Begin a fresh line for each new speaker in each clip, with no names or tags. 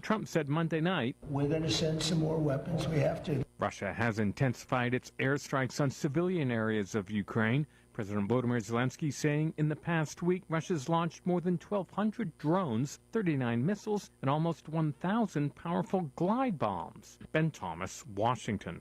Trump said Monday night,
"We're going to send some more weapons. We have to."
Russia has intensified its airstrikes on civilian areas of Ukraine. President Volodymyr Zelensky saying in the past week Russia's launched more than 1,200 drones, 39 missiles, and almost 1,000 powerful glide bombs. Ben Thomas, Washington.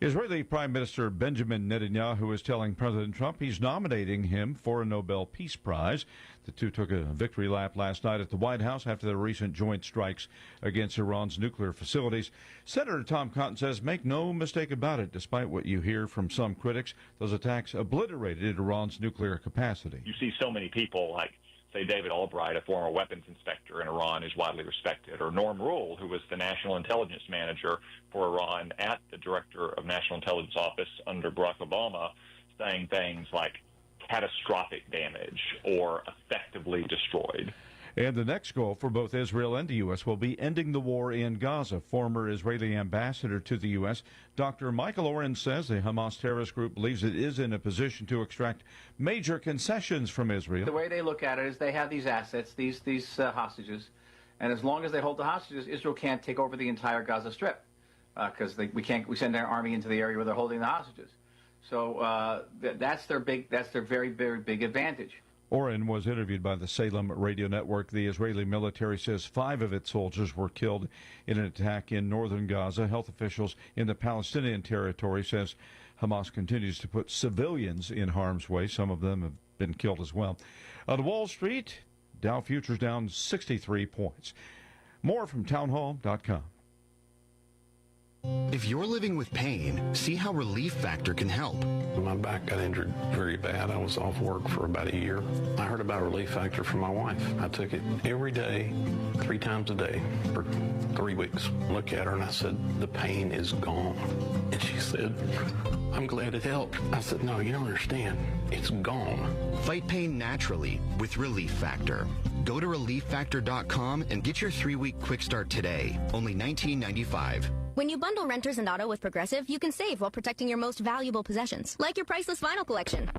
Israeli Prime Minister Benjamin Netanyahu is telling President Trump he's nominating him for a Nobel Peace Prize. The two took a victory lap last night at the White House after the recent joint strikes against Iran's nuclear facilities. Senator Tom Cotton says, make no mistake about it, despite what you hear from some critics, those attacks obliterated Iran's nuclear capacity.
You see so many people like, say, David Albright, a former weapons inspector in Iran, is widely respected, or Norm Rule, who was the national intelligence manager for Iran at the Director of National Intelligence Office under Barack Obama, saying things like catastrophic damage or effectively destroyed.
And the next goal for both Israel and the U.S. will be ending the war in Gaza. Former Israeli ambassador to the U.S., Dr. Michael Oren, says the Hamas terrorist group believes it is in a position to extract major concessions from Israel.
The way they look at it is they have these assets, these hostages, and as long as they hold the hostages, Israel can't take over the entire Gaza Strip because we send our army into the area where they're holding the hostages. So that's their very, very big advantage.
Oren was interviewed by the Salem radio network. The Israeli military says 5 of its soldiers were killed in an attack in northern Gaza. Health officials in the Palestinian territory says Hamas continues to put civilians in harm's way. Some of them have been killed as well. On Wall Street, Dow futures down 63 points. More from townhall.com.
If you're living with pain, see how Relief Factor can help.
My back got injured very bad. I was off work for about a year. I heard about Relief Factor from my wife. I took it every day, 3 times a day for 3 weeks. Look at her and I said, the pain is gone. And she said, I'm glad it helped. I said, no, you don't understand. It's gone.
Fight pain naturally with Relief Factor. Go to ReliefFactor.com and get your 3-week quick start today. Only $19.95.
When you bundle renters and auto with Progressive, you can save while protecting your most valuable possessions, like your priceless vinyl collection.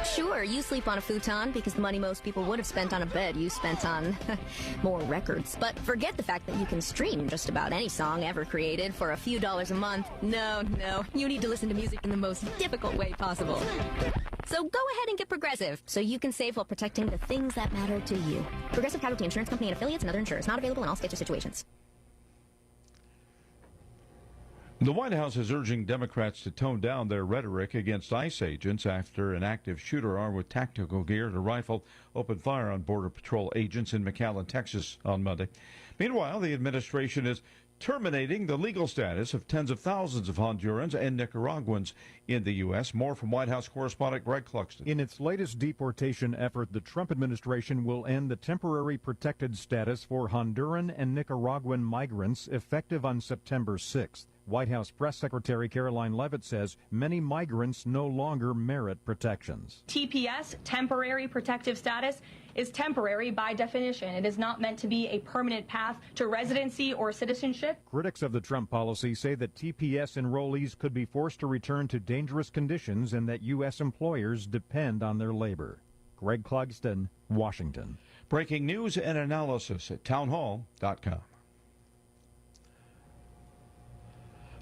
Sure, you sleep on a futon because the money most people would have spent on a bed you spent on more records. But forget the fact that you can stream just about any song ever created for a few dollars a month. No, you need to listen to music in the most difficult way possible. So go ahead and get Progressive so you can save while protecting the things that matter to you. Progressive Casualty Insurance Company and affiliates and other insurers. Not available in all states or situations.
The White House is urging Democrats to tone down their rhetoric against ICE agents after an active shooter armed with tactical gear and a rifle opened fire on Border Patrol agents in McAllen, Texas on Monday. Meanwhile, the administration is terminating the legal status of tens of thousands of Hondurans and Nicaraguans in the U.S. More from White House correspondent Greg Cluxton.
In its latest deportation effort, the Trump administration will end the temporary protected status for Honduran and Nicaraguan migrants effective on September 6th. White House Press Secretary Caroline Leavitt says many migrants no longer merit protections.
TPS, temporary protective status, is temporary by definition. It is not meant to be a permanent path to residency or citizenship.
Critics of the Trump policy say that TPS enrollees could be forced to return to dangerous conditions and that U.S. employers depend on their labor. Greg Clugston, Washington.
Breaking news and analysis at townhall.com.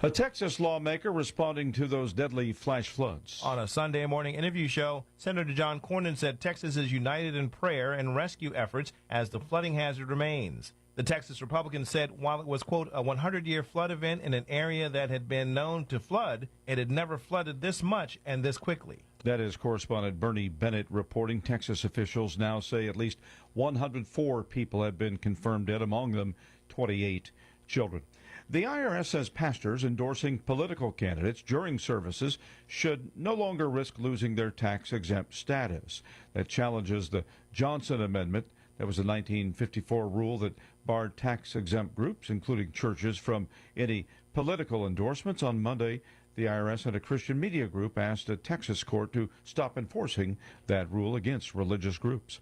A Texas lawmaker responding to those deadly flash floods.
On a Sunday morning interview show, Senator John Cornyn said Texas is united in prayer and rescue efforts as the flooding hazard remains. The Texas Republican said while it was, quote, a 100-year flood event in an area that had been known to flood, it had never flooded this much and this quickly.
That is correspondent Bernie Bennett reporting. Texas officials now say at least 104 people have been confirmed dead, among them 28 children. The IRS says pastors endorsing political candidates during services should no longer risk losing their tax-exempt status. That challenges the Johnson Amendment. That was a 1954 rule that barred tax-exempt groups, including churches, from any political endorsements. On Monday, the IRS and a Christian media group asked a Texas court to stop enforcing that rule against religious groups.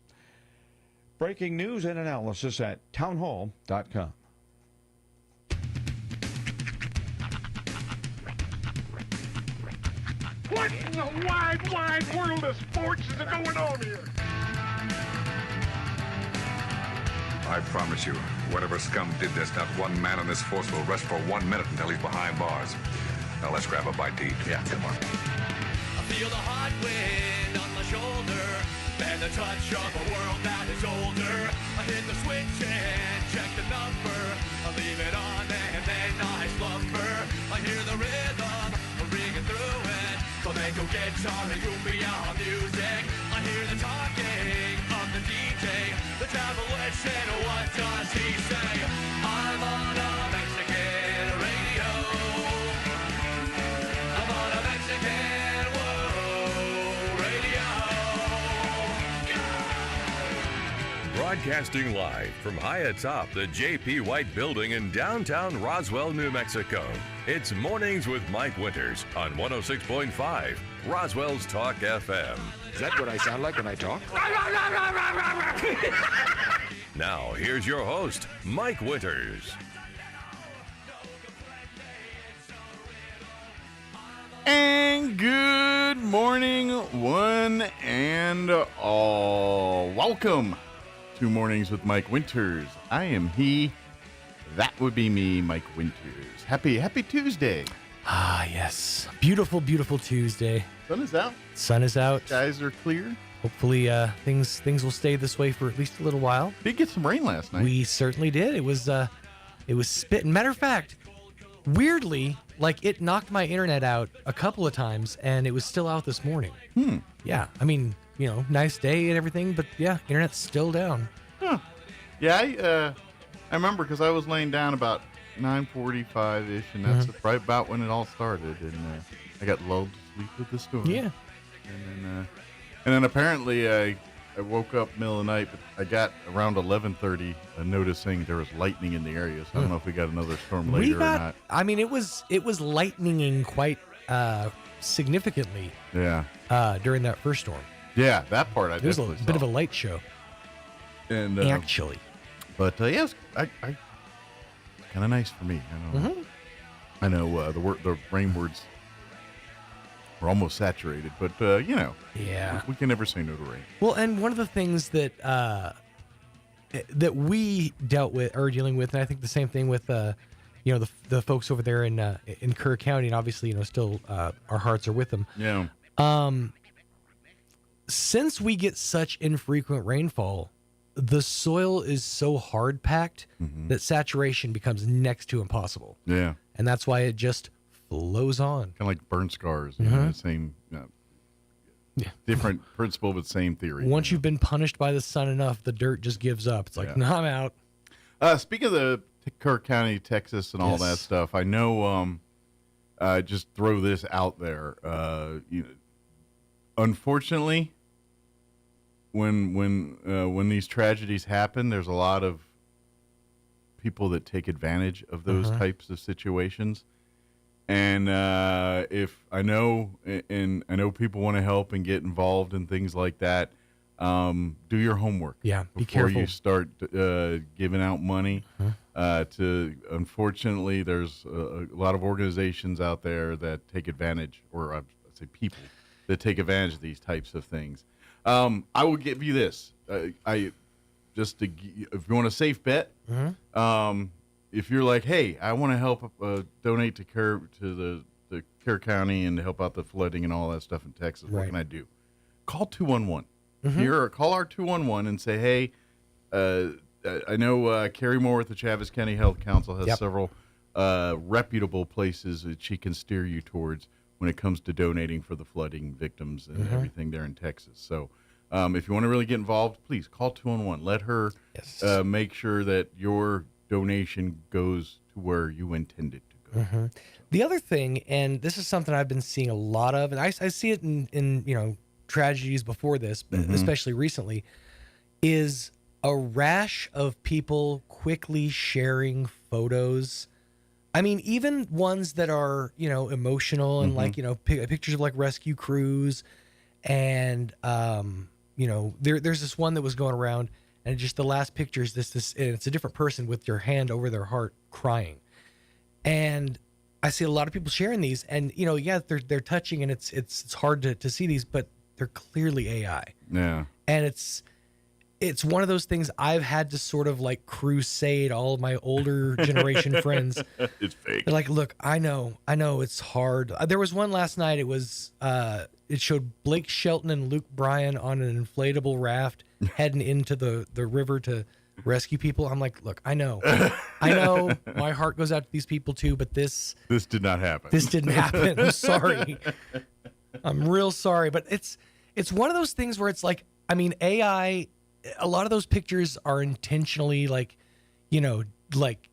Breaking news and analysis at townhall.com.
What in the wide, wide world of sports is going on here?
I promise you, whatever scum did this, not one man in this force will rest for 1 minute until he's behind bars. Now let's grab a bite to eat. Yeah, come on.
I feel the hot wind on my shoulder and the touch of a world that is older. I hit the switch and check the number. I leave it on and then I slumber. I hear the rhythm ringing through it. Flamenco guitar and cumbia music. I hear the talking of the DJ. The travel wishing, what does he say? I'm on a Mexican radio. I'm on a Mexican radio.
Broadcasting live from high atop the J.P. White Building in downtown Roswell, New Mexico. It's Mornings with Mike Winters on 106.5 Roswell's Talk FM.
Is that what I sound like when I talk?
Now, here's your host, Mike Winters.
And good morning, one and all. Welcome to Mornings with Mike Winters. I am he. That would be me, Mike Winters. Happy Tuesday.
Ah, yes. Beautiful, beautiful Tuesday.
Sun is out.
Sun is out.
Skies are clear.
Hopefully, things will stay this way for at least a little while.
Did get some rain last night.
We certainly did. It was spitting. Matter of fact, weirdly, like it knocked my internet out a couple of times, and it was still out this morning. Yeah, I mean, nice day and everything, but yeah, internet's still down.
Huh. Yeah, I remember because I was laying down about 9:45-ish, and that's right about when it all started, and I got lulled to sleep with the storm.
Yeah.
And then apparently I woke up middle of the night, but I got around 11:30 noticing there was lightning in the area, so I don't know if we got another storm later or not.
I mean, it was lightninging quite significantly.
Yeah.
During that first storm.
Yeah, that part I definitely saw.
It was a bit of a light show.
And
actually.
But yes, I kind of nice for me. I know the rain words were almost saturated, but
yeah,
we can never say no to rain.
Well, and one of the things that that we dealt with or dealing with, and I think the same thing with the folks over there in Kerr County, and obviously still our hearts are with them.
Yeah.
Since we get such infrequent rainfall, the soil is so hard packed that saturation becomes next to impossible.
Yeah.
And that's why it just flows on.
Kind of like burn scars. The same, different principle, but same theory.
Once you've been punished by the sun enough, the dirt just gives up. It's like, no, I'm out.
Speaking of the Kerr County, Texas, and all that stuff, I know. Just throw this out there. Unfortunately, when these tragedies happen, there's a lot of people that take advantage of those types of situations. And if I know, and I know people want to help and get involved in things like that, do your homework.
Yeah, be
before
careful.
you start giving out money. Unfortunately, there's a lot of organizations out there that take advantage, or I say people that take advantage of these types of things. I will give you this. If you want a safe bet, if you're like, hey, I want to help donate to the Kerr County and to help out the flooding and all that stuff in Texas, what can I do? Call 211. Call our 211 and say, hey, I know Carrie Moore with the Chaves County Health Council has several reputable places that she can steer you towards when it comes to donating for the flooding victims and everything there in Texas. So if you want to really get involved, please call 211. Let her make sure that your donation goes to where you intend it to go.
The other thing, and this is something I've been seeing a lot of, and I see it in tragedies before this, but especially recently, is a rash of people quickly sharing photos. I mean, even ones that are, emotional and pictures of like rescue crews. And, there's this one that was going around, and just the last picture is this, and it's a different person with their hand over their heart crying. And I see a lot of people sharing these, and, they're touching, and it's hard to see these, but they're clearly AI.
Yeah.
And it's one of those things I've had to sort of like crusade all of my older generation friends.
It's fake.
They're like, look, I know it's hard. There was one last night. It was, it showed Blake Shelton and Luke Bryan on an inflatable raft heading into the river to rescue people. I'm like, look, I know my heart goes out to these people too, but this
did not happen.
This didn't happen. I'm sorry. I'm real sorry. But it's one of those things where it's like, I mean, AI, a lot of those pictures are intentionally like, like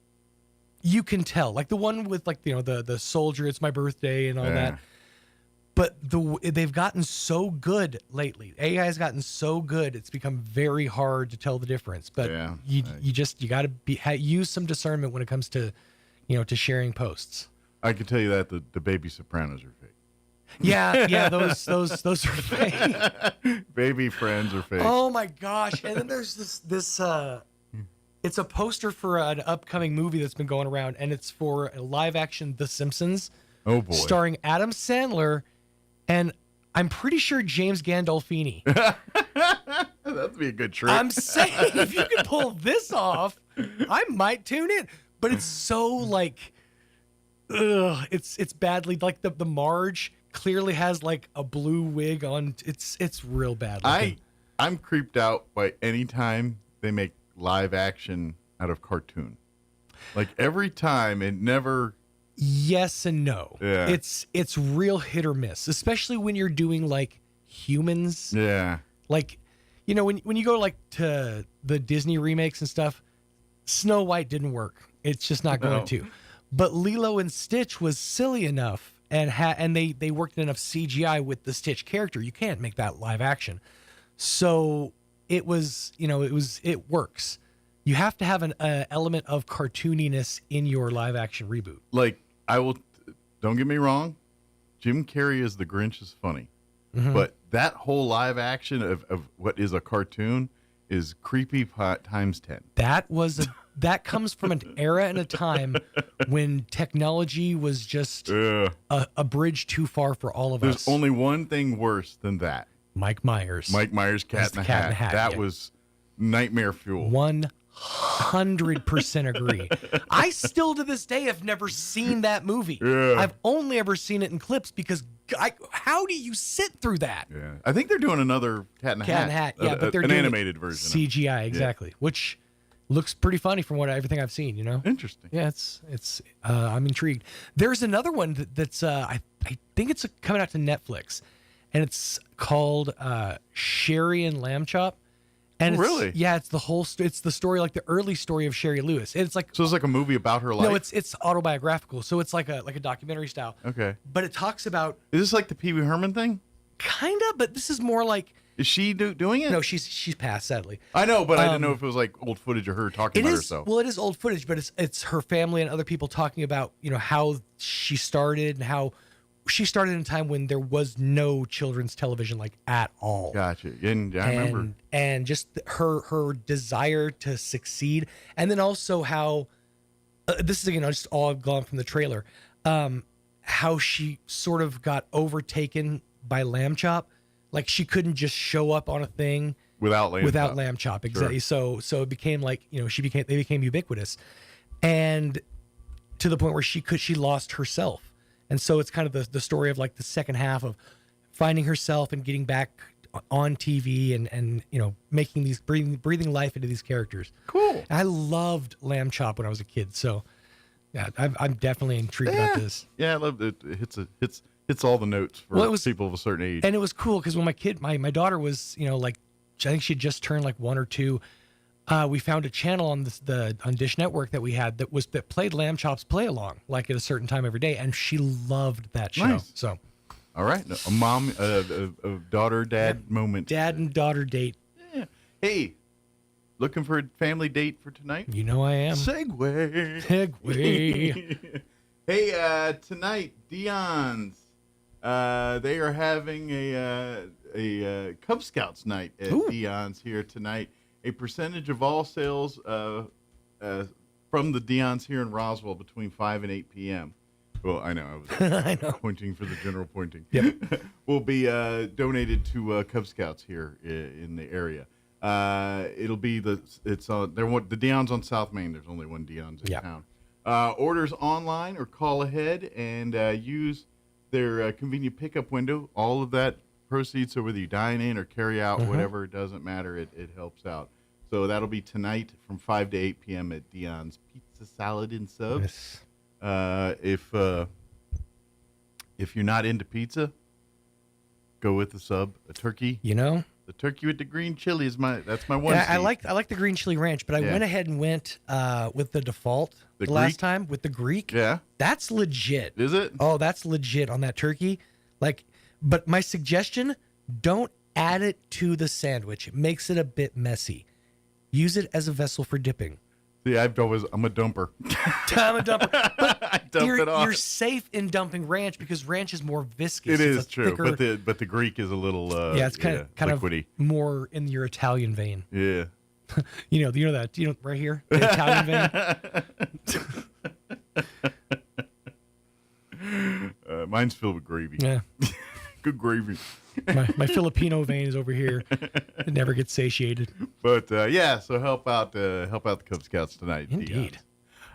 you can tell, like the one with like, the soldier, it's my birthday and all that. But they've gotten so good lately. AI has gotten so good, it's become very hard to tell the difference. But you got to use some discernment when it comes to, to sharing posts.
I can tell you that the Baby Sopranos are fake.
Yeah, those are fake.
Baby Friends are fake.
Oh my gosh! And then there's this. It's a poster for an upcoming movie that's been going around, and it's for a live action The Simpsons.
Oh boy!
Starring Adam Sandler, and I'm pretty sure James Gandolfini.
That'd be a good trick.
I'm saying if you can pull this off, I might tune in. But it's so like, it's badly like the Marge clearly has like a blue wig on. It's real bad looking.
I'm creeped out by any time they make live action out of cartoon. Like every time, it never.
Yes and no.
Yeah.
It's real hit or miss, especially when you're doing like humans.
Yeah.
Like, when you go like to the Disney remakes and stuff, Snow White didn't work. It's just not going to. But Lilo and Stitch was silly enough. And they worked enough CGI with the Stitch character. You can't make that live action. So it was, it works. You have to have an element of cartooniness in your live action reboot.
Like, don't get me wrong, Jim Carrey as the Grinch is funny.
Mm-hmm.
But that whole live action of what is a cartoon is creepy times 10.
That comes from an era and a time when technology was just a bridge too far for all of us.
There's only one thing worse than that.
Mike Myers.
Cat in the Hat. That was nightmare fuel.
100% agree. I still to this day have never seen that movie.
Yeah.
I've only ever seen it in clips because how do you sit through that?
Yeah. I think they're doing another Cat in the Hat.
Yeah, but they're
an
doing
animated version.
CGI, exactly. Yeah. Which looks pretty funny from everything I've seen,
Interesting.
Yeah, it's I'm intrigued. There's another one that's I think it's coming out to Netflix, and it's called Sherry and Lamb Chop. And
really?
Yeah, it's it's the story, like the early story of Sherry Lewis. And it's like,
so it's like a movie about her life.
No, it's autobiographical. So it's like a documentary style.
Okay.
But it talks about.
Is this like the Pee Wee Herman thing?
Kinda, but this is more like.
Is she doing it?
No, she's passed, sadly.
I know, but I didn't know if it was like old footage of her talking about herself.
Well, it is old footage, but it's her family and other people talking about how she started and how she started in a time when there was no children's television like at all.
Gotcha. And I remember.
And just her desire to succeed, and then also how this is just all gone from the trailer. How she sort of got overtaken by Lamb Chop. Like she couldn't just show up on a thing
without Lamb
Chop. Exactly.
Sure.
So it became like, they became ubiquitous, and to the point where she lost herself. And so it's kind of the story of like the second half of finding herself and getting back on TV and making these breathing life into these characters.
Cool.
I loved Lamb Chop when I was a kid. So yeah, I'm definitely intrigued about this.
Yeah, I love it. It hits all the notes for people of a certain age.
And it was cool because when my daughter was, I think she had just turned like 1 or 2. We found a channel on on Dish Network that we had that played Lamb Chop's Play Along like at a certain time every day, and she loved that show.
Nice.
So,
all right, a mom, a daughter, dad moment.
Dad and daughter date.
Yeah. Hey, looking for a family date for tonight?
You know I am.
Segway. Hey, tonight Dion's. They are having a Cub Scouts night at Dion's here tonight. A percentage of all sales from the Dion's here in Roswell between 5 and 8 p.m. Well, I know. I was pointing for the general pointing.
Yep.
Will be donated to Cub Scouts here in the area. It'll be the Dion's on South Main. There's only one Dion's in town. Orders online or call ahead and use their convenient pickup window. All of that proceeds, so whether you dine in or carry out, whatever, it doesn't matter. It helps out. So that'll be tonight from 5 to 8 p.m. at Dion's Pizza, Salad, and Subs. Yes. If you're not into pizza, go with the sub, a turkey. The turkey with the green chili that's my one.
Yeah, I like the green chili ranch, but I went ahead and went with the default the last time with the Greek.
Yeah,
that's legit.
Is it?
Oh, that's legit on that turkey. But my suggestion: don't add it to the sandwich. It makes it a bit messy. Use it as a vessel for dipping.
See, I'm a dumper.
I'm a dumper. But
I dump it on.
You're safe in dumping ranch because ranch is more viscous.
It is true,
thicker,
but the Greek is a little
it's kind of
liquidy.
More in your Italian vein.
Yeah.
you know that right here, the Italian
vein. Mine's filled with gravy.
Yeah.
Good gravy.
My Filipino vein is over here. It never gets satiated.
But so help out the Cub Scouts tonight.
Indeed.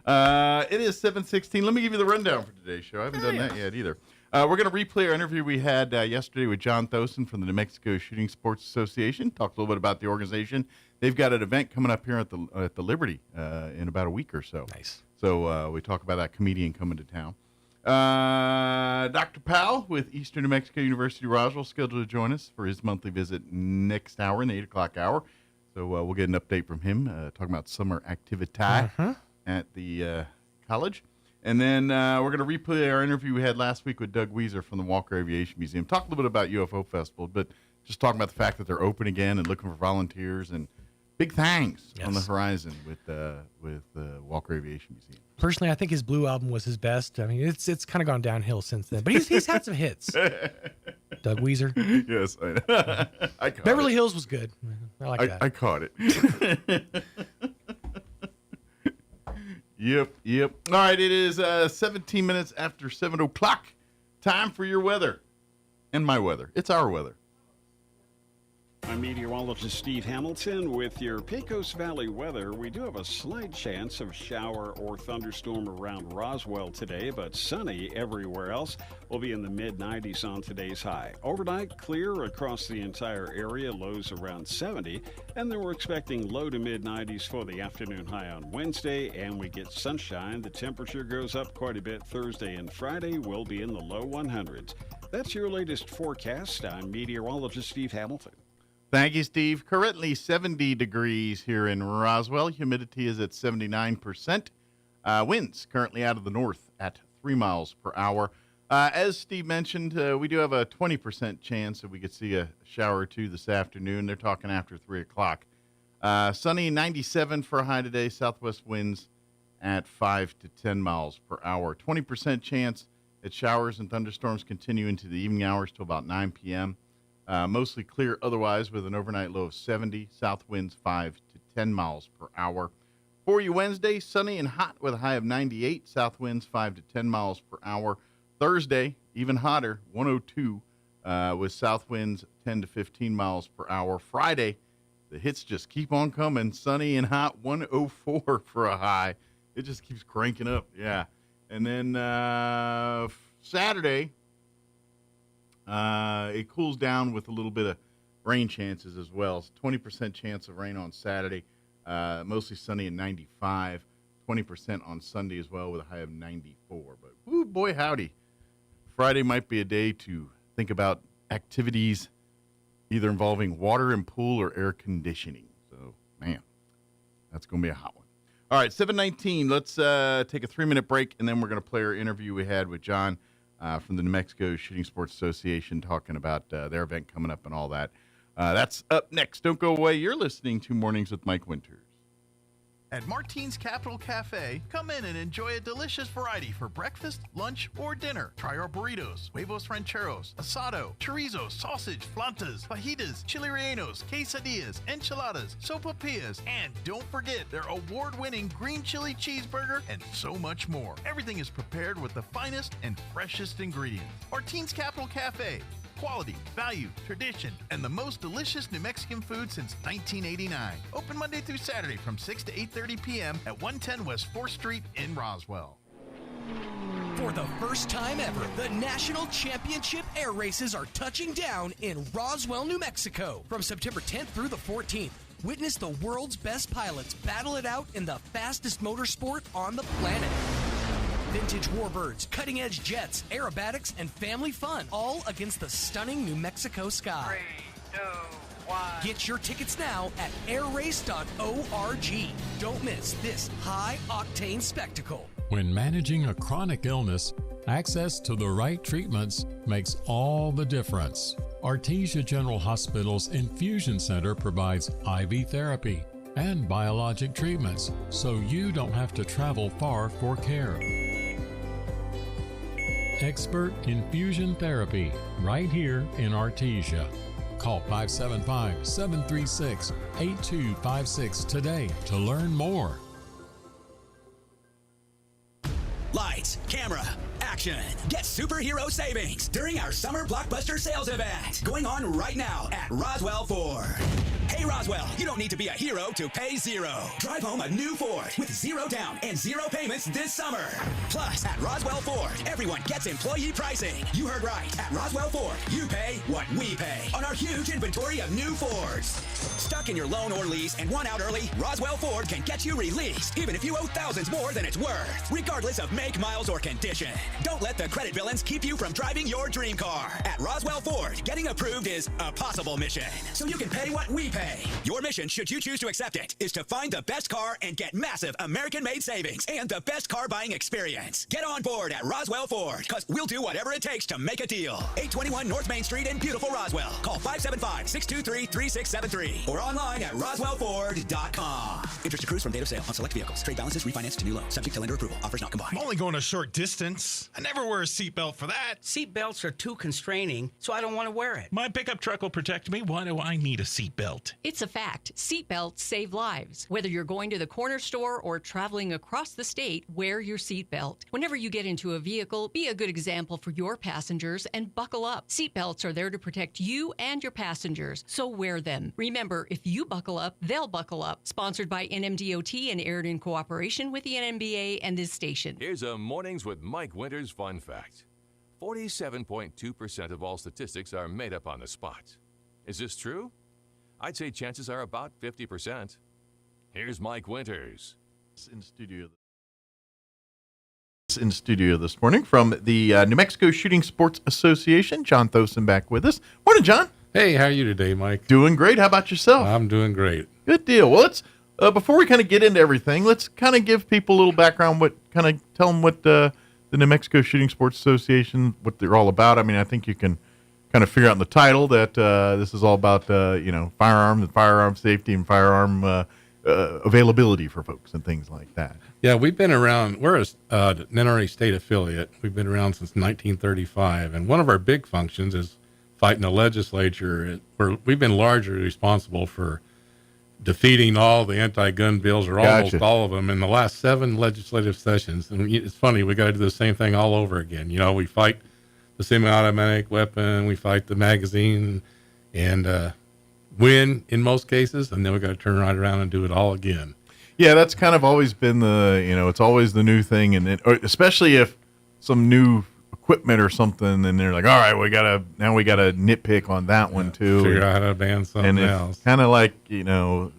It is 7:16. Let me give you the rundown for today's show. I haven't done that yet either. We're going to replay our interview we had yesterday with John Thosen from the New Mexico Shooting Sports Association. Talked a little bit about the organization. They've got an event coming up here at the Liberty in about a week or so.
Nice.
So we talk about that comedian coming to town. Dr. Powell with Eastern New Mexico University Roswell scheduled to join us for his monthly visit next hour in the 8 o'clock hour. So we'll get an update from him talking about summer activity at the college. And then we're going to replay our interview we had last week with Doug Weiser from the Walker Aviation Museum. Talk a little bit about UFO Festival, but just talking about the fact that they're open again and looking for volunteers and big things on the horizon with Walker Aviation Museum.
Personally, I think his Blue album was his best. I mean, it's kind of gone downhill since then, but he's had some hits. Doug Weiser.
Yes, I know. I caught
Beverly
it.
Hills was good. I like that.
I caught it. Yep. All right, it is 17 minutes after 7 o'clock. Time for your weather and my weather. It's our weather.
I'm meteorologist Steve Hamilton with your Pecos Valley weather. We do have a slight chance of shower or thunderstorm around Roswell today, but sunny everywhere else. We'll be in the mid-90s on today's high. Overnight, clear across the entire area, lows around 70. And then we're expecting low to mid-90s for the afternoon high on Wednesday, and we get sunshine. The temperature goes up quite a bit Thursday and Friday. We'll be in the low 100s. That's your latest forecast. I'm meteorologist Steve Hamilton.
Thank you, Steve. Currently 70 degrees here in Roswell. Humidity is at 79%. Winds currently out of the north at 3 miles per hour. As Steve mentioned, we do have a 20% chance that we could see a shower or two this afternoon. They're talking after 3 o'clock. Sunny, 97 for a high today. Southwest winds at 5 to 10 miles per hour. 20% chance that showers and thunderstorms continue into the evening hours till about 9 p.m. Mostly clear otherwise with an overnight low of 70. South winds 5 to 10 miles per hour. For you Wednesday, sunny and hot with a high of 98. South winds 5 to 10 miles per hour. Thursday, even hotter, 102 with south winds 10 to 15 miles per hour. Friday, the hits just keep on coming. Sunny and hot, 104 for a high. It just keeps cranking up. Yeah. And then Saturday, it cools down with a little bit of rain chances as well. 20% chance of rain on Saturday, mostly sunny and 95. 20% on Sunday as well with a high of 94. But, woo, boy, howdy. Friday might be a day to think about activities either involving water and pool or air conditioning. So, man, that's going to be a hot one. All right, 7:19. Let's take a 3-minute break, and then we're going to play our interview we had with John from the New Mexico Shooting Sports Association talking about their event coming up and all that. That's up next. Don't go away. You're listening to Mornings with Mike Winters.
At Martine's Capital Cafe, come in and enjoy a delicious variety for breakfast, lunch, or dinner. Try our burritos, huevos rancheros, asado, chorizo, sausage, flantas, fajitas, chili rellenos, quesadillas, enchiladas, sopapillas, and don't forget their award-winning green chili cheeseburger and so much more. Everything is prepared with the finest and freshest ingredients. Martine's Capital Cafe, Quality, value, tradition, and the most delicious New Mexican food since 1989. Open Monday through Saturday from 6 to 8:30 p.m. at 110 West 4th Street in Roswell.
For the first time ever, the National Championship Air Races are touching down in Roswell, New Mexico. From September 10th through the 14th, witness the world's best pilots battle it out in the fastest motorsport on the planet. Vintage warbirds, cutting-edge jets, aerobatics, and family fun, all against the stunning New Mexico sky.
3, 2, 1.
Get your tickets now at airrace.org. Don't miss this high-octane spectacle.
When managing a chronic illness, access to the right treatments makes all the difference. Artesia General Hospital's Infusion Center provides IV therapy and biologic treatments, so you don't have to travel far for care. Expert infusion therapy right here in Artesia. Call 575-736-8256 today to learn more.
Lights, camera, action. Get superhero savings during our summer blockbuster sales event going on right now at Roswell Ford. Hey Roswell, you don't need to be a hero to pay zero. Drive home a new Ford with zero down and zero payments this summer. Plus, at Roswell Ford, everyone gets employee pricing. You heard right. At Roswell Ford, you pay what we pay on our huge inventory of new Fords. Stuck in your loan or lease and want out early? Roswell Ford can get you released, even if you owe thousands more than it's worth, regardless of make, miles, or condition. Don't let the credit villains keep you from driving your dream car. At Roswell Ford, getting approved is a possible mission, so you can pay what we pay. Your mission, should you choose to accept it, is to find the best car and get massive American-made savings and the best car buying experience. Get on board at Roswell Ford, because we'll do whatever it takes to make a deal. 821 North Main Street in beautiful Roswell. Call 575-623-3673 or online at roswellford.com. Interest accrues from date of sale on select vehicles. Trade balances refinanced to new loan. Subject to lender approval. Offers not combined.
I'm only going a short distance. I never wear a seatbelt for that.
Seat belts are too constraining, so I don't want to wear it.
My pickup truck will protect me. Why do I need a seatbelt?
It's a fact. Seatbelts save lives. Whether you're going to the corner store or traveling across the state, wear your seatbelt. Whenever you get into a vehicle, be a good example for your passengers and buckle up. Seatbelts are there to protect you and your passengers, so wear them. Remember, if you buckle up, they'll buckle up. Sponsored by NMDOT and aired in cooperation with the NMBA and this station.
Here's a Mornings with Mike Winters fun fact. 47.2% of all statistics are made up on the spot. Is this true? I'd say chances are about 50%. Here's Mike Winters.
In studio this morning from the New Mexico Shooting Sports Association. John Thosen back with us. Morning, John.
Hey, how are you today, Mike?
Doing great. How about yourself?
I'm doing great.
Good deal. Well, let's before we kind of get into everything, let's kind of give people a little background. Tell them what the New Mexico Shooting Sports Association, what they're all about. I mean, I think you can kind of figure out in the title that this is all about firearms and firearm safety and firearm availability for folks and things like that.
Yeah, we've been around. We're a NRA state affiliate. We've been around since 1935, and one of our big functions is fighting the legislature. We've been largely responsible for defeating all the anti-gun bills, or almost all of them, in the last 7 legislative sessions. And it's funny, we got to do the same thing all over again. We fight the semi-automatic weapon, we fight the magazine, and win in most cases, and then we got to turn right around and do it all again.
Yeah, that's kind of always been it's always the new thing, and especially if some new equipment or something, and they're like, all right, we gotta nitpick on that one too.
Figure out how to ban something else.
Kind of like,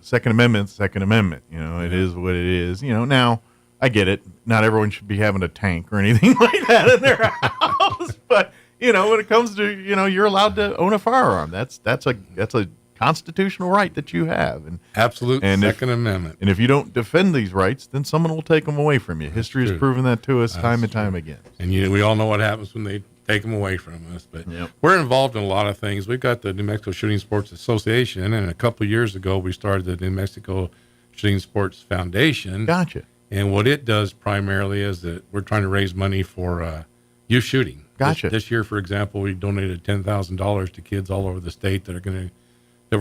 Second Amendment. It is what it is. Now I get it. Not everyone should be having a tank or anything like that in their house, but when it comes to you're allowed to own a firearm. That's a constitutional right that you have, and
absolute Second Amendment.
And if you don't defend these rights, then someone will take them away from you. History has proven that to us time and time again.
And we all know what happens when they take them away from us. But we're involved in a lot of things. We've got the New Mexico Shooting Sports Association, and a couple of years ago we started the New Mexico Shooting Sports Foundation.
Gotcha.
And what it does primarily is that we're trying to raise money for youth shooting.
Gotcha.
This year, for example, we donated $10,000 to kids all over the state that we're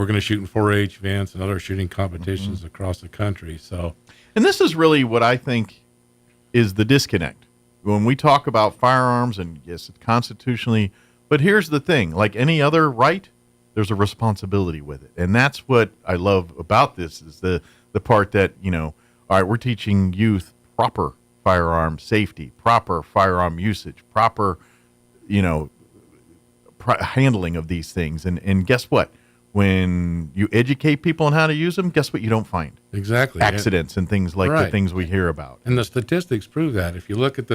going to shoot in 4-H events and other shooting competitions across the country. So,
and this is really what I think is the disconnect when we talk about firearms. And yes, it's constitutionally
But here's the thing, like any other right, there's a responsibility with it. And that's what I love about this is the part that, all right, we're teaching youth proper firearm safety, proper firearm usage, proper, handling of these things. And guess what? When you educate people on how to use them, guess what you don't find?
Exactly.
Accidents and things like the things we hear about.
And the statistics prove that. If you look at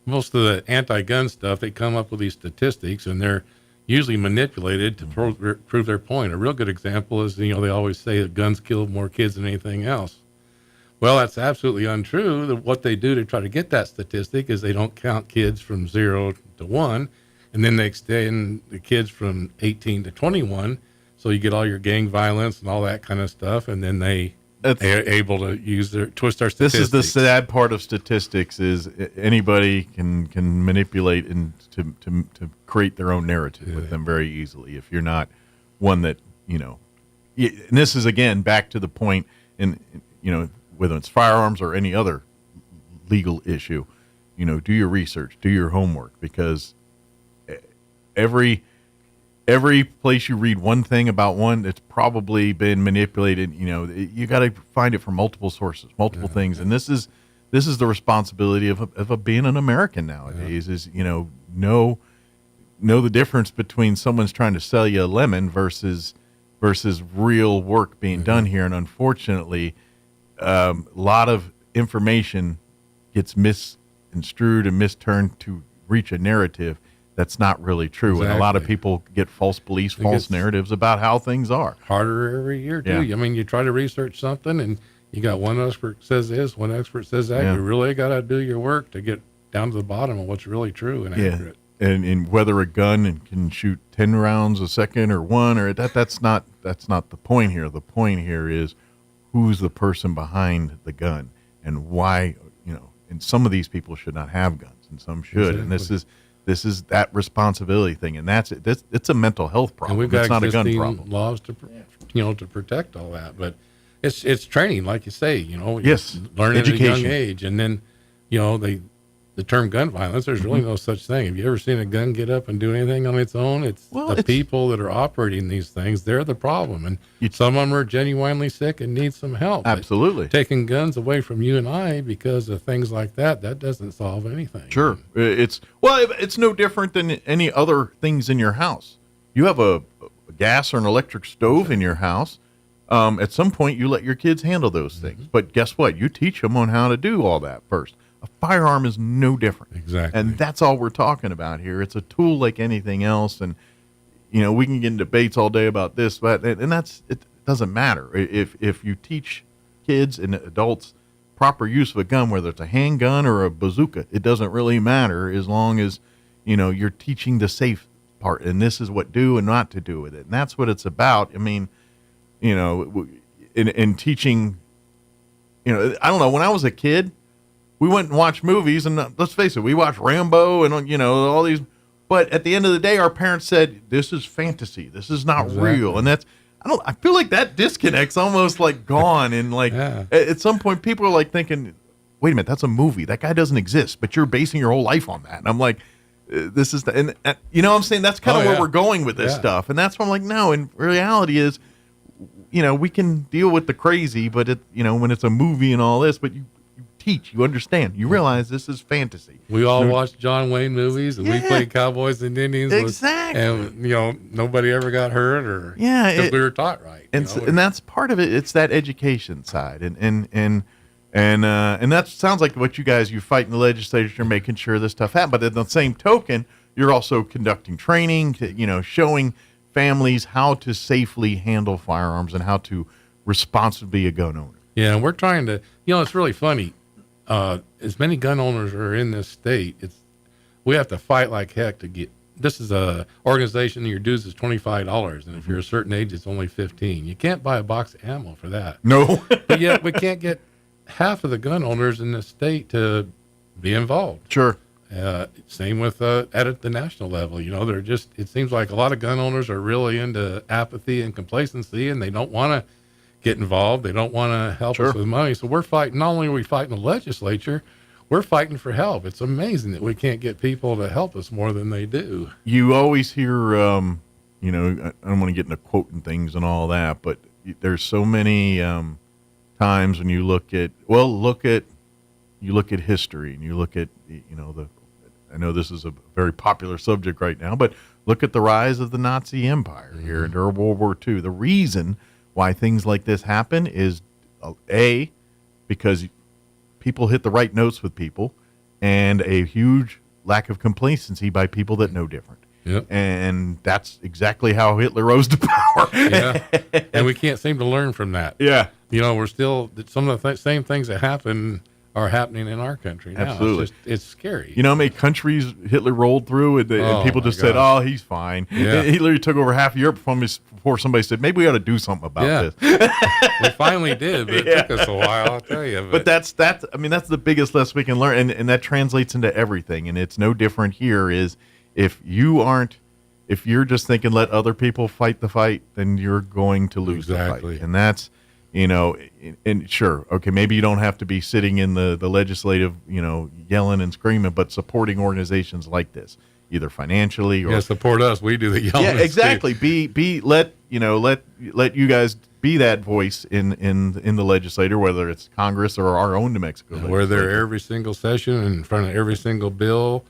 most of the anti-gun stuff, they come up with these statistics, and they're usually manipulated to prove their point. A real good example is, they always say that guns kill more kids than anything else. Well, that's absolutely untrue. What they do to try to get that statistic is they don't count kids from 0 to 1, and then they extend the kids from 18 to 21. So you get all your gang violence and all that kind of stuff, and then they're able to twist our statistics.
This is the sad part of statistics: is anybody can manipulate and to create their own narrative with them very easily. If you're not one that and this is again back to the point in whether it's firearms or any other legal issue, do your research, do your homework, because every place you read one thing about one, it's probably been manipulated. You got to find it from multiple sources, multiple things. And this is the responsibility of being an American nowadays is, know the difference between someone's trying to sell you a lemon versus real work being done here. And unfortunately, a lot of information gets misconstrued and misturned to reach a narrative that's not really true.
Exactly.
And a lot of people get false beliefs, false narratives about how things are.
Harder every year, too. Yeah. I mean, you try to research something, and you got one expert says this, one expert says that. You really got to do your work to get down to the bottom of what's really true and accurate.
And whether a gun can shoot 10 rounds a second or one, or that's not the point here. The point here is who's the person behind the gun and why, and some of these people should not have guns and some should. Exactly. And this is that responsibility thing, and that's it. It's a mental health problem.
And we've got
it's not a gun problem.
Laws to to protect all that, but it's training, like you say.
Yes,
learning
education.
At a young age, and then the term gun violence. There's really no such thing. Have you ever seen a gun get up and do anything on its own? It's people that are operating these things. They're the problem, and some of them are genuinely sick and need some help.
Absolutely,
but taking guns away from you and I because of things like that doesn't solve anything.
Sure, it's no different than any other things in your house. You have a gas or an electric stove in your house. At some point, you let your kids handle those things, but guess what? You teach them on how to do all that first. A firearm is no different.
Exactly.
And that's all we're talking about here. It's a tool like anything else. And, we can get in debates all day about this, but, and it doesn't matter. If you teach kids and adults proper use of a gun, whether it's a handgun or a bazooka, it doesn't really matter as long as, you're teaching the safe part. And this is what do and not to do with it. And that's what it's about. I mean, in teaching, I don't know, when I was a kid, we went and watched movies, and let's face it, we watched Rambo and, all these. But at the end of the day, our parents said, this is fantasy. This is not real. And I feel like that disconnect's almost like gone. And at some point, people are like thinking, wait a minute, that's a movie. That guy doesn't exist, but you're basing your whole life on that. And I'm like, this is what I'm saying? That's kind of where we're going with this stuff. And that's why I'm like, no, and reality is, we can deal with the crazy, but when it's a movie and all this, but you teach, you understand, you realize this is fantasy.
We all watched John Wayne movies, and we played cowboys and Indians.
Exactly.
And nobody ever got hurt, or because we were taught right.
And that's part of it. It's that education side, and that sounds like what you fight in the legislature, making sure this stuff happens. But at the same token, you're also conducting training, showing families how to safely handle firearms and how to responsibly be a gun owner.
Yeah, and we're trying to. It's really funny. As many gun owners are in this state, we have to fight like heck to get. This is a organization. Your dues is $25, and if you're a certain age, it's only $15. You can't buy a box of ammo for that.
No,
but yet we can't get half of the gun owners in the state to be involved.
Sure.
Same with at the national level. They're just. It seems like a lot of gun owners are really into apathy and complacency, and they don't want to get involved. They don't want to help us with money. So we're fighting. Not only are we fighting the legislature, we're fighting for help. It's amazing that we can't get people to help us more than they do.
You always hear, you know, I don't want to get into quoting things and all that, but there's so many times when you look at history and you look at, you know, I know this is a very popular subject right now, but look at the rise of the Nazi Empire here during World War II. The reason why things like this happen is, because people hit the right notes with people, and a huge lack of complacency by people that know different.
Yep.
And that's exactly how Hitler rose to power.
Yeah. And we can't seem to learn from that.
Yeah.
You know, we're still, some of the same things that happen are happening in our country now.
Absolutely.
It's scary.
You know how many countries Hitler rolled through and people just said, oh, he's fine.
Yeah.
He literally took over half of Europe before somebody said, maybe we ought to do something about this.
We finally did, but it took us a while, I'll tell you.
But that's the biggest lesson we can learn, and that translates into everything. And it's no different here. Is if you're just thinking let other people fight the fight, then you're going to lose the fight. And that's, you know, and sure, okay, maybe you don't have to be sitting in the legislative, you know, yelling and screaming, but supporting organizations like this, either financially or
support us. We do the yelling.
Yeah, exactly. Let you guys be that voice in the legislature, whether it's Congress or our own New Mexico.
We're there every single session in front of every single bill.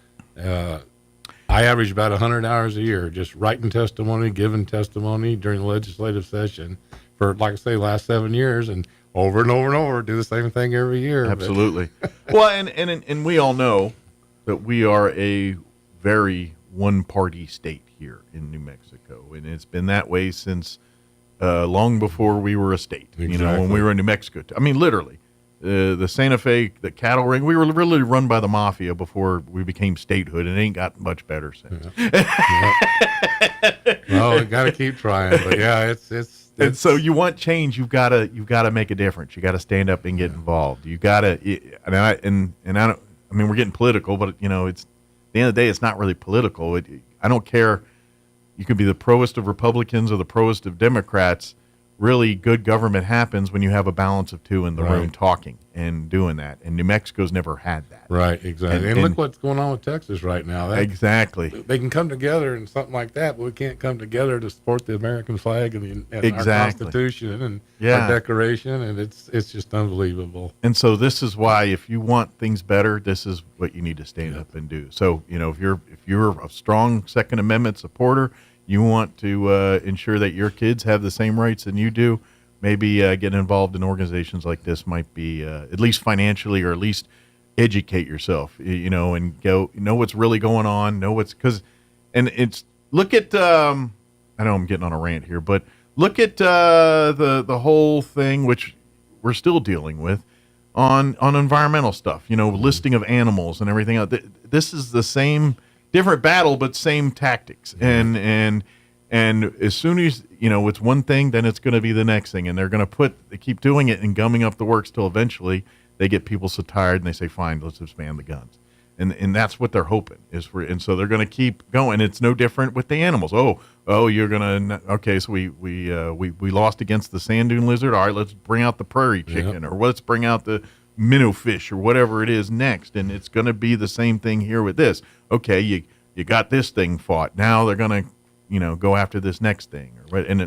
I average about 100 hours a year just writing testimony, giving testimony during the legislative session for, like I say, last 7 years, and over and over and over, do the same thing every year.
Absolutely. Well, and we all know that we are a very one-party state here in New Mexico, and it's been that way since long before we were a state.
Exactly.
You know, when we were in New Mexico. I mean, literally. The Santa Fe, the cattle ring, we were really run by the mafia before we became statehood, and it ain't gotten much better since.
Well, we got to keep trying, but yeah, it's
and so you want change, you've got to make a difference. You got to stand up and get involved. You got to, and I don't. I mean, we're getting political, but you know, it's at the end of the day, it's not really political. I don't care. You could be the proest of Republicans or the proest of Democrats. Really good government happens when you have a balance of two in the room talking and doing that. And New Mexico's never had that.
Right, exactly. And look what's going on with Texas right now.
Exactly.
They can come together and something like that, but we can't come together to support the American flag and our Constitution and our Declaration, and it's just unbelievable.
And so this is why, if you want things better, this is what you need to stand up and do. So, you know, if you're a strong Second Amendment supporter, you want to ensure that your kids have the same rights that you do, maybe get involved in organizations like this might be at least financially, or at least educate yourself, you know, and know what's really going on, look at, I know I'm getting on a rant here, but look at the whole thing, which we're still dealing with on environmental stuff, you know, listing of animals and everything else. This is the same, different battle, but same tactics. And as soon as, you know, it's one thing, then it's going to be the next thing. And they keep doing it and gumming up the works till eventually they get people so tired and they say, fine, let's just ban the guns. And that's what they're hoping and so they're going to keep going. It's no different with the animals. Oh, you're going to, okay, so we lost against the sand dune lizard. All right, let's bring out the prairie chicken, or let's bring out the minnow fish, or whatever it is next. And it's going to be the same thing here with this. Okay, you got this thing fought. Now they're going to, you know, go after this next thing. And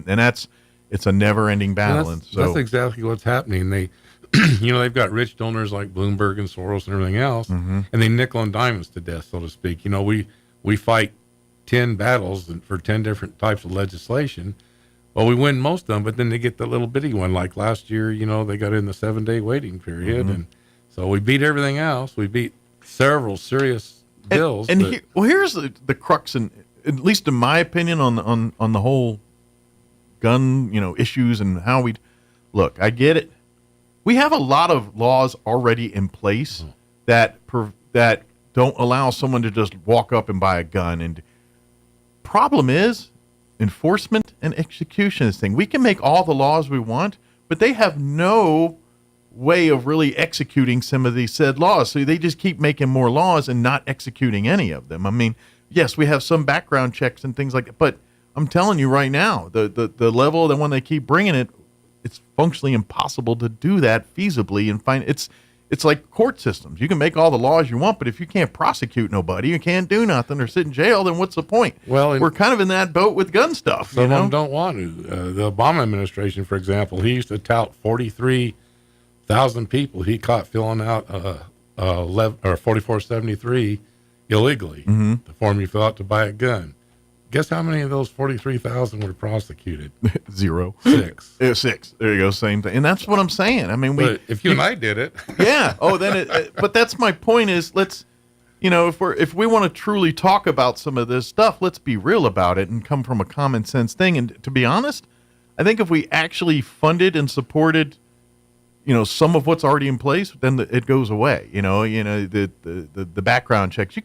it's a never-ending battle.
And that's exactly what's happening. They, you know, they've got rich donors like Bloomberg and Soros and everything else, and they nickel and dime us to death, so to speak. You know, we fight 10 battles for 10 different types of legislation. Well, we win most of them, but then they get the little bitty one. Like last year, you know, they got in the 7-day waiting period, and so we beat everything else. We beat several serious bills.
Here's the crux, and at least in my opinion, on the whole gun, you know, issues and how we look. I get it. We have a lot of laws already in place that don't allow someone to just walk up and buy a gun. And problem is enforcement and execution of this thing. We can make all the laws we want, but they have no way of really executing some of these said laws. So they just keep making more laws and not executing any of them. I mean, yes, we have some background checks and things like that, but I'm telling you right now, the level that when they keep bringing it, it's functionally impossible to do that feasibly and find it's like court systems. You can make all the laws you want, but if you can't prosecute nobody, you can't do nothing or sit in jail, then what's the point?
Well,
we're kind of in that boat with gun stuff.
Some of them don't want to. The Obama administration, for example, he used to tout 43,000 people he caught filling out 4473 illegally, the form you fill out to buy a gun. Guess how many of those 43,000 were prosecuted?
0.
6.
6. There you go. Same thing. And that's what I'm saying. I mean,
if you and I did it.
Yeah. Oh, then but that's my point is let's, if we want to truly talk about some of this stuff, let's be real about it and come from a common sense thing. And to be honest, I think if we actually funded and supported, some of what's already in place, then it goes away. The background checks.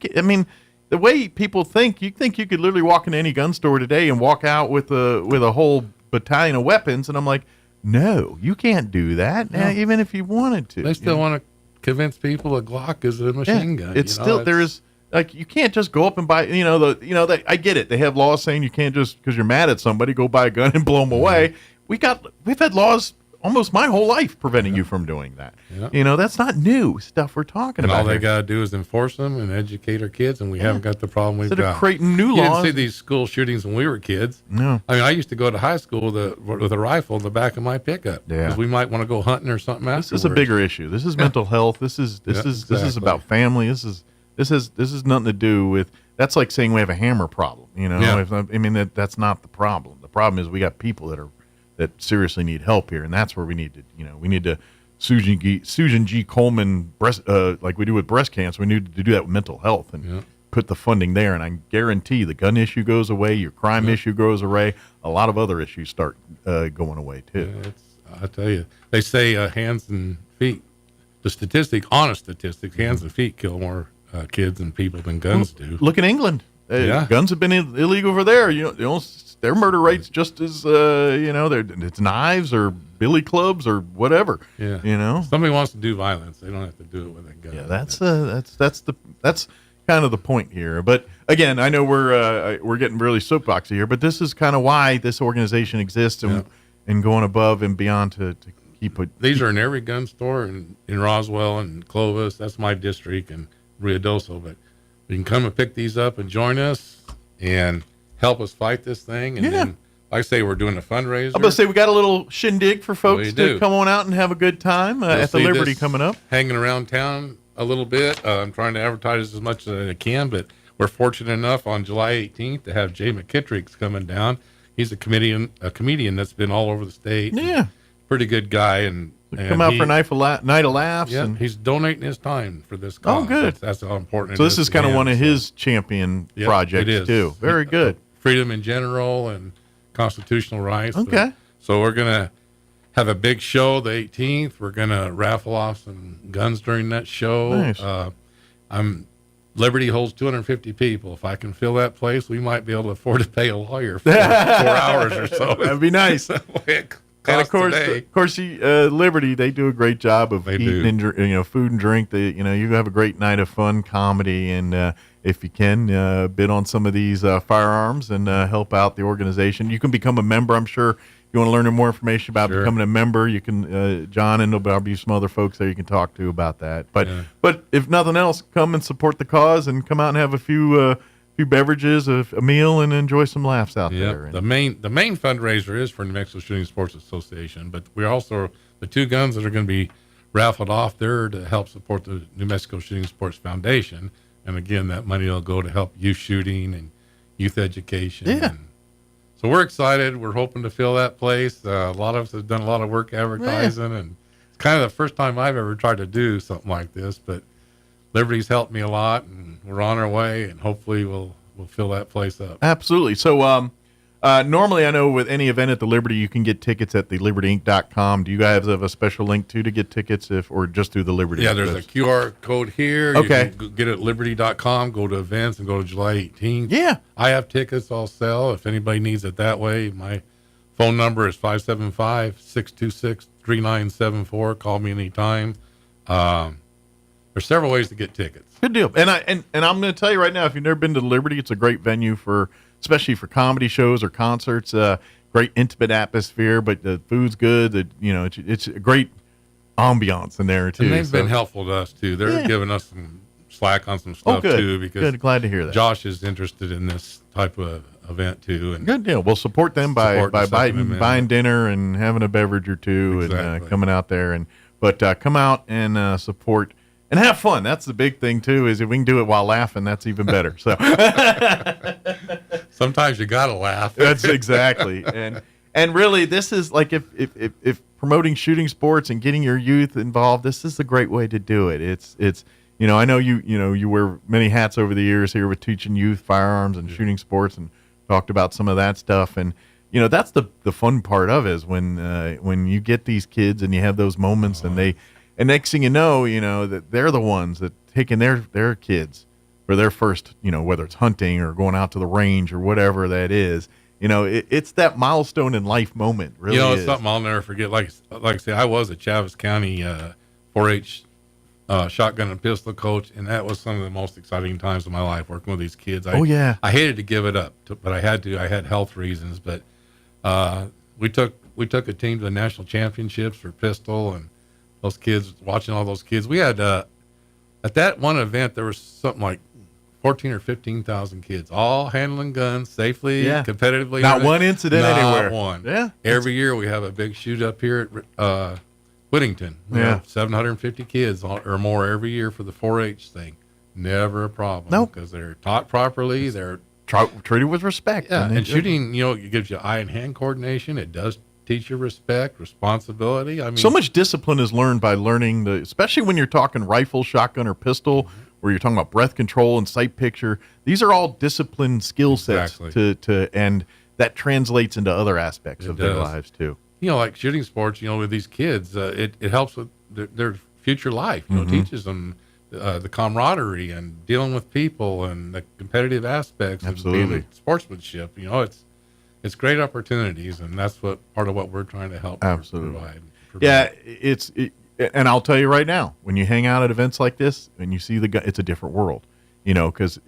The way people think you could literally walk into any gun store today and walk out with a whole battalion of weapons, and I'm like, no, you can't do that, even if you wanted to.
They still want to convince people a Glock is a machine gun.
It's still there is like you can't just go up and buy. I get it. They have laws saying you can't just because you're mad at somebody go buy a gun and blow them away. We've had laws almost my whole life preventing you from doing that. Yeah. That's not new stuff we're talking about.
All they got to do is enforce them and educate our kids, and we haven't got the problem we've got.
Instead of creating new laws.
You didn't see these school shootings when we were kids.
No.
I mean, I used to go to high school with a rifle in the back of my pickup because we might want to go hunting or something afterwards.
This is a bigger issue. This is mental health. This is about family. This is nothing to do with. That's like saying we have a hammer problem. That's not the problem. The problem is we got people that seriously need help here, and that's where we need to Susan G. Coleman like we do with breast cancer. We need to do that with mental health and put the funding there. And I guarantee the gun issue goes away, your crime issue goes away, a lot of other issues start going away too.
Yeah, I tell you, they say hands and feet. The honest statistics, hands and feet kill more kids and people than guns do.
Look at England. Guns have been illegal over there. Their murder rates just as it's knives or billy clubs or whatever.
Yeah. Somebody wants to do violence, they don't have to do it with a gun.
Yeah, that's kind of the point here. But again, I know we're getting really soapboxy here, but this is kind of why this organization exists and going above and beyond to keep it.
These are in every gun store in Roswell and Clovis. That's my district, and Ruidoso, but you can come and pick these up and join us and help us fight this thing. And then, like I say, we're doing a fundraiser.
I'm going to say we got a little shindig for folks to come on out and have a good time at the Liberty coming up.
Hanging around town a little bit. I'm trying to advertise as much as I can, but we're fortunate enough on July 18th to have Jay McKittrick's coming down. He's a comedian that's been all over the state.
Yeah.
Pretty good guy. And
come out for a night of laughs.
Yeah,
and
he's donating his time for this cause.
Oh, good.
That's how important
so this is kind of one of his champion projects, too. Very good.
Freedom in general and constitutional rights.
Okay.
So we're going to have a big show the 18th. We're going to raffle off some guns during that show.
Nice.
Liberty holds 250 people. If I can fill that place, we might be able to afford to pay a lawyer for 4 hours or so.
That'd be nice. And of course, Liberty, they do a great job of eating and food and drink. You have a great night of fun, comedy, and if you can bid on some of these firearms and help out the organization, you can become a member. I'm sure if you want to learn more information about becoming a member, you can. John and there'll be some other folks there you can talk to about that. But if nothing else, come and support the cause and come out and have a few beverages, a meal, and enjoy some laughs out there.
The main fundraiser is for New Mexico Shooting Sports Association, but we're also the 2 guns that are going to be raffled off there to help support the New Mexico Shooting Sports Foundation. And again, that money will go to help youth shooting and youth education.
Yeah.
So we're excited. We're hoping to fill that place. A lot of us have done a lot of work advertising, and it's kind of the first time I've ever tried to do something like this, but Liberty's helped me a lot, and we're on our way, and hopefully we'll fill that place up.
Absolutely. So normally I know with any event at the Liberty, you can get tickets at thelibertyinc.com. Do you guys have a special link to get tickets or just through the Liberty?
Yeah, there's a QR code here.
Okay.
You can get it at liberty.com, go to events, and go to July 18th.
Yeah.
I have tickets I'll sell if anybody needs it that way. My phone number is 575-626-3974. Call me anytime. There's several ways to get tickets.
Good deal. And I'm going to tell you right now, if you've never been to Liberty, it's a great venue especially for comedy shows or concerts. Great intimate atmosphere, but the food's good. It's a great ambiance in there too.
And they've been helpful to us too. They're giving us some slack on some stuff too, because
good. Glad to hear that.
Josh is interested in this type of event too. And
good deal. We'll support them by buying dinner and having a beverage or two and coming out there but come out and support and have fun. That's the big thing too. Is if we can do it while laughing, that's even better. So
sometimes you gotta laugh.
That's exactly. And really, this is like if promoting shooting sports and getting your youth involved, this is a great way to do it. It's I know you wear many hats over the years here with teaching youth firearms and shooting sports, and talked about some of that stuff. And that's the fun part of it, is when you get these kids and you have those moments, and next thing you know that they're the ones that taking their kids for their first, whether it's hunting or going out to the range or whatever that is. It's that milestone in life moment. Really,
it's something I'll never forget. Like I say, I was a Chaves County 4-H shotgun and pistol coach, and that was some of the most exciting times of my life, working with these kids. I hated to give it up, but I had to. I had health reasons, but we took a team to the national championships for pistol, and those kids, watching all those kids. We had at that one event there was something like 14 or 15,000 kids, all handling guns safely, competitively.
Not one incident anywhere.
Not one.
Yeah.
Every year we have a big shoot up here at Whittington. We have 750 kids or more every year for the 4-H thing. Never a problem.
Nope.
Because they're taught properly. They're
treated with respect.
Yeah, and shooting, it gives you eye and hand coordination. It does teach you respect, responsibility. I mean,
so much discipline is learned by learning especially when you're talking rifle, shotgun, or pistol, where you're talking about breath control and sight picture. These are all discipline skill sets and that translates into other aspects of their lives too.
Like shooting sports, with these kids, it helps with their future life. Teaches them the camaraderie and dealing with people and the competitive aspects of being sportsmanship. It's great opportunities, and that's what part of what we're trying to help provide.
Yeah, and I'll tell you right now, when you hang out at events like this and you see it's a different world, because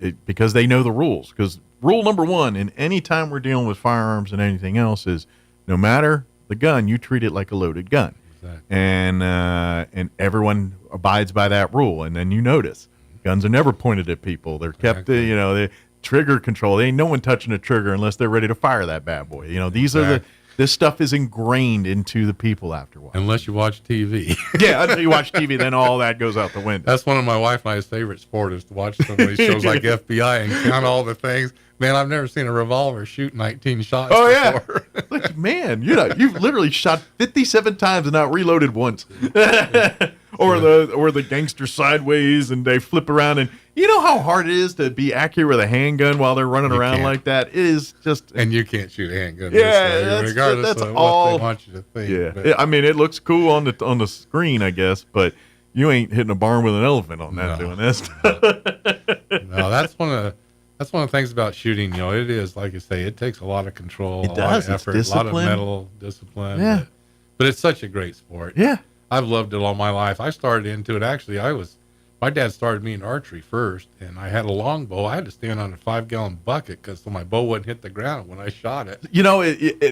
they know the rules. Because rule number one in any time we're dealing with firearms and anything else is, no matter the gun, you treat it like a loaded gun. Exactly. And everyone abides by that rule. And then you notice guns are never pointed at people. They're kept, the trigger control. There ain't no one touching a trigger unless they're ready to fire that bad boy. These are this stuff is ingrained into the people after a while.
Unless you watch TV.
Yeah, until you watch TV, then all that goes out the window.
That's one of my wife and I's favorite sport, is to watch some of these shows like FBI and count all the things. Man, I've never seen a revolver shoot 19 shots before.
Yeah. Like, man, you've literally shot 57 times and not reloaded once. Or the gangster sideways and they flip around, and you know how hard it is to be accurate with a handgun while they're running around like that? It is just...
And you can't shoot a handgun.
Regardless
that's
of
all, what they want you to think.
Yeah.
But,
I mean, it looks cool on the screen, I guess, but you ain't hitting a barn with an elephant on that doing that stuff.
No, that's one of the things about shooting. It is, like you say, it takes a lot of control, lot of effort, a lot of mental discipline.
Yeah.
But it's such a great sport.
Yeah.
I've loved it all my life. I started into it, actually. My dad started me in archery first, and I had a longbow. I had to stand on a 5-gallon bucket so my bow wouldn't hit the ground when I shot it.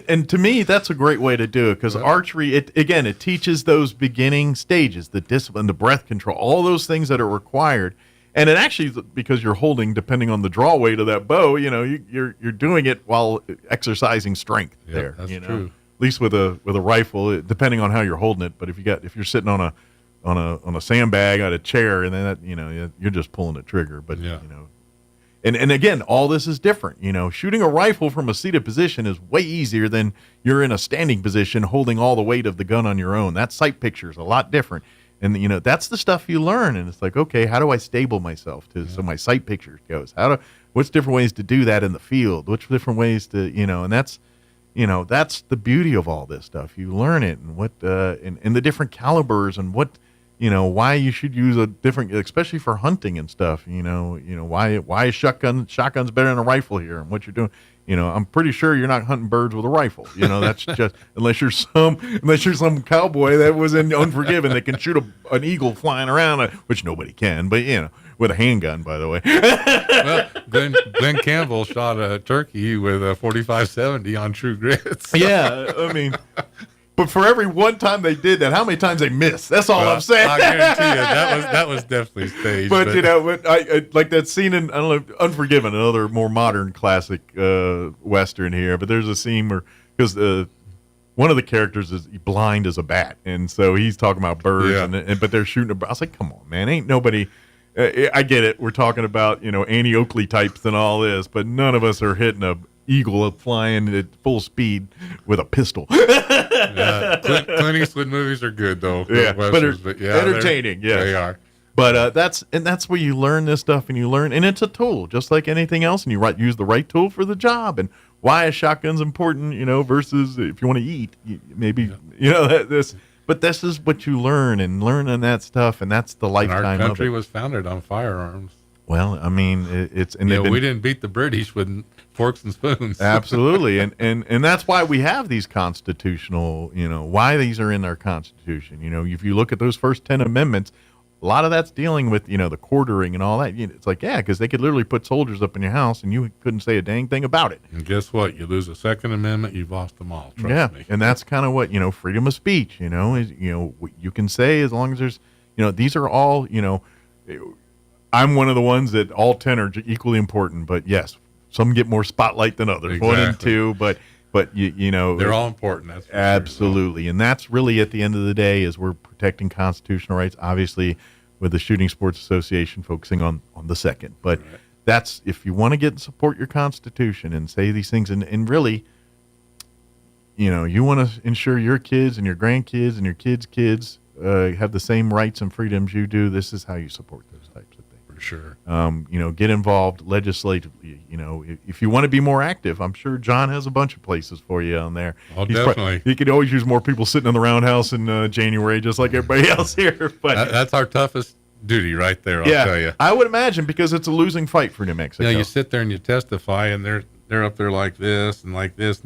And to me, that's a great way to do it, because archery, it teaches those beginning stages, the discipline, the breath control, all those things that are required. And it actually, because you're holding, depending on the draw weight of that bow, you're doing it while exercising strength there.
That's true.
At least with a rifle, depending on how you're holding it. But if you're sitting on a sandbag on a chair, and then you're just pulling the trigger. But and again, all this is different. Shooting a rifle from a seated position is way easier than you're in a standing position holding all the weight of the gun on your own. That sight picture is a lot different. And that's the stuff you learn. And it's like, okay, how do I stable myself so my sight picture goes? What's different ways to do that in the field? Which different ways to and that's. That's the beauty of all this stuff. You learn it, and what and the different calibers, and what why you should use a different, especially for hunting and stuff. Why is shotgun's better than a rifle here, and what you're doing. I'm pretty sure you're not hunting birds with a rifle. That's just unless you're some cowboy that was in Unforgiven that can shoot an eagle flying around, which nobody can, but with a handgun, by the way.
Well, Glenn Campbell shot a turkey with a 45-70 on True Grits.
Yeah, I mean, But for every one time they did that, how many times they missed? That's all I'm saying.
I guarantee you that was definitely staged.
But I like that scene in, I don't know, Unforgiven, another more modern classic Western here. But there's a scene where, because one of the characters is blind as a bat, and so he's talking about birds, but they're shooting I was like, come on, man, ain't nobody. I get it. We're talking about Annie Oakley types and all this, but none of us are hitting a eagle flying at full speed with a pistol.
Clint Eastwood movies are good though.
Entertaining. Yeah,
they are.
But that's where you learn this stuff, and it's a tool just like anything else, and you use the right tool for the job. And why a shotgun's important, versus if you want to eat, maybe this. But this is what you learning that stuff, and that's the lifetime.
And our country
of it.
was founded on firearms.
Well, I mean, it's
we didn't beat the British with forks and spoons.
Absolutely, and that's why we have these constitutional, why these are in our Constitution. If you look at those first 10 amendments, a lot of that's dealing with, the quartering and all that. It's like, because they could literally put soldiers up in your house and you couldn't say a dang thing about it.
And guess what? You lose a Second Amendment, you've lost them all. Trust me.
And that's kind of what, freedom of speech, is, what you can say as long as there's, these are all, I'm one of the ones that all 10 are equally important, but yes, some get more spotlight than others.
Exactly.
1 and 2, but
they're all important. That's
absolutely.
Sure.
And that's really at the end of the day is we're protecting constitutional rights, obviously with the Shooting Sports Association focusing on the second. But that's, if you want to get and support your Constitution and say these things and really, you want to ensure your kids and your grandkids and your kids' kids have the same rights and freedoms you do, this is how you support those types of things.
For sure.
Get involved legislatively. If you want to be more active, I'm sure John has a bunch of places for you on there.
Oh, definitely.
He could always use more people sitting in the roundhouse in January, just like everybody else here. But
that's our toughest duty right there, I'll tell you.
I would imagine, because it's a losing fight for New Mexico.
You sit there and you testify, and they're up there like this, and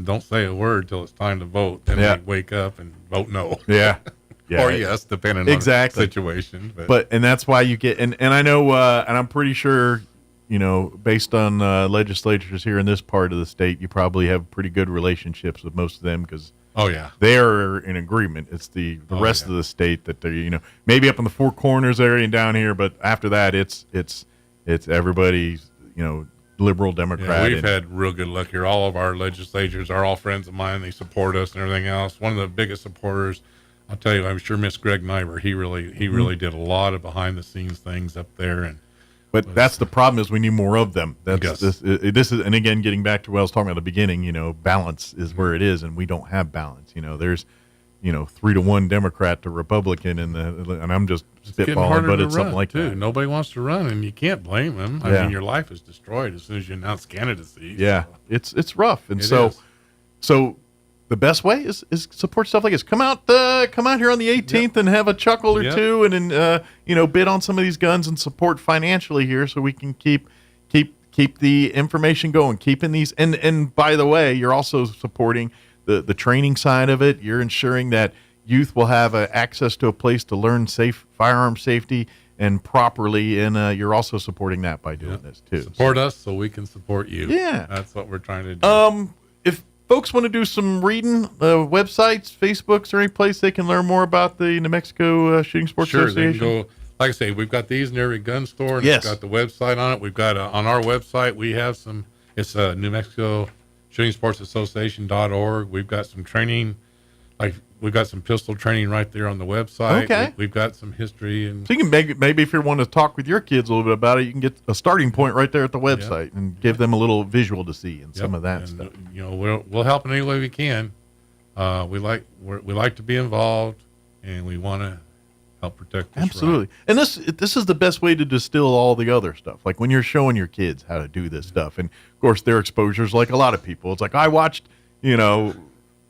don't say a word till it's time to vote. Then they wake up and vote no.
Yeah.
Or yes, depending on the situation.
And that's why you get, and I know, and I'm pretty sure, based on legislatures here in this part of the state, you probably have pretty good relationships with most of them, because they're in agreement. It's the rest of the state that they're, maybe up in the Four Corners area and down here, but after that, it's everybody's, liberal, Democrat.
Yeah, we've had real good luck here. All of our legislators are all friends of mine. They support us and everything else. One of the biggest supporters, I'll tell you, I'm sure Miss Greg Nyber, he really did a lot of behind the scenes things up there.
But that's the problem, is we need more of them. This is, and again, getting back to what I was talking about at the beginning, balance is where it is, and we don't have balance. There's, 3-1 Democrat to Republican, and I'm just spitballing, but it's something like that.
Nobody wants to run, and you can't blame them. I mean, your life is destroyed as soon as you announce candidacy.
Yeah, it's rough, and so the best way is support stuff like this. Come out here on the 18th and have a chuckle or two, and then bid on some of these guns and support financially here, so we can keep the information going, keeping these. And by the way, you're also supporting the training side of it. You're ensuring that youth will have access to a place to learn firearm safety and properly, and you're also supporting that by doing this too.
Support us so we can support you.
Yeah,
that's what we're trying to do.
If folks want to do some reading, websites, Facebooks, or any place they can learn more about the New Mexico Shooting Sports Association?
They can go. Like I say, we've got these in every gun store, and it's got the website on it. We've got on our website, we have some. It's New Mexico Shooting Sports Association.org. We've got some training, we've got some pistol training right there on the website.
Okay.
We've got some history, and
so you can maybe if you want to talk with your kids a little bit about it, you can get a starting point right there at the website and give them a little visual to see and some of that stuff.
We'll help in any way we can. We like to be involved, and we want to help protect this.
Absolutely. And this is the best way to distill all the other stuff. Like when you're showing your kids how to do this stuff, and of course their exposure's like a lot of people. It's like, I watched,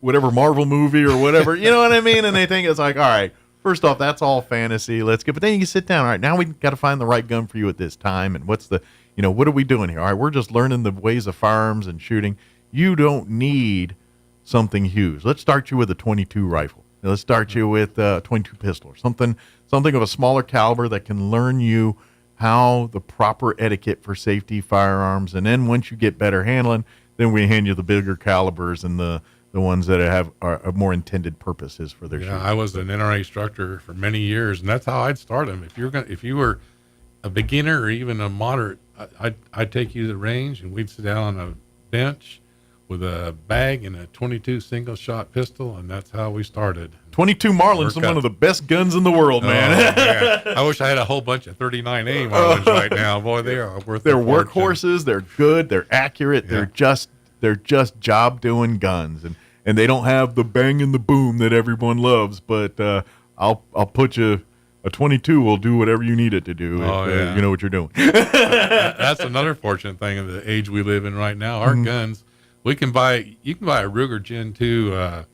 whatever Marvel movie or whatever, you know what I mean? And they think it's like, all right, first off, that's all fantasy. Let's get, but then you can sit down. All right, now we got to find the right gun for you at this time. And what's the, what are we doing here? All right, we're just learning the ways of firearms and shooting. You don't need something huge. Let's start you with a 22 rifle. Let's start you with a 22 pistol or something of a smaller caliber that can learn you how the proper etiquette for safety firearms. And then once you get better handling, then we hand you the bigger calibers and the the ones that are more intended purposes for their shooting.
I was an NRA instructor for many years, and that's how I'd start them. If you were a beginner or even a moderate, I'd take you to the range, and we'd sit down on a bench with a bag and a 22 single shot pistol, and that's how we started.
22 Marlin's one of the best guns in the world, man.
I wish I had a whole bunch of 39A Marlins right now. Boy, they are worth.
They're workhorses. They're good. They're accurate. Yeah. They're just job doing guns, and they don't have the bang and the boom that everyone loves. But I'll put you. A 22 will do whatever you need it to do if you know what you're doing.
That's another fortunate thing in the age we live in right now. Our guns, you can buy a Ruger Gen 2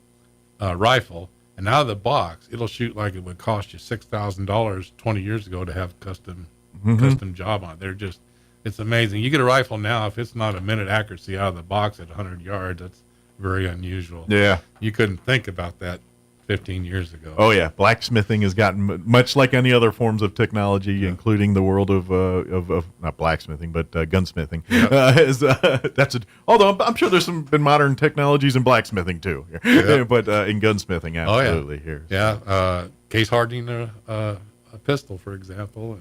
rifle, and out of the box, it'll shoot like it would cost you $6,000 20 years ago to have custom job on it. It's amazing. You get a rifle now, if it's not a minute accuracy out of the box at 100 yards, that's very unusual.
Yeah.
You couldn't think about that 15 years ago.
Oh yeah, blacksmithing has gotten much like any other forms of technology, including the world of not blacksmithing but gunsmithing. Yep. Although I'm sure there's been modern technologies in blacksmithing too, but in gunsmithing, absolutely here.
Yeah, case hardening a pistol, for example.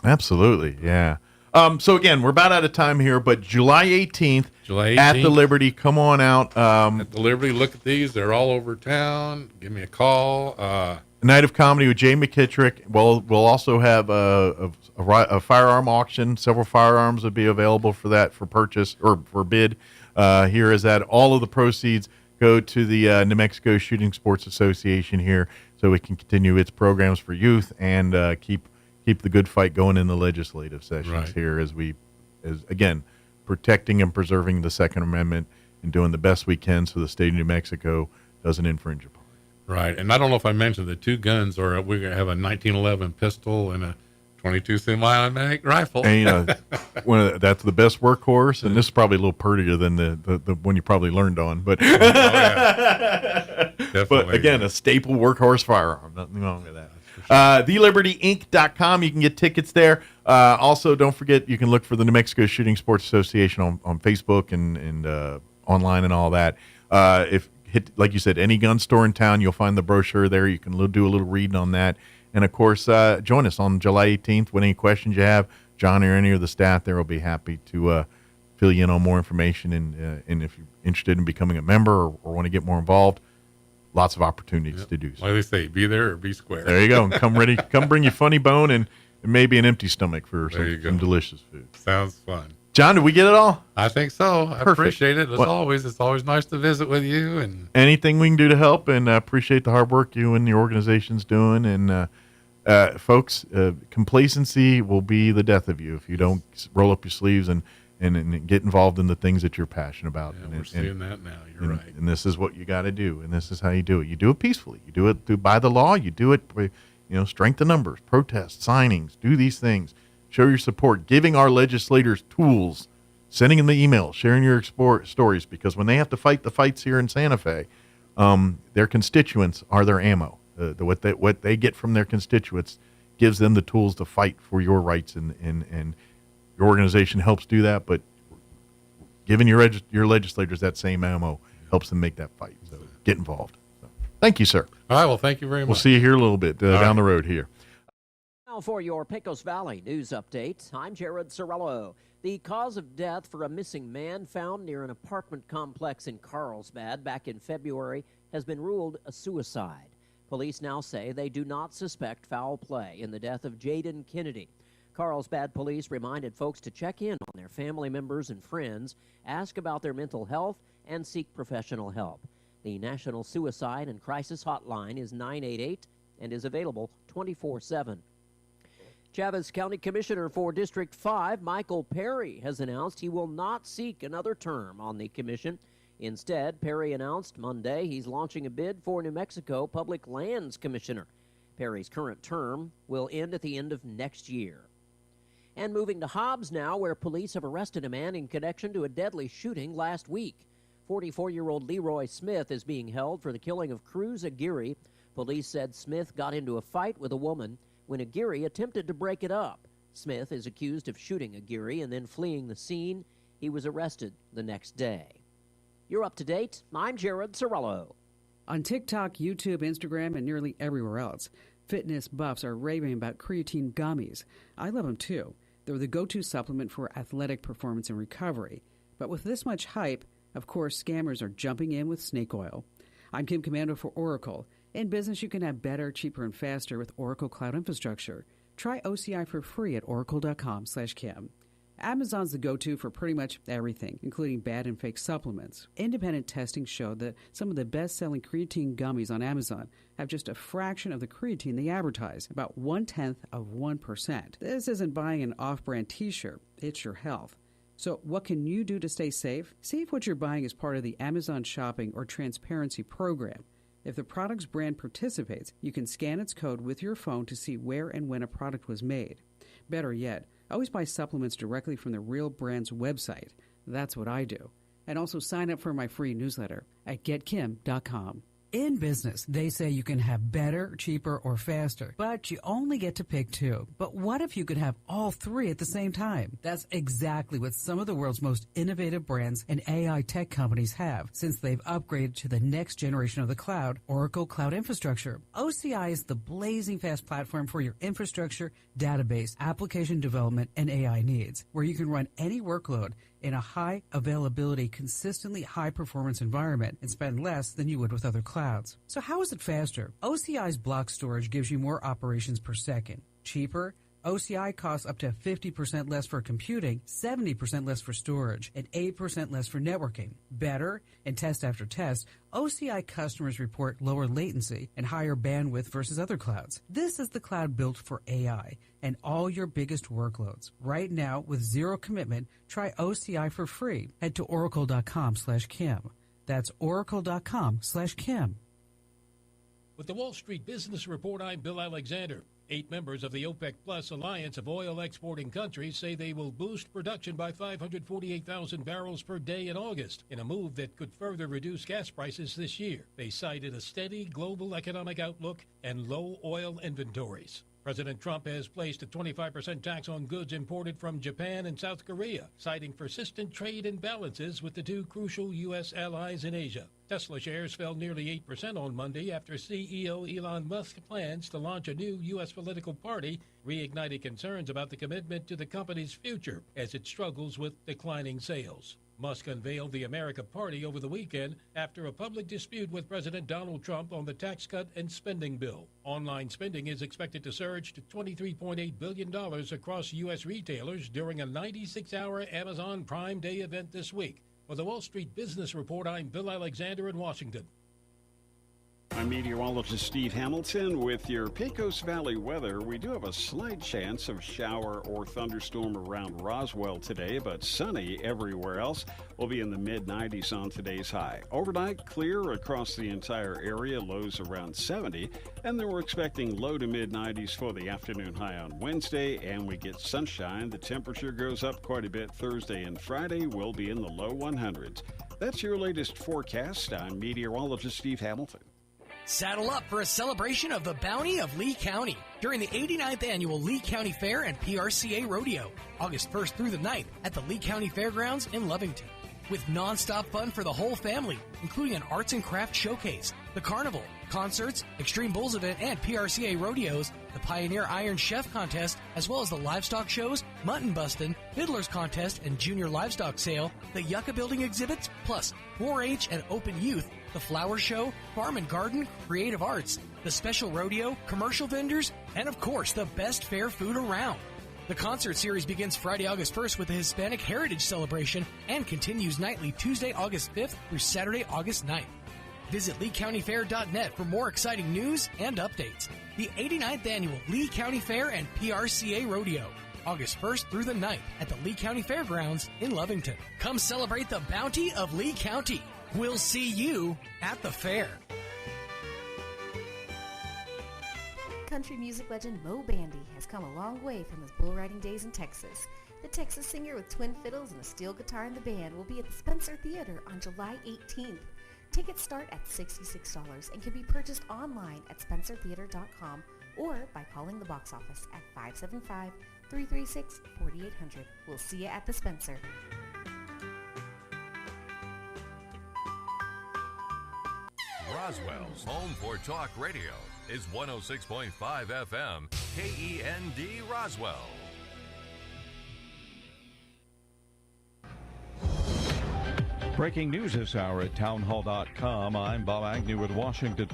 Absolutely, yeah. So again, we're about out of time here, but July 18th at the Liberty. Come on out.
At the Liberty, look at these. They're all over town. Give me a call.
Night of Comedy with Jay McKittrick. We'll also have a firearm auction. Several firearms will be available for that for purchase or for bid. Here is that all of the proceeds go to the New Mexico Shooting Sports Association here, so it can continue its programs for youth and keep the good fight going in the legislative sessions here as again, protecting and preserving the Second Amendment and doing the best we can so the state of New Mexico doesn't infringe upon it.
Right. And I don't know if I mentioned the two guns, or we're going to have a 1911 pistol and a 22 semi-automatic rifle.
And, that's the best workhorse, and this is probably a little prettier than the one you probably learned on. But, but again, a staple workhorse firearm. Nothing wrong with that. TheLibertyInc.com. You can get tickets there. Also, don't forget, you can look for the New Mexico Shooting Sports Association on Facebook and online and all that. Like you said, any gun store in town, you'll find the brochure there. You can do a little reading on that. And, of course, join us on July 18th with any questions you have. John or any of the staff there will be happy to fill you in on more information. And if you're interested in becoming a member or want to get more involved, lots of opportunities to do so.
Like they say, be there or be square.
There you go. And come ready. Come bring your funny bone and maybe an empty stomach for some delicious food.
Sounds fun.
John, did we get it all?
I think so. I appreciate it. Always, it's always nice to visit with you. And
anything we can do to help, and appreciate the hard work you and your organization's doing. And folks, complacency will be the death of you if you don't roll up your sleeves and get involved in the things that you're passionate about.
Yeah, we're seeing that now. You're right.
And this is what you got to do, and this is how you do it. You do it peacefully. You do it by the law. You do it by, strength in numbers, protests, signings. Do these things. Show your support. Giving our legislators tools. Sending them the emails. Sharing your stories, because when they have to fight the fights here in Santa Fe, their constituents are their ammo. What they get from their constituents gives them the tools to fight for your rights, and your organization helps do that, but giving your legislators that same ammo helps them make that fight. So get involved. So, thank you, sir.
All right. Well, thank you very much.
We'll see you here a little bit down the road here.
Now for your Pecos Valley news update, I'm Jared Sorello. The cause of death for a missing man found near an apartment complex in Carlsbad back in February has been ruled a suicide. Police now say they do not suspect foul play in the death of Jaden Kennedy. Carlsbad police reminded folks to check in on their family members and friends, ask about their mental health, and seek professional help. The National Suicide and Crisis Hotline is 988 and is available 24/7. Chavez County Commissioner for District 5, Michael Perry, has announced he will not seek another term on the commission. Instead, Perry announced Monday he's launching a bid for New Mexico Public Lands Commissioner. Perry's current term will end at the end of next year. And moving to Hobbs now, where police have arrested a man in connection to a deadly shooting last week. 44-year-old Leroy Smith is being held for the killing of Cruz Aguirre. Police said Smith got into a fight with a woman when Aguirre attempted to break it up. Smith is accused of shooting Aguirre and then fleeing the scene. He was arrested the next day. You're up to date. I'm Jared Sorello.
On TikTok, YouTube, Instagram, and nearly everywhere else, fitness buffs are raving about creatine gummies. I love them too. They're the go-to supplement for athletic performance and recovery. But with this much hype, of course, scammers are jumping in with snake oil. I'm Kim Commando for Oracle. In business, you can have better, cheaper, and faster with Oracle Cloud Infrastructure. Try OCI for free at oracle.com/Kim. Amazon's the go-to for pretty much everything, including bad and fake supplements. Independent testing showed that some of the best-selling creatine gummies on Amazon have just a fraction of the creatine they advertise, about 0.1%. This isn't buying an off-brand t-shirt, it's your health. So what can you do to stay safe? See if what you're buying is part of the Amazon Shopping or Transparency program. If the product's brand participates, you can scan its code with your phone to see where and when a product was made. Better yet, always buy supplements directly from the real brand's website. That's what I do. And also sign up for my free newsletter at getkim.com. In business, they say you can have better, cheaper, or faster, but you only get to pick two. But what if you could have all three at the same time? That's exactly what some of the world's most innovative brands and AI tech companies have, since they've upgraded to the next generation of the cloud, Oracle Cloud Infrastructure. OCI is the blazing fast platform for your infrastructure, database, application development, and AI needs, where you can run any workload in a high availability, consistently high performance environment and spend less than you would with other clouds. So how is it faster? OCI's block storage gives you more operations per second. Cheaper? OCI costs up to 50% less for computing, 70% less for storage, and 8% less for networking. Better? In test after test, OCI customers report lower latency and higher bandwidth versus other clouds. This is the cloud built for AI and all your biggest workloads. Right now, with zero commitment, try OCI for free. Head to oracle.com/Kim. That's oracle.com/Kim.
With the Wall Street Business Report, I'm Bill Alexander. 8 members of the OPEC Plus alliance of oil exporting countries say they will boost production by 548,000 barrels per day in August, in a move that could further reduce gas prices this year. They cited a steady global economic outlook and low oil inventories. President Trump has placed a 25% tax on goods imported from Japan and South Korea, citing persistent trade imbalances with the two crucial U.S. allies in Asia. Tesla shares fell nearly 8% on Monday after CEO Elon Musk plans to launch a new U.S. political party reignited concerns about the commitment to the company's future as it struggles with declining sales. Musk unveiled the America Party over the weekend after a public dispute with President Donald Trump on the tax cut and spending bill. Online spending is expected to surge to $23.8 billion across U.S. retailers during a 96-hour Amazon Prime Day event this week. For the Wall Street Business Report, I'm Bill Alexander in Washington.
I'm meteorologist Steve Hamilton with your Pecos Valley weather. We do have a slight chance of shower or thunderstorm around Roswell today, but sunny everywhere else. We'll be in the mid-90s on today's high. Overnight, clear across the entire area, lows around 70, and then we're expecting low to mid-90s for the afternoon high on Wednesday, and we get sunshine. The temperature goes up quite a bit Thursday and Friday. We'll be in the low 100s. That's your latest forecast. I'm meteorologist Steve Hamilton.
Saddle up for a celebration of the bounty of Lee County during the 89th Annual Lee County Fair and PRCA Rodeo, August 1st through the 9th at the Lee County Fairgrounds in Lovington. With nonstop fun for the whole family, including an arts and crafts showcase, the carnival, concerts, Extreme Bulls event, and PRCA rodeos, the Pioneer Iron Chef contest, as well as the livestock shows, mutton bustin', fiddlers contest, and junior livestock sale, the Yucca building exhibits, plus 4-H and open youth, the flower show, farm and garden, creative arts, the special rodeo, commercial vendors, and of course, the best fair food around. The concert series begins Friday, August 1st with the Hispanic Heritage Celebration and continues nightly Tuesday, August 5th through Saturday, August 9th. Visit LeeCountyFair.net for more exciting news and updates. The 89th Annual Lee County Fair and PRCA Rodeo, August 1st through the 9th at the Lee County Fairgrounds in Lovington. Come celebrate the bounty of Lee County. We'll see you at the fair.
Country music legend Mo Bandy has come a long way from his bull riding days in Texas. The Texas singer with twin fiddles and a steel guitar in the band will be at the Spencer Theater on July 18th. Tickets start at $66 and can be purchased online at spencertheater.com or by calling the box office at 575-336-4800. We'll see you at the Spencer.
Roswell's home for talk radio is 106.5 FM, KEND Roswell.
Breaking news this hour at townhall.com. I'm Bob Agnew with Washington.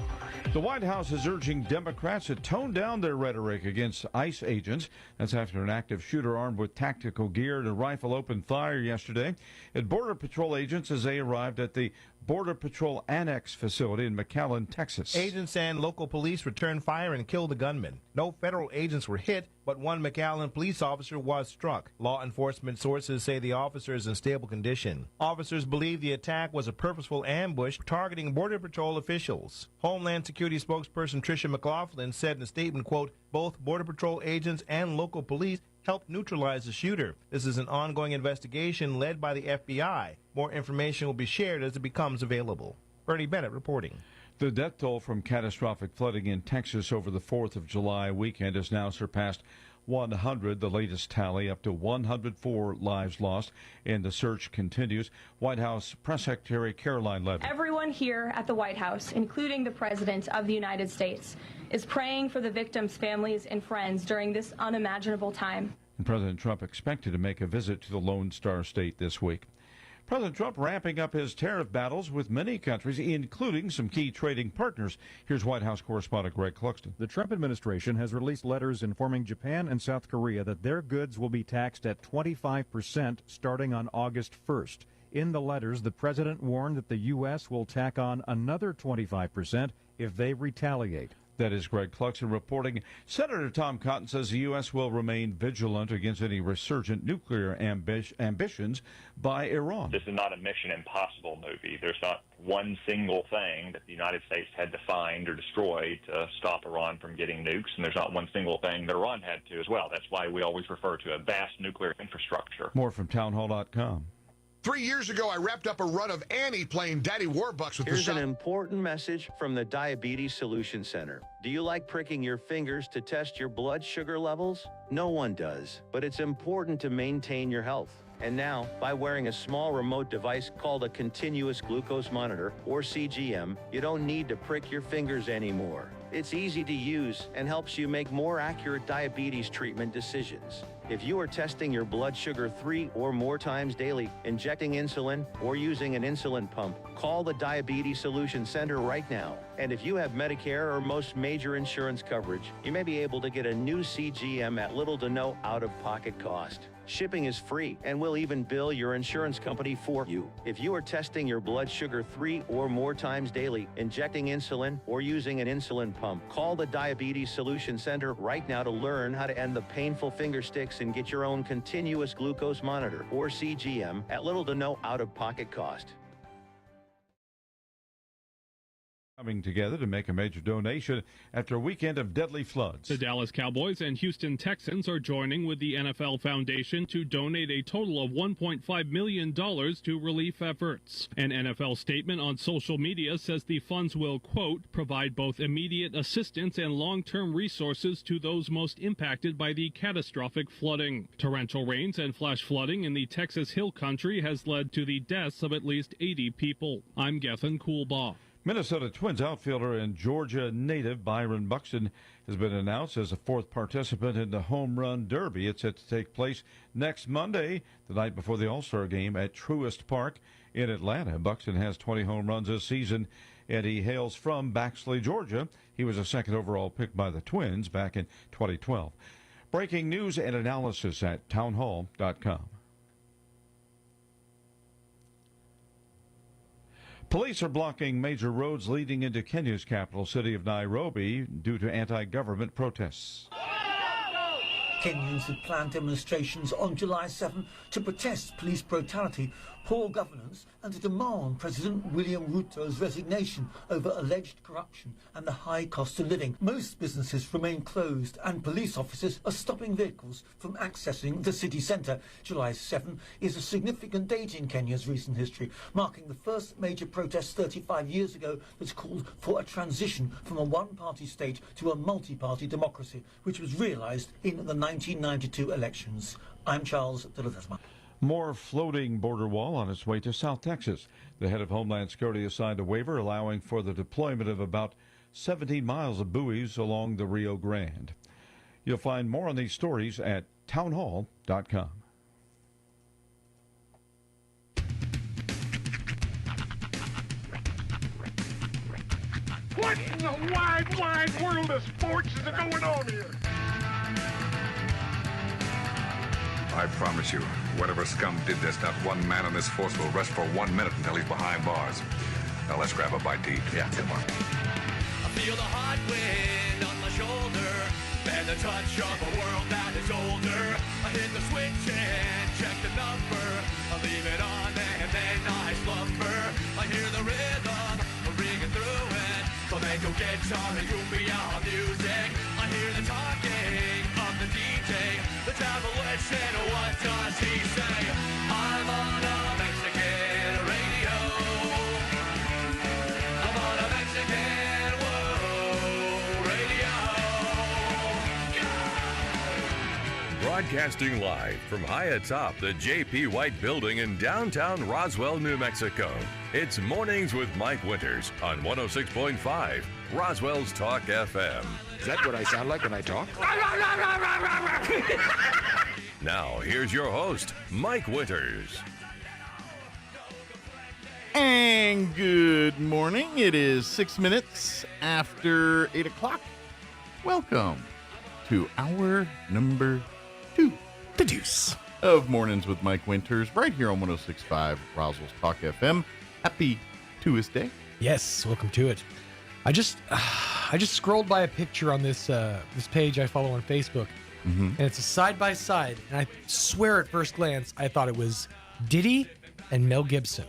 The White House is urging Democrats to tone down their rhetoric against ICE agents. That's after an active shooter armed with tactical gear and a rifle opened fire yesterday at Border Patrol agents as they arrived at the Border Patrol Annex facility in McAllen, Texas.
Agents and local police returned fire and killed the gunman. No federal agents were hit, but one McAllen police officer was struck. Law enforcement sources say the officer is in stable condition. Officers believe the attack was a purposeful ambush targeting Border Patrol officials. Homeland Security spokesperson Tricia McLaughlin said in a statement, quote, both Border Patrol agents and local police helped neutralize the shooter. This is an ongoing investigation led by the FBI. More information will be shared as it becomes available. Bernie Bennett reporting.
The death toll from catastrophic flooding in Texas over the 4th of July weekend has now surpassed 100, the latest tally, up to 104 lives lost, and the search continues. White House Press Secretary Caroline Levy.
Everyone here at the White House, including the President of the United States, is praying for the victims' families and friends during this unimaginable time.
And President Trump expected to make a visit to the Lone Star State this week. President Trump ramping up his tariff battles with many countries, including some key trading partners. Here's White House correspondent Greg Cluxton.
The Trump administration has released letters informing Japan and South Korea that their goods will be taxed at 25% starting on August 1st. In the letters, the president warned that the U.S. will tack on another 25% if they retaliate.
That is Greg Cluxton reporting. Senator Tom Cotton says the U.S. will remain vigilant against any resurgent nuclear ambitions by Iran.
This is not a Mission Impossible movie. There's not one single thing that the United States had to find or destroy to stop Iran from getting nukes, and there's not one single thing that Iran had to as well. That's why we always refer to a vast nuclear infrastructure.
More from townhall.com.
3 years ago, I wrapped up a run of Annie playing Daddy Warbucks with
Here's an important message from the Diabetes Solution Center. Do you like pricking your fingers to test your blood sugar levels? No one does, but it's important to maintain your health. And now, by wearing a small remote device called a continuous glucose monitor, or CGM, you don't need to prick your fingers anymore. It's easy to use and helps you make more accurate diabetes treatment decisions. If you are testing your blood sugar 3 or more times daily, injecting insulin, or using an insulin pump, call the Diabetes Solution Center right now. And if you have Medicare or most major insurance coverage, you may be able to get a new CGM at little to no out-of-pocket cost. Shipping is free, and we'll even bill your insurance company for you. If you are testing your blood sugar 3 or more times daily, injecting insulin, or using an insulin pump, call the Diabetes Solution Center right now to learn how to end the painful finger sticks and get your own continuous glucose monitor, or CGM, at little to no out-of-pocket cost.
Coming together to make a major donation after a weekend of deadly floods.
The Dallas Cowboys and Houston Texans are joining with the NFL Foundation to donate a total of $1.5 million to relief efforts. An NFL statement on social media says the funds will, quote, provide both immediate assistance and long-term resources to those most impacted by the catastrophic flooding. Torrential rains and flash flooding in the Texas Hill Country has led to the deaths of at least 80 people. I'm Gethin Coolbaugh.
Minnesota Twins outfielder and Georgia native Byron Buxton has been announced as a fourth participant in the Home Run Derby. It's set to take place next Monday, the night before the All-Star Game at Truist Park in Atlanta. Buxton has 20 home runs this season, and he hails from Baxley, Georgia. He was a second overall pick by the Twins back in 2012. Breaking news and analysis at townhall.com. Police are blocking major roads leading into Kenya's capital city of Nairobi due to anti-government protests.
Kenyans had planned demonstrations on July 7 to protest police brutality, poor governance and to demand President William Ruto's resignation over alleged corruption and the high cost of living. Most businesses remain closed and police officers are stopping vehicles from accessing the city centre. July 7 is a significant date in Kenya's recent history, marking the first major protest 35 years ago that's called for a transition from a one-party state to a multi-party democracy, which was realised in the 1992 elections. I'm Charles de la Desma.
More floating border wall on its way to South Texas. The head of Homeland Security has signed a waiver allowing for the deployment of about 17 miles of buoys along the Rio Grande. You'll find more on these stories at townhall.com.
What in the wide, wide world of sports is going on here?
I promise you, whatever scum did this, not one man on this force will rest for 1 minute until he's behind bars. Now let's grab a bite to eat. Yeah, come on.
I feel the hot wind on my shoulder and the touch of a world that is older. I hit the switch and check the number. I leave it on and then I slumber. I hear the rhythm ringing through it. Flamenco guitar and cumbia music. I hear the talking of the DJ. The devil listen, what does he say? I'm on a Mexican radio. I'm on a Mexican radio.
Broadcasting live from high atop the J.P. White Building in downtown Roswell, New Mexico. It's Mornings with Mike Winters on 106.5 Roswell's Talk FM.
Is that what I sound like when I talk?
Now, here's your host, Mike Winters.
And good morning. It is 6 minutes after 8 o'clock. Welcome to hour number 2, the deuce, of Mornings with Mike Winters, right here on 106.5 Roswell's Talk FM. Happy Tuesday.
Yes, welcome to it. I just scrolled by a picture on this page I follow on Facebook, and it's a side-by-side, and I swear at first glance I thought it was Diddy and Mel Gibson.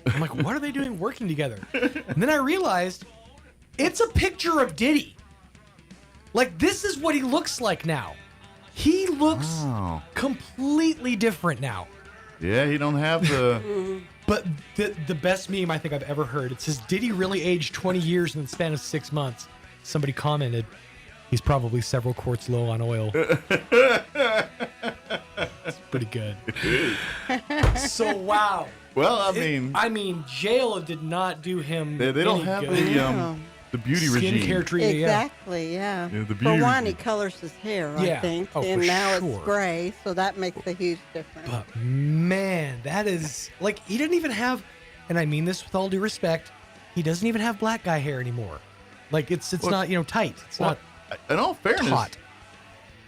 I'm like, what are they doing working together? And then I realized it's a picture of Diddy. Like, this is what he looks like now. He looks completely different now.
Yeah, he don't have the...
But the best meme I think I've ever heard, it says, did he really age 20 years in the span of 6 months? Somebody commented, he's probably several quarts low on oil. That's pretty good. So, wow.
Well, I mean,
jail did not do him
they don't
any
have
good.
the beauty regime.
Skincare treatment,
Exactly, yeah.
The beauty
For one,
regime.
he colors his hair, I
Yeah.
think,
Oh,
and
for
now
sure.
it's gray, so that makes a huge difference.
But man, that is like he didn't even have, and I mean this with all due respect, he doesn't even have black guy hair anymore. Like it's not tight. It's not.
In all fairness,
taut.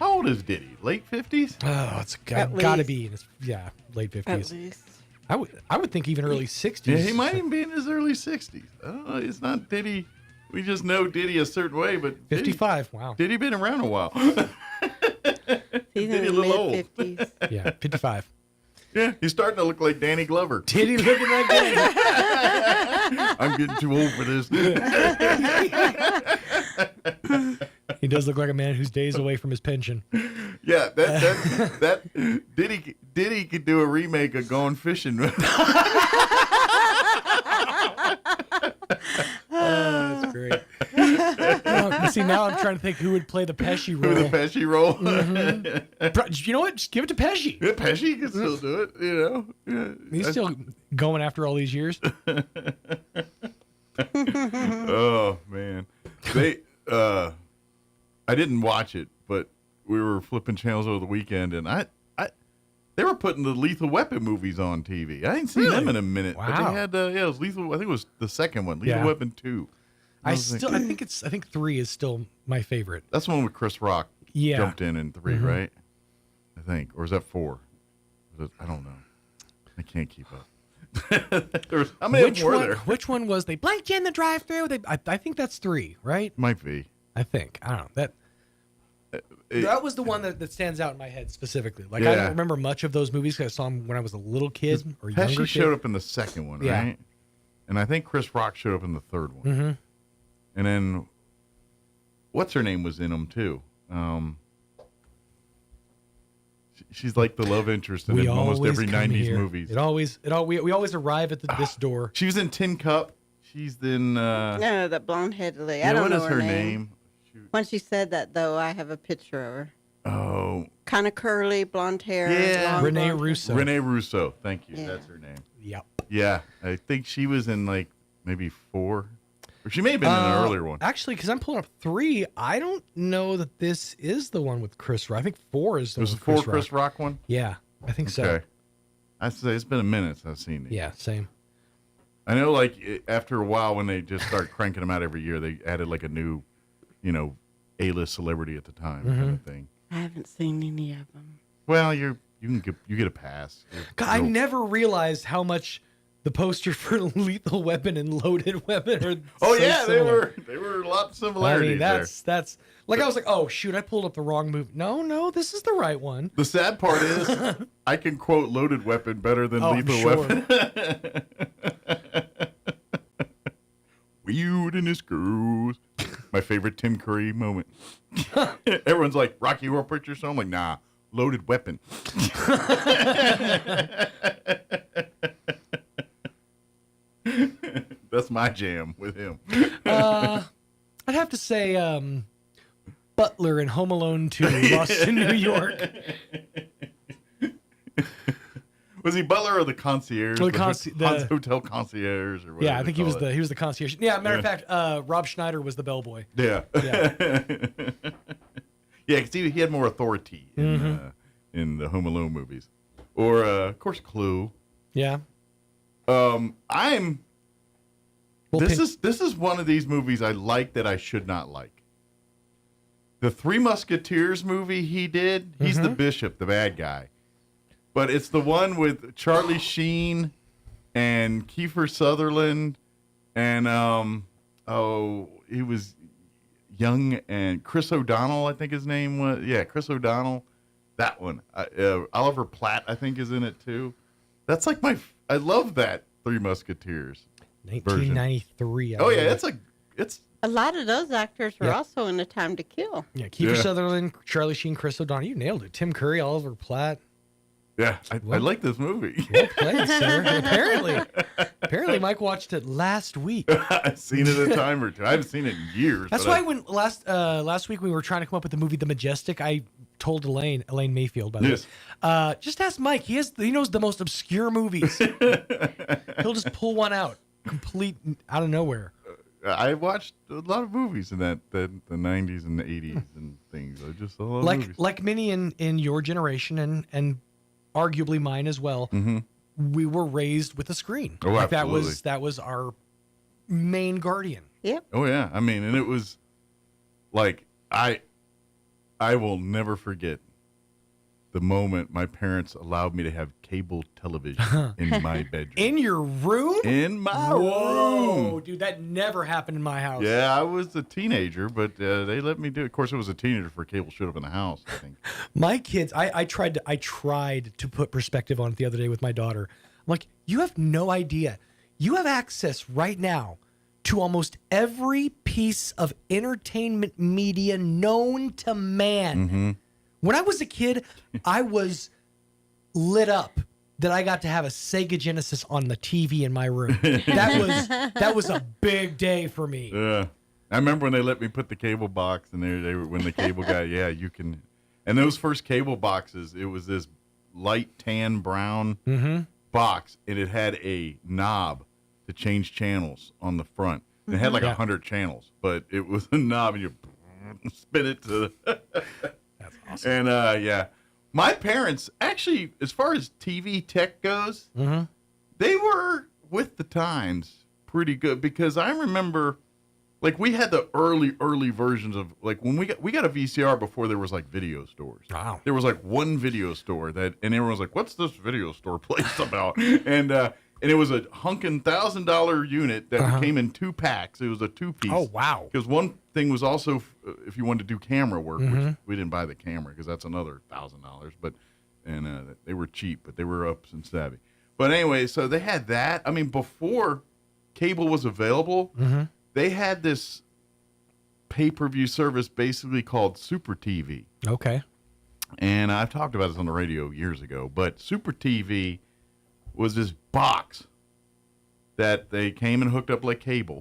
how old is Diddy? Late 50s?
Oh, it's gotta be in his late 50s.
At least.
I would think even early 60s.
Yeah, he might even be in his early 60s. I don't know. It's not Diddy. We just know Diddy a certain way, but
55. Wow.
Diddy been around a while.
He's
Diddy a
in
little
the
old.
mid-50s.
Yeah, 55.
Yeah, he's starting to look like Danny Glover.
Diddy looking like Danny.
I'm getting too old for this.
He does look like a man who's days away from his pension.
Yeah, that Diddy could do a remake of Gone Fishing.
Oh, that's great. See, now I'm trying to think who would play the Pesci role.
The Pesci role.
You know what? Just give it to Pesci.
Yeah, Pesci can still do it. You know, yeah.
He's still going after all these years.
Oh man, I didn't watch it, but we were flipping channels over the weekend, and they were putting the Lethal Weapon movies on TV. I ain't seen them in a minute.
Wow.
But they had it was Lethal. I think it was the second one, Lethal Weapon 2.
I think 3 is still my favorite.
That's the one with Chris Rock.
Yeah.
Jumped in 3, right? I think, or is that 4? I don't know. I can't keep up. How many of them were there?
Which one was they blanked you in the drive-thru? I think that's 3, right?
Might be.
I think. I don't know. That was the one that stands out in my head specifically. Like I don't remember much of those movies because I saw them when I was a little kid or younger.
Pesci showed up in the second one, right? And I think Chris Rock showed up in the third one.
Mm-hmm.
And then, what's her name was in them too. She's like the love interest in almost every '90s movies.
We always arrive at this door.
She was in Tin Cup. She's in.
No, that blonde-headed lady.
Yeah,
I don't know
what is her name?
When she said that, though, I have a picture of her.
Oh.
Kind of curly, blonde hair.
Yeah.
long
Renee
blonde hair.
Russo.
Renee Russo. Thank you.
Yeah.
That's her name.
Yep.
Yeah. I think she was in like maybe 4. Or she may have been in an earlier one.
Actually, because I'm pulling up 3, I don't know that this is the one with Chris Rock. I think 4 is the
Was
one
the
with
4
Chris
Chris Rock one?
Yeah, I think so.
Okay. I say it's been a minute since I've seen it.
Yeah, same.
I know, like, after a while, when they just start cranking them out every year, they added, like, a new, A-list celebrity at the time kind of thing.
I haven't seen any of them.
Well, you get a pass.
God, I never realized how much the poster for Lethal Weapon and Loaded Weapon are
Oh,
so
yeah,
similar.
they were a lot of similarities
that's like, I was like, oh, shoot, I pulled up the wrong movie. No, this is the right one.
The sad part is I can quote Loaded Weapon better than Lethal Weapon. Wielding his screws. My favorite Tim Curry moment. Everyone's like, Rocky Horror Picture Show? I'm like, nah, Loaded Weapon. That's my jam with him.
I'd have to say Butler in Home Alone 2, Lost in New York.
Was he Butler or the concierge?
Or
the hotel concierge or whatever.
Yeah, I think he was the concierge. Yeah, matter of fact, Rob Schneider was the bellboy.
Yeah. Yeah, because he had more authority in the Home Alone movies. Or, of course, Clue.
Yeah.
This is one of these movies I like that I should not like. The Three Musketeers movie he did, he's the bishop, the bad guy. But it's the one with Charlie Sheen and Kiefer Sutherland and he was young, and Chris O'Donnell, I think his name was. Yeah, Chris O'Donnell. That one. Oliver Platt, I think, is in it too. That's like I love that Three Musketeers.
1993.
Oh yeah, it's
a lot of those actors were also in A Time to Kill.
Yeah, Kiefer Sutherland, Charlie Sheen, Chris O'Donnell. You nailed it. Tim Curry, Oliver Platt.
Yeah, I like this movie.
Well played, sir. Apparently, Mike watched it last week.
I've seen it a time or two. I haven't seen it in years.
That's why when last week we were trying to come up with the movie The Majestic, I told Elaine Mayfield, by the way, just ask Mike. He knows the most obscure movies. He'll just pull one out, complete out of nowhere.
I watched a lot of movies in the 90s and the 80s and things. I just love movies.
Like many in your generation and arguably mine as well. We were raised with a screen.
Oh,
like
absolutely.
That was our main guardian.
Yep.
Oh yeah. I mean, and it was like I will never forget the moment my parents allowed me to have cable television in my bedroom.
In your room?
In my
Whoa,
room.
dude, that never happened in my house.
Yeah, I was a teenager, but they let me do it. Of course, it was a teenager for cable showed up in the house, I think.
My kids, I tried to put perspective on it the other day with my daughter. I'm like, you have no idea. You have access right now to almost every piece of entertainment media known to man. When I was a kid, I was lit up that I got to have a Sega Genesis on the TV in my room. That was a big day for me.
Yeah. I remember when they let me put the cable box in there. They were when the cable guy, you can. And those first cable boxes, it was this light tan brown box, and it had a knob to change channels on the front. And it had like 100 channels, but it was a knob, and you spin it to the.
That's awesome.
And my parents actually, as far as TV tech goes, they were with the times pretty good, because I remember, like, we had the early versions of, like, when we got a VCR before there was like video stores.
Wow.
There was like one video store and everyone was like, "What's this video store place about?" And it was a hunkin' $1,000 unit that came in 2 packs. It was a 2-piece.
Oh, wow.
Because one thing was also if you wanted to do camera work, which we didn't buy the camera because that's another $1,000. But they were cheap, but they were up and savvy. But anyway, so they had that. I mean, before cable was available, they had this pay-per-view service basically called Super TV.
Okay.
And I've talked about this on the radio years ago, but Super TV was this box that they came and hooked up like cable.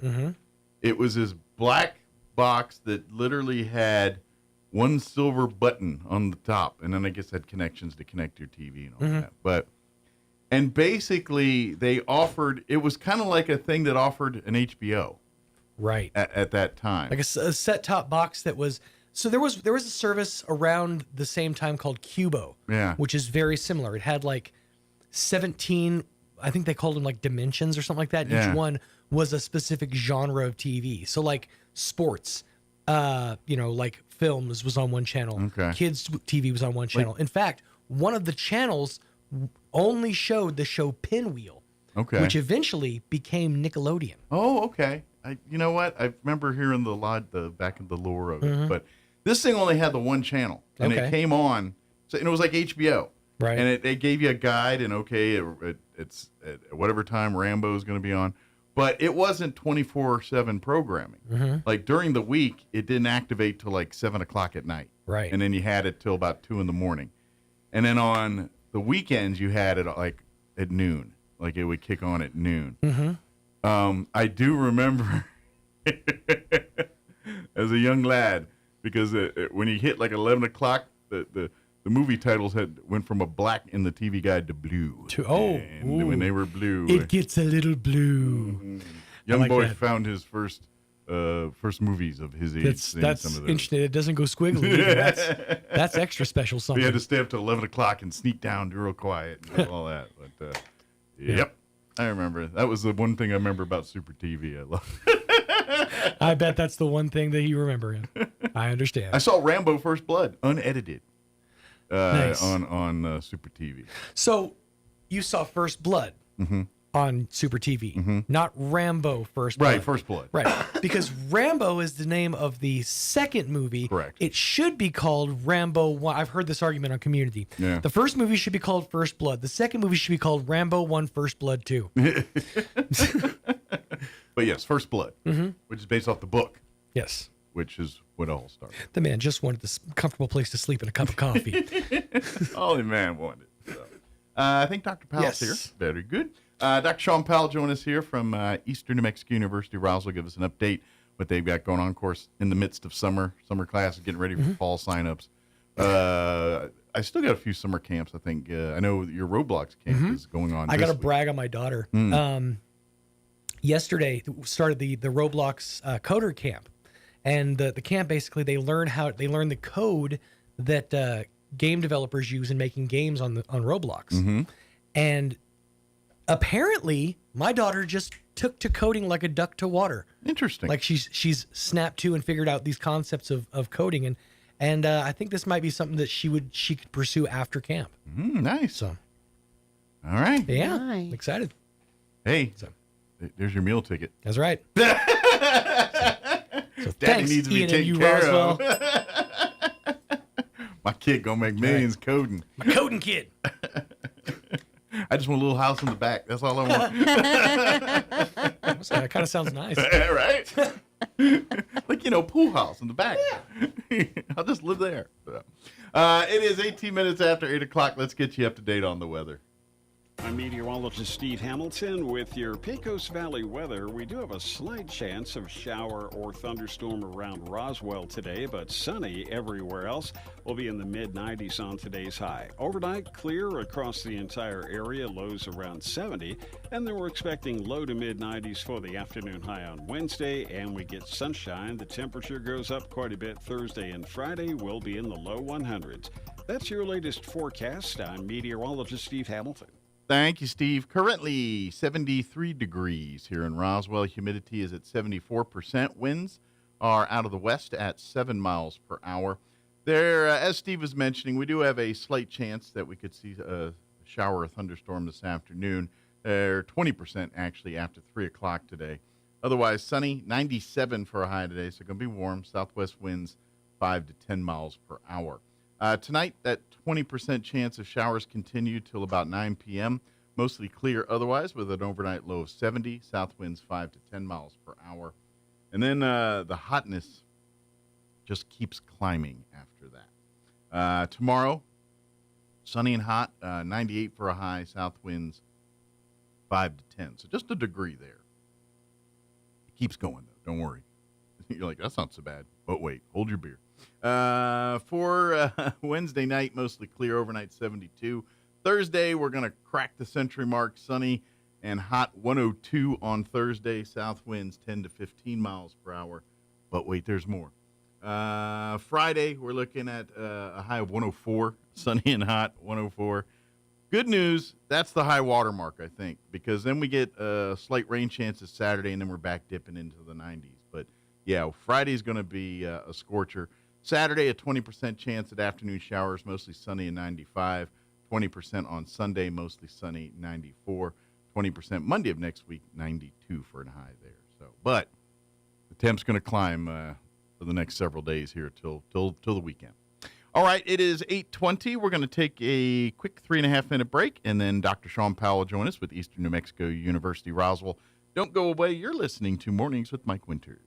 It was this black box that literally had one silver button on the top, and then I guess had connections to connect your TV and all that. And basically they offered, it was kind of like a thing that offered an HBO.
Right.
At that time.
Like a set-top box that was, so there was a service around the same time called Cubo.
Yeah.
Which is very similar. It had like 17, I think they called them like dimensions or something like that.
Yeah.
Each one was a specific genre of TV. So like sports, like films was on one channel.
Okay.
Kids TV was on one channel. In fact, one of the channels only showed the show Pinwheel.
Okay.
Which eventually became Nickelodeon.
Oh, okay. You know what? I remember hearing the back of the lore of it, but this thing only had the one channel, and it came on, and it was like HBO,
right?
And it gave you a guide, and it's at whatever time Rambo's going to be on, but it wasn't 24/7 programming. Like during the week, it didn't activate till like 7 o'clock at night,
right?
And then you had it till about 2 in the morning, and then on the weekends you had it like at noon, like it would kick on at noon. I do remember as a young lad, because when you hit like 11 o'clock, the movie titles went from a black in the TV guide to blue. And when they were blue,
it gets a little blue.
Young boy found his first movies of his age.
That's
some of those.
interesting. It doesn't go squiggly. That's extra special something.
You had to stay up till 11 o'clock and sneak down real quiet and all that. But yep. I remember. That was the one thing I remember about Super TV. I love.
I bet that's the one thing that you remember. I understand.
I saw Rambo: First Blood unedited
nice.
on Super TV.
So you saw First Blood on Super TV, not Rambo: First Blood.
Right, First Blood.
Right, because Rambo is the name of the second movie.
Correct.
It should be called Rambo 1. I've heard this argument on Community.
Yeah.
The first movie should be called First Blood. The second movie should be called Rambo 1: First Blood 2.
But yes, First Blood, which is based off the book.
Yes.
Which is what all started.
The man just wanted this comfortable place to sleep and a cup of coffee.
All the man wanted. So. I think Dr. Powell's here. Very good. Dr. Sean Powell joined us here from Eastern New Mexico University, Roswell. Give us an update what they've got going on. Of course, in the midst of summer classes, getting ready for fall signups. I still got a few summer camps. I think I know your Roblox camp is going on.
I got to brag on my daughter. Yesterday started the Roblox coder camp, and the camp basically they learn the code that game developers use in making games on Roblox, and apparently my daughter just took to coding like a duck to water.
Interesting.
Like she's snapped to and figured out these concepts of coding, and I think this might be something that she could pursue after camp.
Nice.
So,
all right.
Yeah,
Nice.
I'm excited.
Hey, there's your meal ticket.
That's right.
So
Daddy
thanks,
needs to be
Ian
taken
and
care
Roswell.
of.
My kid gonna make millions coding.
My coding kid.
I just want a little house in the back. That's all I want.
That kind of sounds nice.
Right? Like, pool house in the back. Yeah. I'll just live there. So. It is 18 minutes after 8 o'clock. Let's get you up to date on the weather.
I'm meteorologist Steve Hamilton with your Pecos Valley weather. We do have a slight chance of shower or thunderstorm around Roswell today, but sunny everywhere else. We'll be in the mid-90s on today's high. Overnight, clear across the entire area, lows around 70. And then we're expecting low to mid-90s for the afternoon high on Wednesday, and we get sunshine. The temperature goes up quite a bit Thursday and Friday. We'll be in the low 100s. That's your latest forecast. I'm meteorologist Steve Hamilton.
Thank you, Steve. Currently 73 degrees here in Roswell. Humidity is at 74%. Winds are out of the west at 7 miles per hour. There, as Steve was mentioning, we do have a slight chance that we could see a shower or thunderstorm this afternoon. They're 20% actually after 3 o'clock today. Otherwise, sunny, 97 for a high today, so going to be warm. Southwest winds 5 to 10 miles per hour. Tonight, that 20% chance of showers continue till about 9 p.m. Mostly clear otherwise with an overnight low of 70. South winds 5 to 10 miles per hour. And then the hotness just keeps climbing after that. Tomorrow, sunny and hot, 98 for a high. South winds 5 to 10. So just a degree there. It keeps going, though. Don't worry. You're like, that's not so bad. But wait, hold your beer. For Wednesday night, mostly clear, overnight 72. Thursday, we're going to crack the century mark, sunny and hot, 102 on Thursday. South winds 10 to 15 miles per hour. But wait, there's more. Friday, we're looking at a high of 104, sunny and hot, 104. Good news, that's the high water mark, I think, because then we get slight rain chances Saturday, and then we're back dipping into the 90s. But, yeah, Friday's going to be a scorcher. Saturday, a 20% chance at afternoon showers, mostly sunny and 95. 20% on Sunday, mostly sunny, 94. 20% Monday of next week, 92 for a high there. So, but the temp's going to climb for the next several days here till the weekend. All right, it is 8:20. We're going to take a quick 3.5-minute break, and then Dr. Sean Powell will join us with Eastern New Mexico University Roswell. Don't go away. You're listening to Mornings with Mike Winters.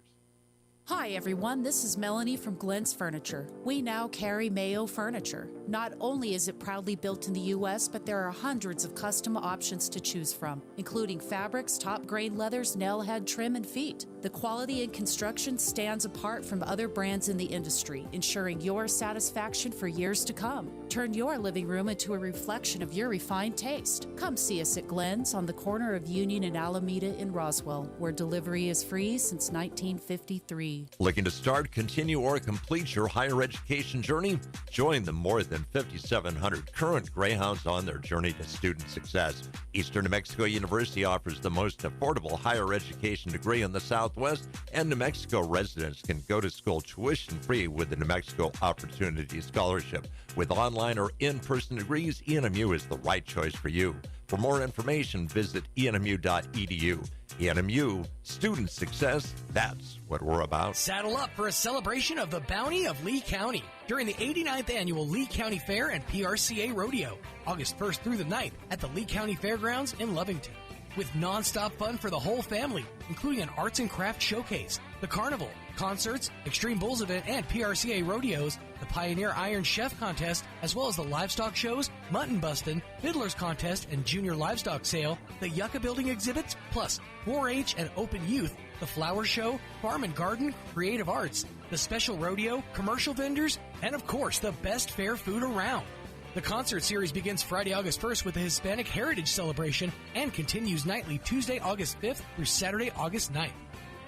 Hi everyone, this is Melanie from Glenn's Furniture. We now carry Mayo Furniture. Not only is it proudly built in the U.S., but there are hundreds of custom options to choose from, including fabrics, top-grade leathers, nail head, trim, and feet. The quality and construction stands apart from other brands in the industry, ensuring your satisfaction for years to come. Turn your living room into a reflection of your refined taste. Come see us at Glenn's on the corner of Union and Alameda in Roswell, where delivery is free since 1953.
Looking to start, continue, or complete your higher education journey? Join the more than 5,700 current Greyhounds on their journey to student success. Eastern New Mexico University offers the most affordable higher education degree in the Southwest, and New Mexico residents can go to school tuition-free with the New Mexico Opportunity Scholarship. With online or in-person degrees, ENMU is the right choice for you. For more information, visit enmu.edu. ENMU, student success, that's what we're about.
Saddle up for a celebration of the bounty of Lee County during the 89th Annual Lee County Fair and PRCA Rodeo, August 1st through the 9th at the Lee County Fairgrounds in Lovington. With nonstop fun for the whole family, including an arts and crafts showcase, the carnival, concerts, Extreme Bulls event, and PRCA rodeos, the Pioneer Iron Chef contest, as well as the livestock shows, mutton bustin', fiddlers contest, and junior livestock sale, the Yucca building exhibits, plus 4-H and open youth, the flower show, farm and garden, creative arts, the special rodeo, commercial vendors, and of course, the best fair food around. The concert series begins Friday, August 1st with the Hispanic Heritage Celebration and continues nightly Tuesday, August 5th through Saturday, August 9th.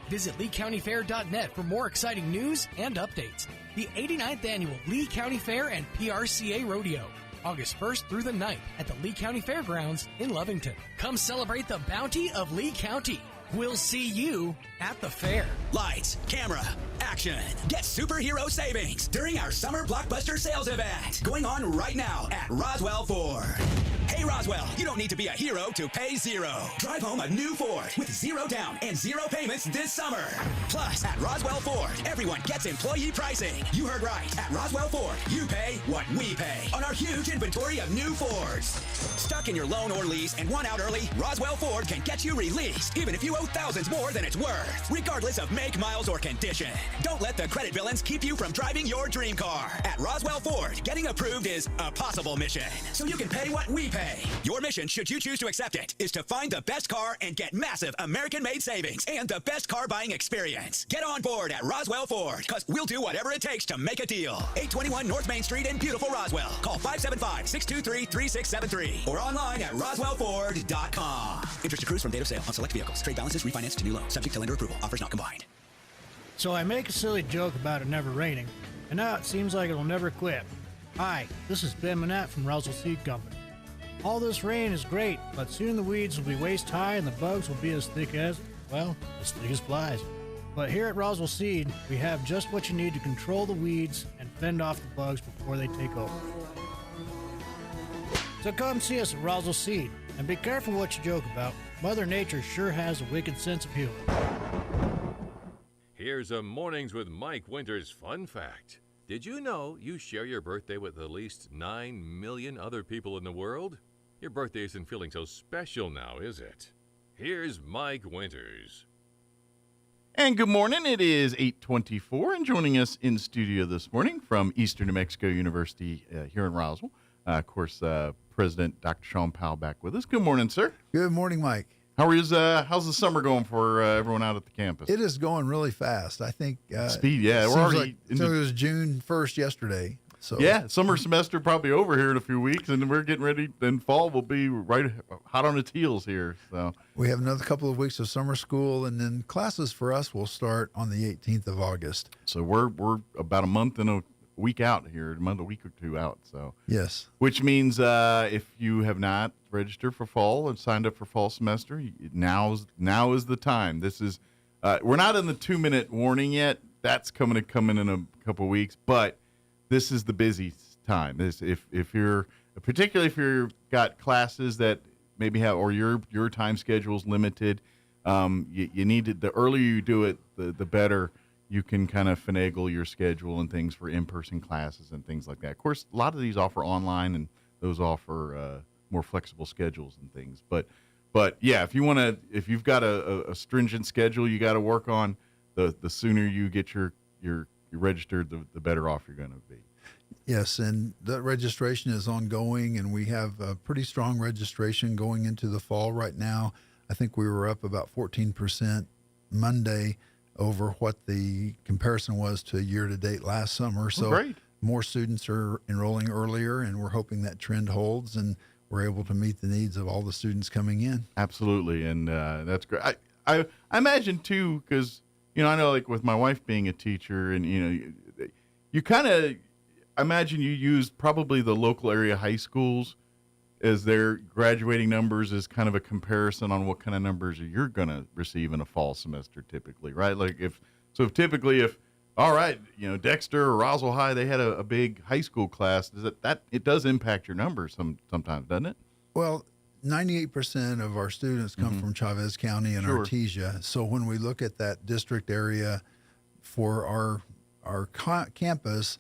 Visit LeeCountyFair.net for more exciting news and updates. The 89th Annual Lee County Fair and PRCA Rodeo, August 1st through the 9th at the Lee County Fairgrounds in Lovington. Come celebrate the bounty of Lee County. We'll see you at the fair.
Lights, camera, action. Get superhero savings during our summer blockbuster sales event going on right now at Roswell Ford. Hey Roswell, you don't need to be a hero to pay zero. Drive home a new Ford with zero down and zero payments this summer. Plus, at Roswell Ford, everyone gets employee pricing. You heard right. At Roswell Ford, you pay what we pay on our huge inventory of new Fords. Stuck in your loan or lease and want out early? Roswell Ford can get you released, even if you owe thousands more than it's worth, regardless of make, miles, or condition. Don't let the credit villains keep you from driving your dream car. At Roswell Ford, getting approved is a possible mission, so you can pay what we pay. Your mission, should you choose to accept it, is to find the best car and get massive American-made savings and the best car buying experience. Get on board at Roswell Ford, because we'll do whatever it takes to make a deal. 821 North Main Street in beautiful Roswell. Call 575-623-3673 or online at roswellford.com. Interest accrues from date of sale on select vehicles. Trade balances refinanced to new loan. Subject to lender approval. Offers not combined.
So I make a silly joke about it never raining, and now it seems like it'll never quit. Hi, this is Ben Manette from Roswell Seed Company. All this rain is great, but soon the weeds will be waist high and the bugs will be as thick as flies. But here at Roswell Seed, we have just what you need to control the weeds and fend off the bugs before they take over. So come see us at Roswell Seed, and be careful what you joke about. Mother Nature sure has a wicked sense of humor.
Here's a Mornings with Mike Winters fun fact. Did you know you share your birthday with at least 9 million other people in the world? Your birthday isn't feeling so special now, is it? Here's Mike Winters.
And good morning. It is 8:24, and joining us in studio this morning from Eastern New Mexico University here in Roswell, of course, President Dr. Sean Powell back with us. Good morning, sir.
Good morning, Mike.
How's the summer going for everyone out at the campus?
It is going really fast. I think
speed. Yeah, we're already.
It was June 1st yesterday. So
yeah, summer semester probably over here in a few weeks, and we're getting ready. Then fall will be right hot on its heels here. So
we have another couple of weeks of summer school, and then classes for us will start on the 18th of August.
So we're about a month and a week out here, a week or two out. So
yes,
which means if you have not registered for fall and signed up for fall semester, now is the time. This is we're not in the 2-minute warning yet. That's coming in a couple of weeks, but this is the busy time. If you're particularly if you've got classes that maybe have or your time schedule is limited, you need to, the earlier you do it, the better you can kind of finagle your schedule and things for in-person classes and things like that. Of course, a lot of these offer online, and those offer more flexible schedules and things. But yeah, if you've got a stringent schedule you got to work on, the sooner you get your registered, the better off you're going to be.
Yes, and that registration is ongoing, and we have a pretty strong registration going into the fall right now. I think we were up about 14% Monday over what the comparison was to year-to-date last summer. So
great.
More students are enrolling earlier, and we're hoping that trend holds, and we're able to meet the needs of all the students coming in.
Absolutely, and that's great. I imagine, too, because, I know, like, with my wife being a teacher, and, you kind of imagine you use probably the local area high schools as their graduating numbers as kind of a comparison on what kind of numbers you're going to receive in a fall semester typically, right? Like if all right, Dexter or Roswell High, they had a big high school class, that it does impact your numbers sometimes, doesn't it?
Well, 98% of our students come from Chavez County and Artesia. So when we look at that district area for our campus,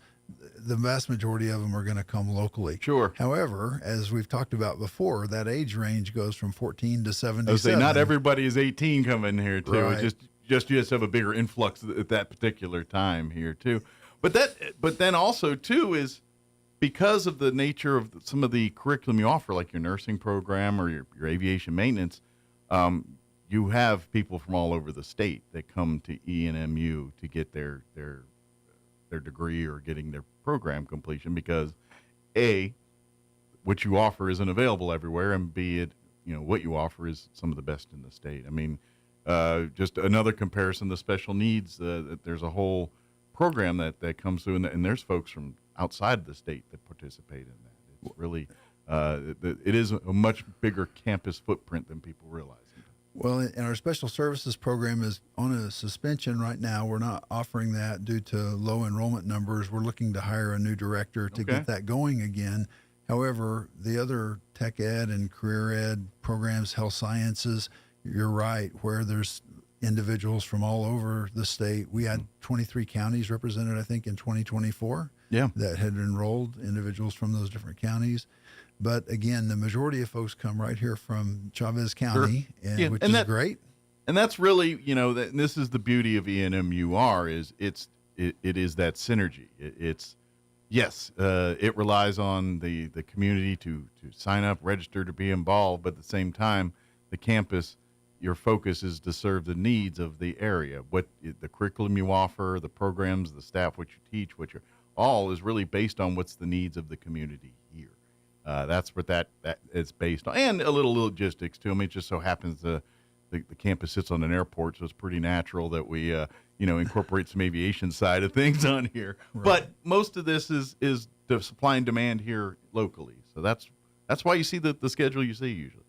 the vast majority of them are going to come locally.
Sure.
However, as we've talked about before, that age range goes from 14 to 77.
I would say not everybody is 18 coming here too.
Right.
It's just you just have a bigger influx at that particular time here too. But then also too is because of the nature of some of the curriculum you offer, like your nursing program or your aviation maintenance, you have people from all over the state that come to ENMU to get their degree or getting their program completion because A, what you offer isn't available everywhere, and B, what you offer is some of the best in the state. I mean, just another comparison, the special needs, there's a whole program that comes through, and there's folks from outside the state that participate in that. It's really, it is a much bigger campus footprint than people realize.
Well, and our special services program is on a suspension right now. We're not offering that due to low enrollment numbers. We're looking to hire a new director to get that going again. However, the other tech ed and career ed programs, health sciences, you're right, where there's individuals from all over the state. We had 23 counties represented, I think, in 2024 that had enrolled individuals from those different counties. But again, the majority of folks come right here from Chavez County, which is great.
And that's really, this is the beauty of ENMUR is it is that synergy. It relies on the community to sign up, register, to be involved, but at the same time, the campus, your focus is to serve the needs of the area. What the curriculum you offer, the programs, the staff, what you teach, all is really based on what's the needs of the community here. That's what that is based on, and a little logistics too. I mean, it just so happens the campus sits on an airport, so it's pretty natural that we incorporate some aviation side of things on here. Right. But most of this is the supply and demand here locally. So that's why you see the schedule you see usually.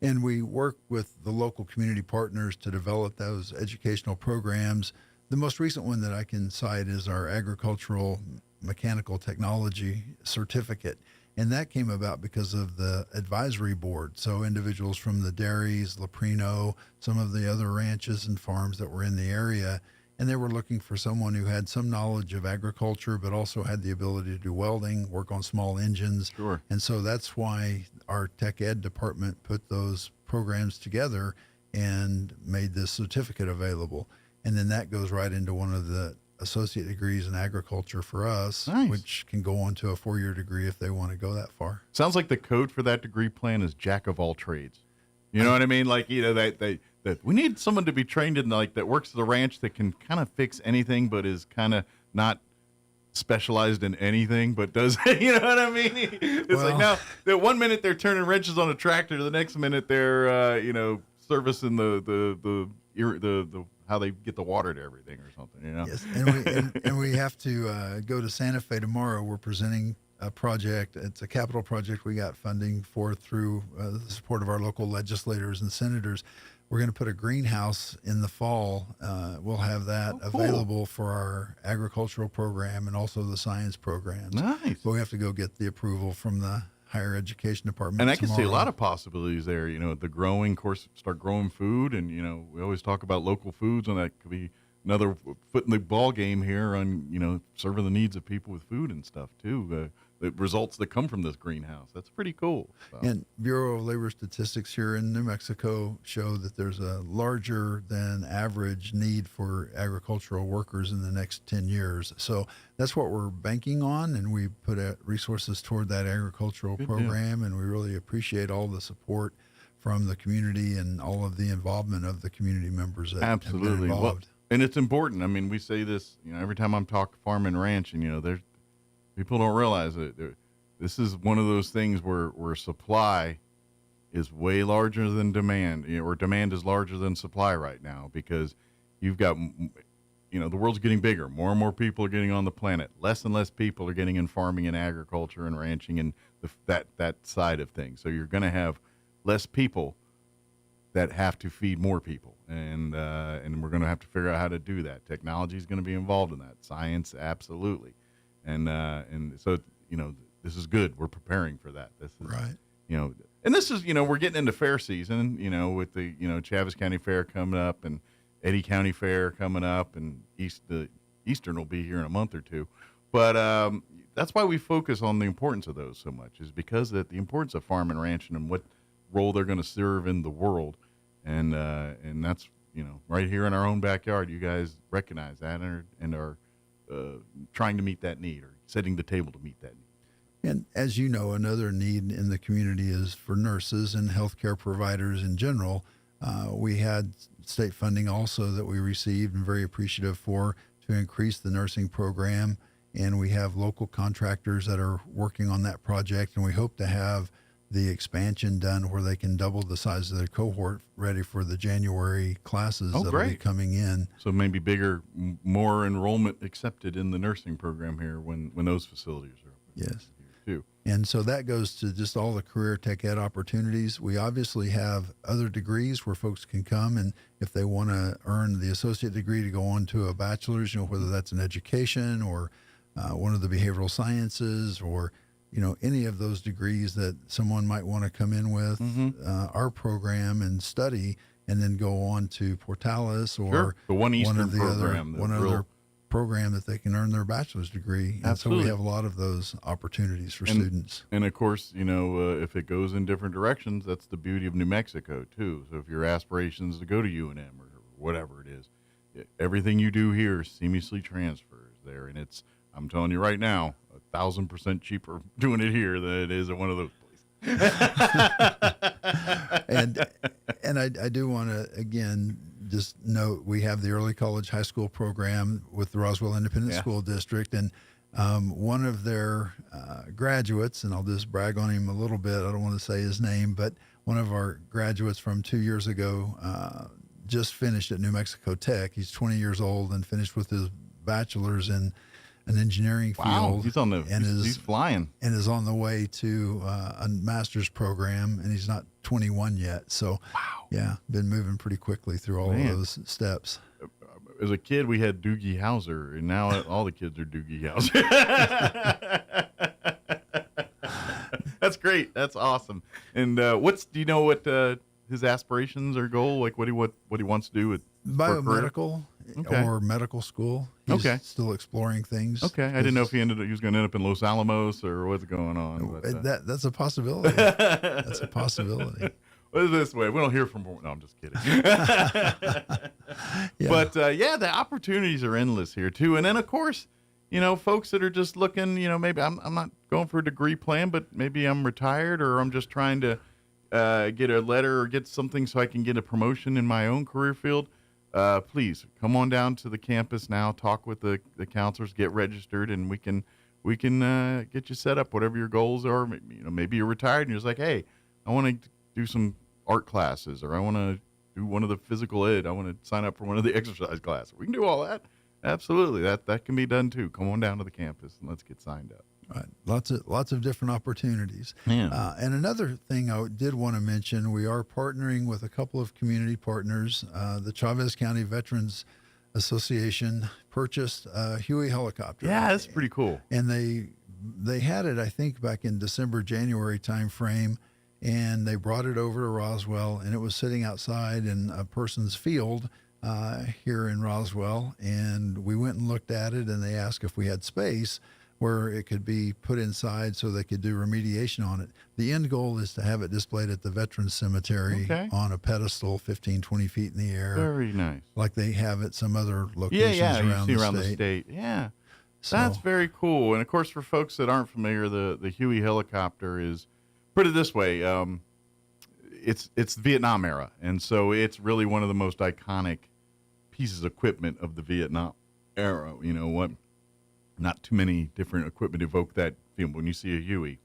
And we work with the local community partners to develop those educational programs. The most recent one that I can cite is our agricultural mechanical technology certificate. And that came about because of the advisory board. So individuals from the dairies, Leprino, some of the other ranches and farms that were in the area, and they were looking for someone who had some knowledge of agriculture, but also had the ability to do welding, work on small engines.
Sure.
And so that's why our tech ed department put those programs together and made this certificate available. And then that goes right into one of the associate degrees in agriculture for us, which can go on to a 4-year degree if they want to go that far.
Sounds like the code for that degree plan is Jack of all trades. You know what I mean? Like, that we need someone to be trained in, like, that works at the ranch that can kind of fix anything, but is kind of not specialized in anything, but does, you know what I mean? It's like, now, that 1 minute they're turning wrenches on a tractor, the next minute they're, servicing the how they get the water to everything or something,
Yes, and we have to go to Santa Fe tomorrow. We're presenting a project. It's a capital project we got funding for through the support of our local legislators and senators. We're going to put a greenhouse in the fall. We'll have that available for our agricultural program and also the science programs.
Nice.
But we have to go get the approval from the higher education department.
And I can see a
tomorrow.
lot of possibilities there. The growing, of course, start growing food, and we always talk about local foods, and that could be another foot in the ball game here on serving the needs of people with food and stuff too. The results that come from this greenhouse, that's pretty cool. So.
And Bureau of Labor Statistics here in New Mexico show that there's a larger than average need for agricultural workers in the next 10 years. So that's what we're banking on, and we put resources toward that agricultural program, and we really appreciate all the support from the community and all of the involvement of the community members that have been involved.
Well, and it's important. I mean, we say this, every time I'm talking farm and ranch, and there's people don't realize it. This is one of those things where supply is way larger than demand, or demand is larger than supply right now, because you've got, the world's getting bigger. More and more people are getting on the planet. Less and less people are getting in farming and agriculture and ranching and that side of things. So you're going to have less people that have to feed more people, and we're going to have to figure out how to do that. Technology is going to be involved in that. Science, absolutely. And so, this is good. We're preparing for that. This is
right.
And this is, we're getting into fair season, with the, Chaves County Fair coming up and Eddy County Fair coming up, and the Eastern will be here in a month or two. But that's why we focus on the importance of those so much, is because the importance of farm and ranching and what role they're going to serve in the world. And that's, right here in our own backyard, you guys recognize that and are trying to meet that need, or setting the table to meet that need.
And as you know, another need in the community is for nurses and healthcare providers in general. We had state funding also that we received, and very appreciative for, to increase the nursing program. And we have local contractors that are working on that project, and we hope to have the expansion done where they can double the size of their cohort ready for the January classes that'll be coming in.
So maybe bigger, more enrollment accepted in the nursing program here when those facilities are open.
Yes.
Too.
And so that goes to just all the career tech ed opportunities. We obviously have other degrees where folks can come, and if they want to earn the associate degree to go on to a bachelor's, whether that's in education or one of the behavioral sciences, or any of those degrees that someone might want to come in with our program and study, and then go on to Portales or
the One Eastern
of the
program,
other program that they can earn their bachelor's degree. And so we have a lot of those opportunities for students.
And of course, if it goes in different directions, that's the beauty of New Mexico too. So if your aspirations to go to UNM or whatever it is, everything you do here seamlessly transfers there. And I'm telling you right now, 1,000% cheaper doing it here than it is at one of those places.
and I do want to, again, just note we have the early college high school program with the Roswell Independent School District, and one of their graduates, and I'll just brag on him a little bit, I don't want to say his name, but one of our graduates from 2 years ago just finished at New Mexico Tech. He's 20 years old and finished with his bachelor's in an engineering field.
Wow, he's flying.
And is on the way to a master's program, and he's not 21 yet. So, been moving pretty quickly through all of those steps.
As a kid, we had Doogie Howser, and now all the kids are Doogie Howser. That's great. That's awesome. And do you know what his aspirations or goal, like what he wants to do with
biomedical or medical school? He's still exploring things.
Okay, I didn't know if he was going to end up in Los Alamos or what's going on.
But, that's a possibility. That's a possibility.
Well, this way, we don't hear from. No, I'm just kidding. But the opportunities are endless here too. And then of course, folks that are just looking, maybe I'm not going for a degree plan, but maybe I'm retired or I'm just trying to, get a letter or get something so I can get a promotion in my own career field, please come on down to the campus now, talk with the counselors, get registered, and we can get you set up, whatever your goals are. Maybe you're retired and you're just like, hey, I want to do some art classes, or I want to do one of the physical ed. I want to sign up for one of the exercise classes. We can do all that. Absolutely. That can be done too. Come on down to the campus and let's get signed up.
Right. Lots of different opportunities.
Yeah.
And another thing I did want to mention, we are partnering with a couple of community partners. The Chavez County Veterans Association purchased a Huey helicopter.
Yeah, that's pretty cool.
And they had it, I think, back in December, January timeframe, and they brought it over to Roswell, and it was sitting outside in a person's field here in Roswell. And we went and looked at it, and they asked if we had space where it could be put inside so they could do remediation on it. The end goal is to have it displayed at the Veterans Cemetery on a pedestal 15, 20 feet in the air.
Very nice.
Like they have at some other locations around the state.
Yeah.
So,
that's very cool. And, of course, for folks that aren't familiar, the Huey helicopter is, put it this way, it's the Vietnam era. And so it's really one of the most iconic pieces of equipment of the Vietnam era. You know what? Not too many different equipment evoke that feeling. When you see a Huey,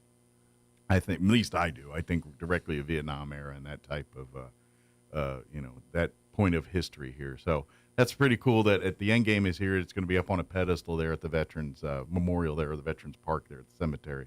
I think, at least I do, I think directly of Vietnam era and that type of, that point of history here. So that's pretty cool that at the end game is here. It's going to be up on a pedestal there at the Veterans Memorial there, or the Veterans Park there at the cemetery.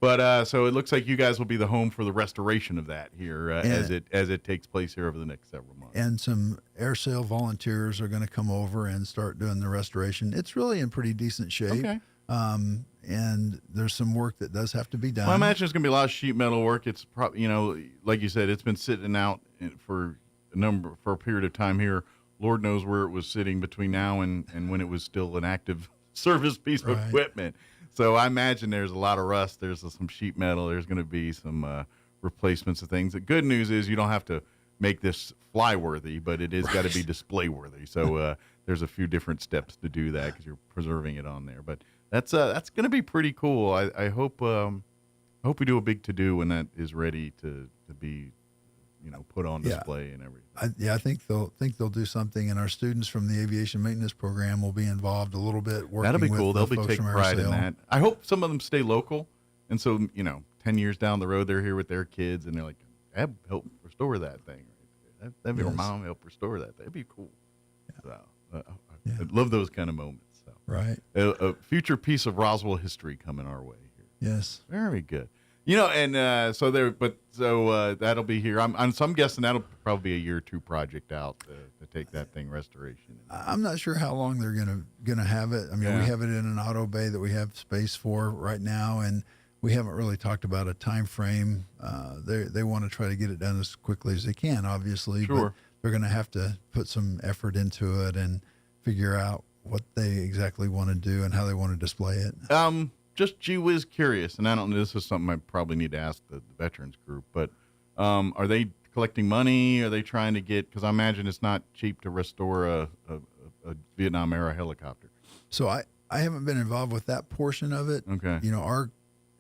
But so it looks like you guys will be the home for the restoration of that here as it takes place here over the next several months.
And some air sale volunteers are going to come over and start doing the restoration. It's really in pretty decent shape.
Okay.
And there's some work that does have to be done.
Well, I imagine there's going to be a lot of sheet metal work. It's probably, like you said, it's been sitting out for a period of time here. Lord knows where it was sitting between now and when it was still an active service piece of equipment. So I imagine there's a lot of rust. There's some sheet metal. There's going to be some replacements of things. The good news is you don't have to make this fly-worthy, but it is got to be display-worthy. So there's a few different steps to do that because you're preserving it on there. But that's going to be pretty cool. I hope we do a big to-do when that is ready to be put on display and everything.
I think they'll do something, and our students from the aviation maintenance program will be involved a little bit. Working
That'll be
with
cool. They'll be
folks
taking
from
pride in
AirSale.
that. I hope some of them stay local, and so 10 years down the road, they're here with their kids, and they're like, "Dad, help restore that thing." That'd be, or Mom, help restore that. That'd be cool. So I love those kind of moments. So.
Right.
A future piece of Roswell history coming our way here.
Yes.
Very good. So that'll be here. I'm guessing that'll probably be a year or two project out to take that thing restoration.
I'm not sure how long they're gonna have it. I mean, we have it in an auto bay that we have space for right now, and we haven't really talked about a time frame. They want to try to get it done as quickly as they can, obviously.
Sure.
But they're going to have to put some effort into it and figure out what they exactly want to do and how they want to display it.
Just gee whiz curious, and I don't know, this is something I probably need to ask the veterans group, but are they collecting money? Are they trying to get, because I imagine it's not cheap to restore a Vietnam era helicopter.
So I haven't been involved with that portion of it.
Okay.
Our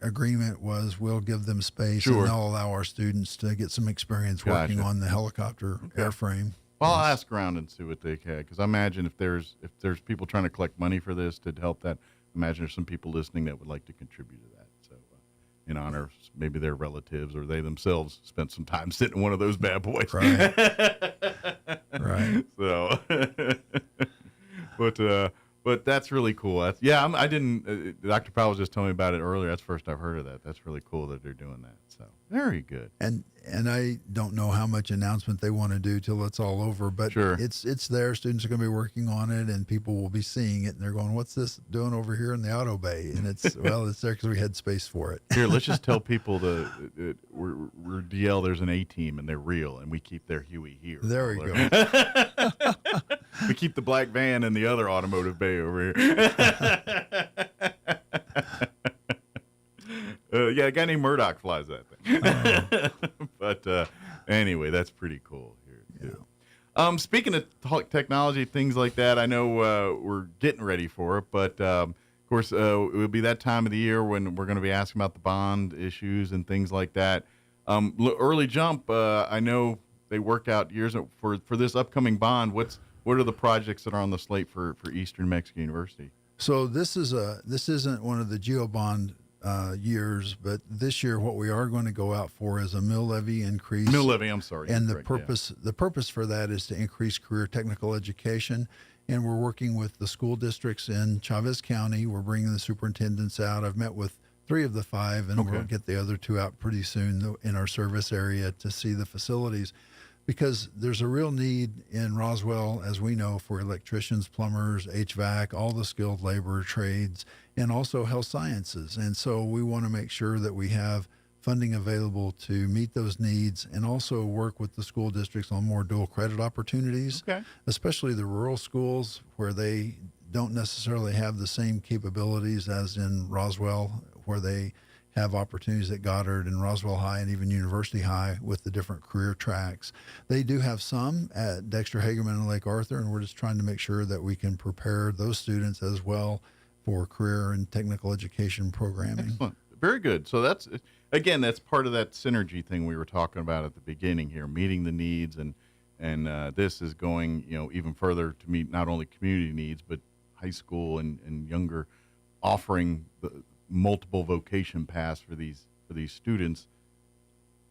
agreement was we'll give them space
Sure.
and they'll allow our students to get some experience working on the helicopter airframe.
Well, I'll ask around and see what they can, because I imagine if there's people trying to collect money for this to help that, imagine there's some people listening that would like to contribute to that. So, in honor, maybe their relatives or they themselves spent some time sitting in one of those bad boys.
Right. Right.
So, but that's really cool. I didn't. Dr. Powell was just telling me about it earlier. That's the first I've heard of that. That's really cool that they're doing that. So very good.
And I don't know how much announcement they want to do till it's all over, but
Sure.
it's there. Students are going to be working on it, and people will be seeing it, and they're going, "What's this doing over here in the auto bay?" And it's it's there because we had space for it.
Here, let's just tell people we're DL. There's an A team, and they're real, and we keep their Huey here.
There we go.
We keep the black van in the other automotive bay over here. A guy named Murdoch flies that thing. But anyway, that's pretty cool here too. Speaking of technology, things like that, I know we're getting ready for it, but of course, it will be that time of the year when we're going to be asking about the bond issues and things like that. Early jump, I know they work out years for this upcoming bond. What are the projects that are on the slate for Eastern New Mexico University?
So this isn't one of the GeoBond years, but this year what we are going to go out for is a mill levy increase.
Mill levy, I'm sorry.
And the purpose for that is to increase career technical education. And we're working with the school districts in Chavez County. We're bringing the superintendents out. I've met with 3 of the 5, and we'll get the other 2 out pretty soon in our service area to see the facilities, because there's a real need in Roswell, as we know, for electricians, plumbers, HVAC, all the skilled labor trades, and also health sciences. And so we want to make sure that we have funding available to meet those needs, and also work with the school districts on more dual credit opportunities, especially the rural schools where they don't necessarily have the same capabilities as in Roswell, where they have opportunities at Goddard and Roswell High and even University High with the different career tracks. They do have some at Dexter, Hagerman, and Lake Arthur, and we're just trying to make sure that we can prepare those students as well for career and technical education programming.
Excellent. Very good. So that's part of that synergy thing we were talking about at the beginning here, meeting the needs, and this is going even further to meet not only community needs but high school and younger, offering the multiple vocation paths for these students,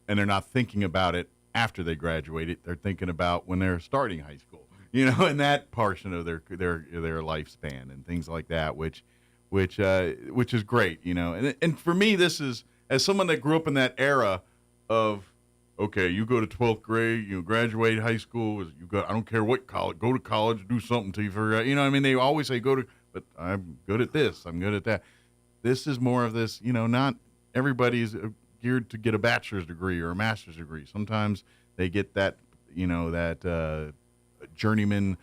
and they're not thinking about it after they graduate. They're thinking about when they're starting high school, in that portion of their lifespan and things like that, which is great, and for me, this is, as someone that grew up in that era of, okay, you go to 12th grade, you graduate high school, I don't care what college, go to college, do something till you figure out, they always say but I'm good at this, I'm good at that. This is more of this, not everybody's geared to get a bachelor's degree or a master's degree. Sometimes they get that, that journeyman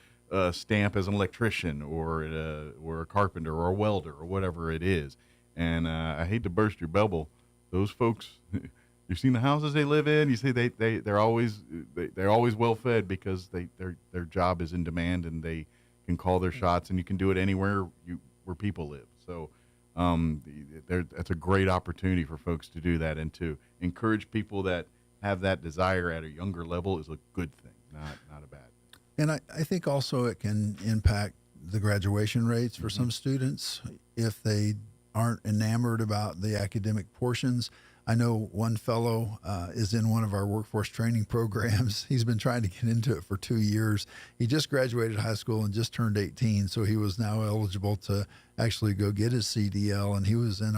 stamp as an electrician or a carpenter or a welder or whatever it is. And I hate to burst your bubble, those folks, you've seen the houses they live in. You see they're always well fed because their job is in demand, and they can call their shots, and you can do it anywhere where people live. So that's a great opportunity for folks to do that, and to encourage people that have that desire at a younger level is a good thing, not a bad thing.
And I think also it can impact the graduation rates for some students if they aren't enamored about the academic portions. I know one fellow is in one of our workforce training programs. He's been trying to get into it for 2 years. He just graduated high school and just turned 18, so he was now eligible to actually go get his CDL, and he was in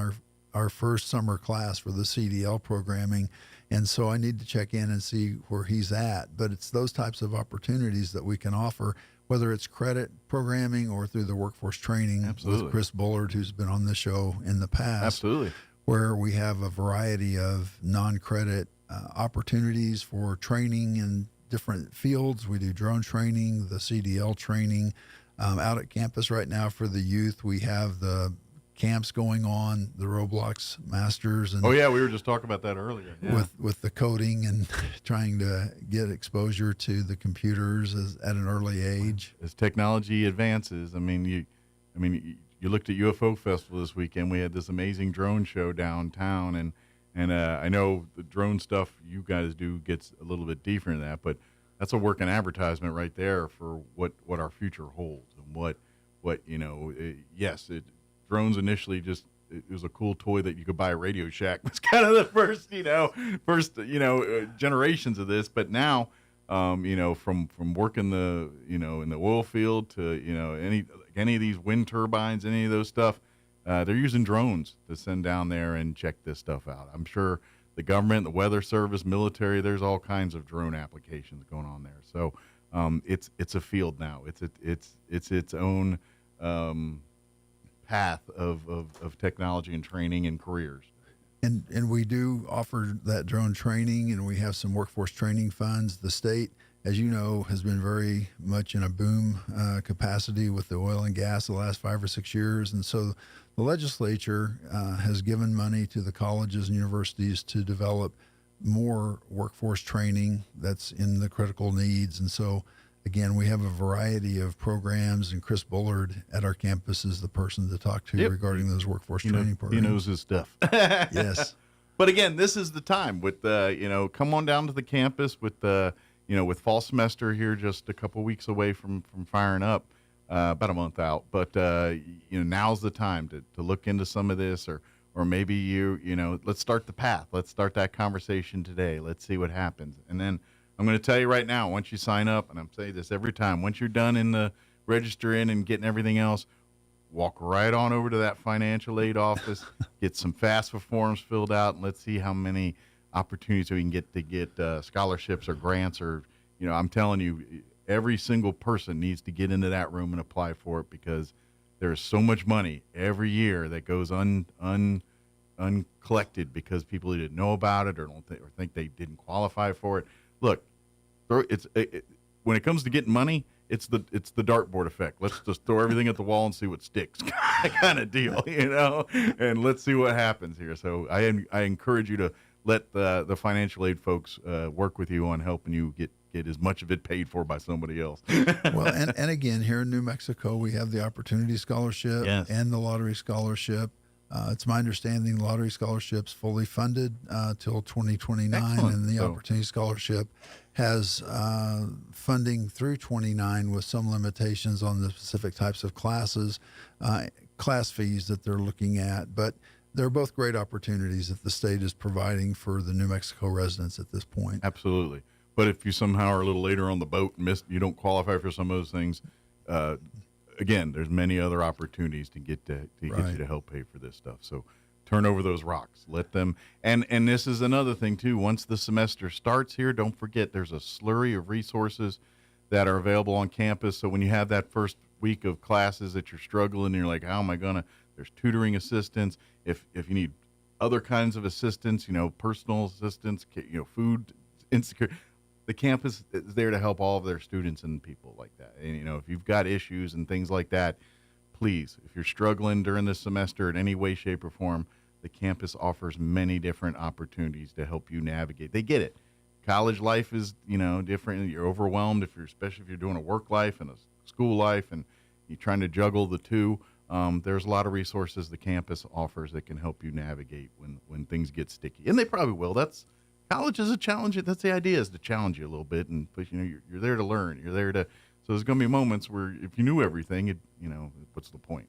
our first summer class for the CDL programming. And so I need to check in and see where he's at. But it's those types of opportunities that we can offer, whether it's credit programming or through the workforce training with Chris Bullard, who's been on this show in the past.
Absolutely.
Where we have a variety of non-credit opportunities for training in different fields. We do drone training, the CDL training. Out at campus right now for the youth, we have the camps going on, the Roblox Masters. And
we were just talking about that earlier. Yeah.
With the coding and trying to get exposure to the computers at an early age.
As technology advances, you looked at UFO Festival this weekend. We had this amazing drone show downtown, and I know the drone stuff you guys do gets a little bit deeper than that, but that's a working advertisement right there for what our future holds, and what drones initially it was a cool toy that you could buy at Radio Shack. It's kind of the first generations of this, but now from working the in the oil field to any of these wind turbines, any of those stuff, they're using drones to send down there and check this stuff out. I'm sure the government, the weather service, military, there's all kinds of drone applications going on there. So it's a field now. It's its own path of technology and training and careers.
And we do offer that drone training, and we have some workforce training funds. The state, as you know, has been very much in a boom capacity with the oil and gas the last 5 or 6 years. And so the legislature has given money to the colleges and universities to develop more workforce training that's in the critical needs. And so, again, we have a variety of programs, and Chris Bullard at our campus is the person to talk to regarding those workforce training programs.
He knows his stuff.
Yes.
But again, this is the time with come on down to the campus with with fall semester here just a couple weeks away from firing up, about a month out. But now's the time to look into some of this, or maybe let's start the path. Let's start that conversation today. Let's see what happens. And then I'm going to tell you right now, once you sign up, and I'm saying this every time, once you're done in the registering and getting everything else, walk right on over to that financial aid office, get some FAFSA forms filled out, and let's see how many opportunities we can get to get scholarships or grants. Or, I'm telling you, every single person needs to get into that room and apply for it, because there's so much money every year that goes uncollected because people didn't know about it or think they didn't qualify for it. Look, when it comes to getting money, it's the dartboard effect. Let's just throw everything at the wall and see what sticks, kind of deal, and let's see what happens here. So I encourage you to let the financial aid folks work with you on helping you get as much of it paid for by somebody else.
Well, and again, here in New Mexico, we have the Opportunity Scholarship and the Lottery Scholarship. It's my understanding the Lottery Scholarship's fully funded till 2029,
Excellent.
And the Opportunity Scholarship has funding through 29 with some limitations on the specific types of classes, class fees that they're looking at. But they're both great opportunities that the state is providing for the New Mexico residents at this point.
Absolutely. But if you somehow are a little later on the boat and you don't qualify for some of those things, again, there's many other opportunities to get get you to help pay for this stuff. So turn over those rocks. Let them. And this is another thing, too. Once the semester starts here, don't forget there's a slurry of resources that are available on campus. So when you have that first week of classes that you're struggling, you're like, how am I going to? There's tutoring assistance. If you need other kinds of assistance, personal assistance, food insecurity, the campus is there to help all of their students and people like that. And, if you've got issues and things like that, please, if you're struggling during this semester in any way, shape, or form, the campus offers many different opportunities to help you navigate. They get it. College life is, different. You're overwhelmed, especially if you're doing a work life and a school life and you're trying to juggle the two. There's a lot of resources the campus offers that can help you navigate when things get sticky. And they probably will. College is a challenge. That's the idea, is to challenge you a little bit, and you're there to learn. You're there to. So there's going to be moments where if you knew everything, what's the point?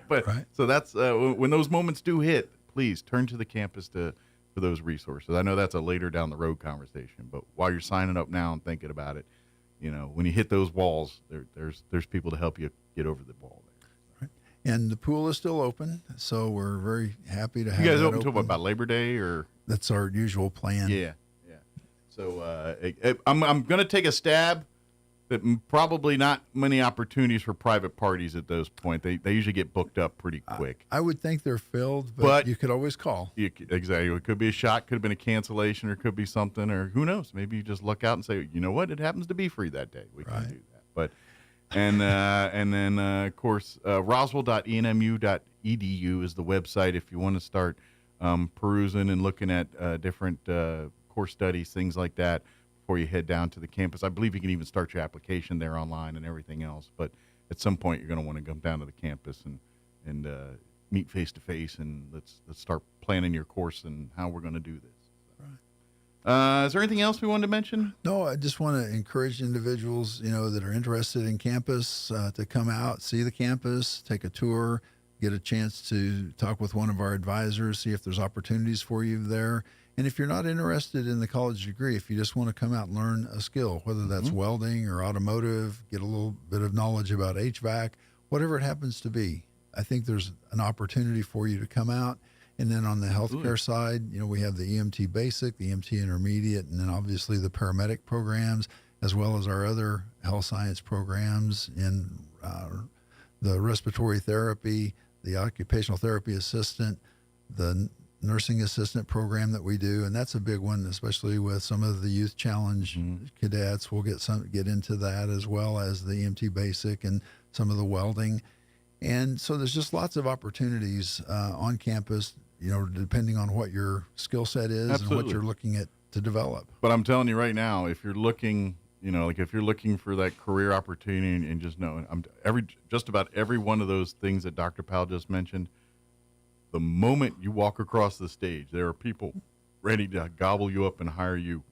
But so that's when those moments do hit. Please turn to the campus for those resources. I know that's a later down the road conversation, but while you're signing up now and thinking about it, when you hit those walls, there's people to help you get over the wall.
And the pool is still open, so we're very happy to have
you guys
that
open till about Labor Day, or
that's our usual plan.
Yeah. So I'm going to take a stab that probably not many opportunities for private parties at those points. They usually get booked up pretty quick.
I would think they're filled, but you could always call.
Exactly. It could be a shot, could have been a cancellation, or it could be something, or who knows? Maybe you just luck out and say, you know what, it happens to be free that day. We can do that. But. And then, of course, roswell.enmu.edu is the website if you want to start perusing and looking at different course studies, things like that, before you head down to the campus. I believe you can even start your application there online and everything else. But at some point, you're going to want to come down to the campus and meet face-to-face, and let's start planning your course and how we're going to do this. Is there anything else we wanted to mention?
No, I just want to encourage individuals, that are interested in campus to come out, see the campus, take a tour, get a chance to talk with one of our advisors, see if there's opportunities for you there. And if you're not interested in the college degree, if you just want to come out and learn a skill, whether that's welding or automotive, get a little bit of knowledge about HVAC, whatever it happens to be, I think there's an opportunity for you to come out. And then on the healthcare side, we have the EMT Basic, the EMT Intermediate, and then obviously the paramedic programs, as well as our other health science programs in the respiratory therapy, the occupational therapy assistant, the nursing assistant program that we do. And that's a big one, especially with some of the youth challenge cadets. We'll get into that, as well as the EMT Basic and some of the welding. And so there's just lots of opportunities on campus, depending on what your skill set is and what you're looking at to develop.
But I'm telling you right now, if you're looking, if you're looking for that career opportunity and just know, just about every one of those things that Dr. Powell just mentioned, the moment you walk across the stage, there are people ready to gobble you up and hire you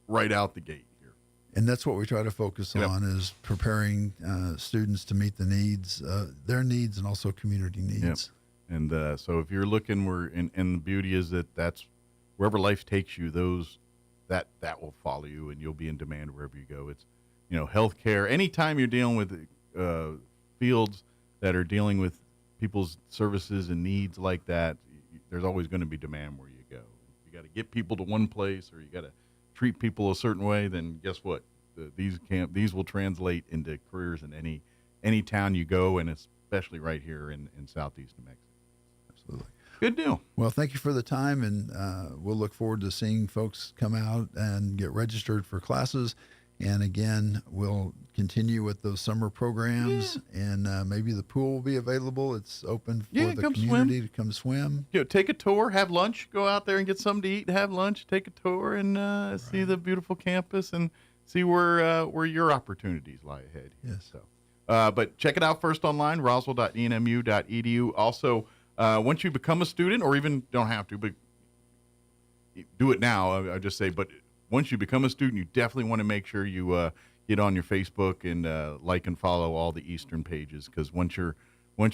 right out the gate here.
And that's what we try to focus on, is preparing students to meet the needs, their needs, and also community needs.
Yep. And so if you're looking, and the beauty is that's wherever life takes you, that will follow you, and you'll be in demand wherever you go. It's, healthcare. Anytime you're dealing with fields that are dealing with people's services and needs like that, there's always going to be demand where you go. You got to get people to one place, or you got to treat people a certain way. Then guess what? These will translate into careers in any town you go, and especially right here in Southeast New Mexico.
Absolutely.
Good deal.
Well, thank you for the time, and we'll look forward to seeing folks come out and get registered for classes. And again, we'll continue with those summer programs, and maybe the pool will be available. It's open for the community to come swim.
Take a tour, have lunch, go out there and get something to eat, have lunch, take a tour, and see the beautiful campus and see where your opportunities lie ahead.
Yes.
So, but check it out first online, roswell.enmu.edu. Also, once you become a student, or even don't have to, but do it now, I just say, but once you become a student, you definitely want to make sure you get on your Facebook and like and follow all the Eastern pages, because once you're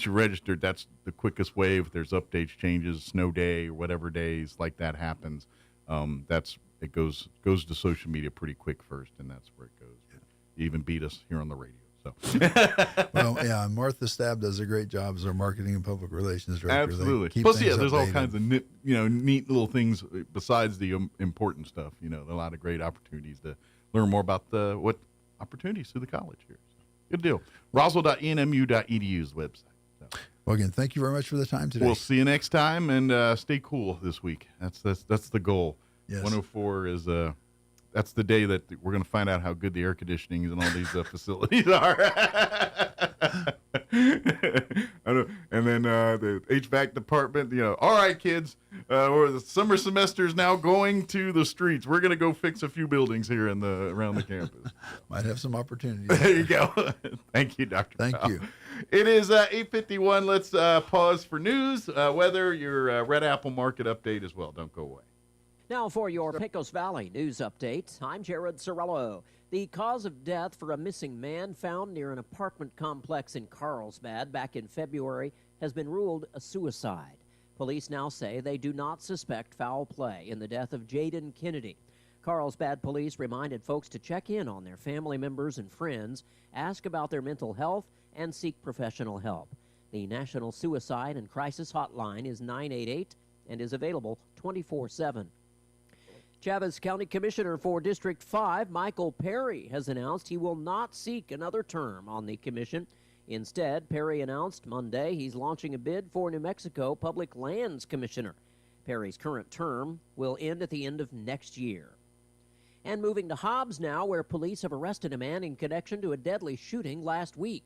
registered, that's the quickest way. If there's updates, changes, snow day, or whatever days like that happens, it goes to social media pretty quick first, and that's where it goes. You even beat us here on the radio. So,
well, yeah, Martha Stab does a great job as our marketing and public relations director.
Absolutely. Plus, there's all kinds of neat little things besides the important stuff. A lot of great opportunities to learn more about what opportunities through the college here. So, good deal. Roswell.enmu.edu is the website. So.
Well, again, thank you very much for the time today.
We'll see you next time, and stay cool this week. That's the goal.
Yes.
104 is that's the day that we're going to find out how good the air conditioning and all these facilities are. And then the HVAC department, all right, kids, or the summer semester is now going to the streets. We're going to go fix a few buildings here around the campus.
Might have some opportunities.
There you go. Thank you, Dr.
Thank
Powell.
you.
It is 8:51. Let's pause for news, weather, your Red Apple Market update as well. Don't go away.
Now for your Pecos Valley news update, I'm Jared Sorello. The cause of death for a missing man found near an apartment complex in Carlsbad back in February has been ruled a suicide. Police now say they do not suspect foul play in the death of Jaden Kennedy. Carlsbad police reminded folks to check in on their family members and friends, ask about their mental health, and seek professional help. The National Suicide and Crisis Hotline is 988 and is available 24/7. Chavez County Commissioner for District 5, Michael Perry, has announced he will not seek another term on the commission. Instead, Perry announced Monday he's launching a bid for New Mexico Public Lands Commissioner. Perry's current term will end at the end of next year. And moving to Hobbs now, where police have arrested a man in connection to a deadly shooting last week.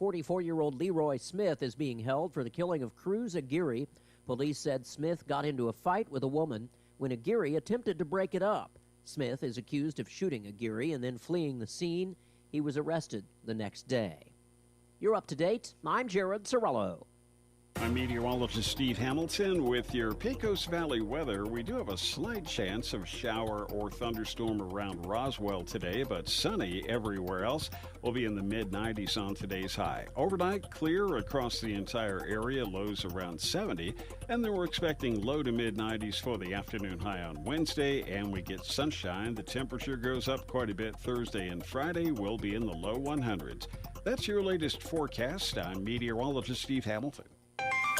44-year-old Leroy Smith is being held for the killing of Cruz Aguirre. Police said Smith got into a fight with a woman when Aguirre attempted to break it up. Smith is accused of shooting Aguirre and then fleeing the scene. He was arrested the next day. You're up to date. I'm Jared Sorello.
I'm meteorologist Steve Hamilton with your Pecos Valley weather. We do have a slight chance of shower or thunderstorm around Roswell today, but sunny everywhere else. We'll be in the mid-90s on today's high. Overnight, clear across the entire area, lows around 70. And then we're expecting low to mid-90s for the afternoon high on Wednesday, and we get sunshine. The temperature goes up quite a bit Thursday and Friday. We'll be in the low 100s. That's your latest forecast. I'm meteorologist Steve Hamilton.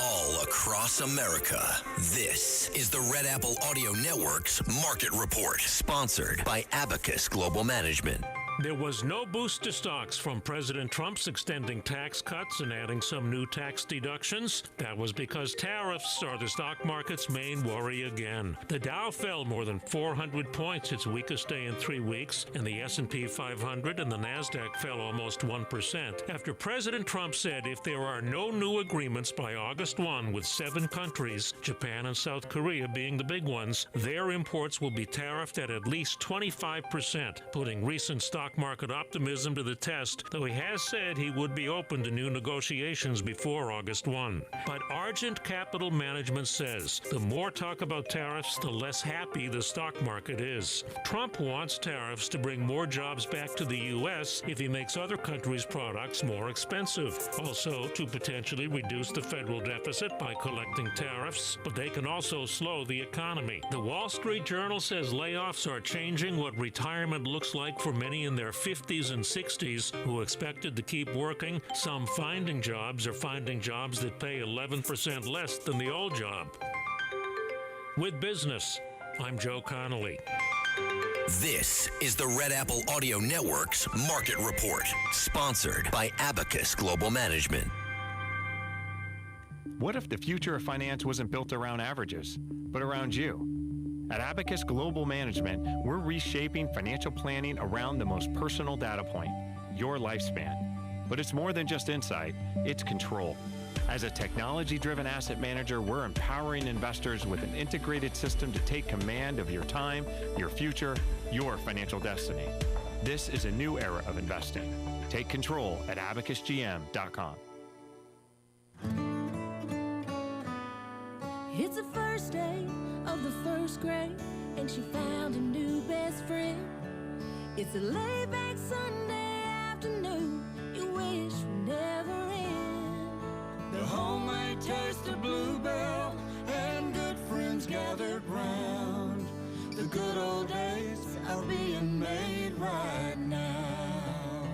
All across America, this is the Red Apple Audio Network's Market Report, sponsored by Abacus Global Management.
There was no boost to stocks from President Trump's extending tax cuts and adding some new tax deductions. That was because tariffs are the stock market's main worry again. The Dow fell more than 400 points, its weakest day in 3 weeks, and the S&P 500 and the Nasdaq fell almost 1% after President Trump said if there are no new agreements by August 1 with 7 countries, Japan and South Korea being the big ones, their imports will be tariffed at least 25%, putting recent stock stock market optimism to the test, though he has said he would be open to new negotiations before August 1. But Argent Capital Management says the more talk about tariffs, the less happy the stock market is. Trump wants tariffs to bring more jobs back to the U.S. if he makes other countries' products more expensive. Also, to potentially reduce the federal deficit by collecting tariffs, but they can also slow the economy. The Wall Street Journal says layoffs are changing what retirement looks like for many in their 50s and 60s who expected to keep working. Some finding jobs are finding jobs that pay 11% less than the old job. With business, I'm Joe Connolly.
This is the Red Apple Audio Network's Market Report, sponsored by Abacus Global Management.
What if the future of finance wasn't built around averages, but around you? At Abacus Global Management, we're reshaping financial planning around the most personal data point, your lifespan. But it's more than just insight, it's control. As a technology-driven asset manager, we're empowering investors with an integrated system to take command of your time, your future, your financial destiny. This is a new era of investing. Take control at abacusgm.com.
It's the first day of the first grade, and she found a new best friend. It's a laid-back Sunday afternoon you wish would never end. The homemade taste of Bluebell and good friends gathered round. The good old days are being made right now.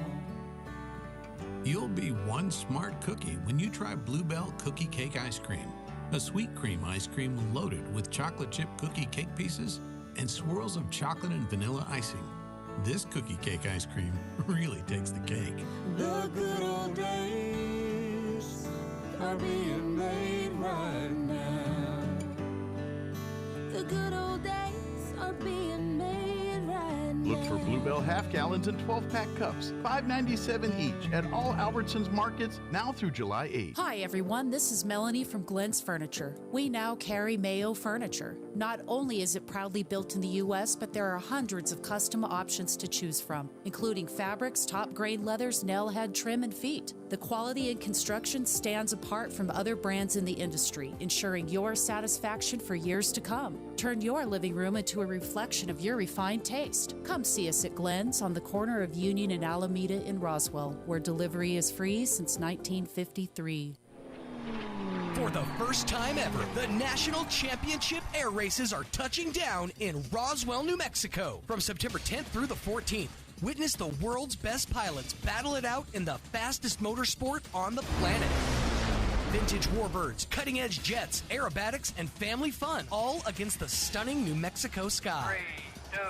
You'll be one smart cookie when you try Bluebell Cookie Cake Ice Cream. A sweet cream ice cream loaded with chocolate chip cookie cake pieces and swirls of chocolate and vanilla icing. This cookie cake ice cream really takes the cake.
The good old days are being made right now. The good old days are being made right now.
Look for Bluebell half gallons and 12-pack cups, $5.97 each at all Albertsons markets now through July 8th.
Hi, everyone. This is Melanie from Glenn's Furniture. We now carry Mayo Furniture. Not only is it proudly built in the U.S., but there are hundreds of custom options to choose from, including fabrics, top-grade leathers, nail head, trim, and feet. The quality and construction stands apart from other brands in the industry, ensuring your satisfaction for years to come. Turn your living room into a reflection of your refined taste. Come see us at Glenn's on the corner of Union and Alameda in Roswell, where delivery is free since 1953.
For the first time ever, the National Championship Air Races are touching down in Roswell, New Mexico. From September 10th through the 14th, witness the world's best pilots battle it out in the fastest motorsport on the planet. Vintage warbirds, cutting-edge jets, aerobatics, and family fun, all against the stunning New Mexico sky.
3, 2,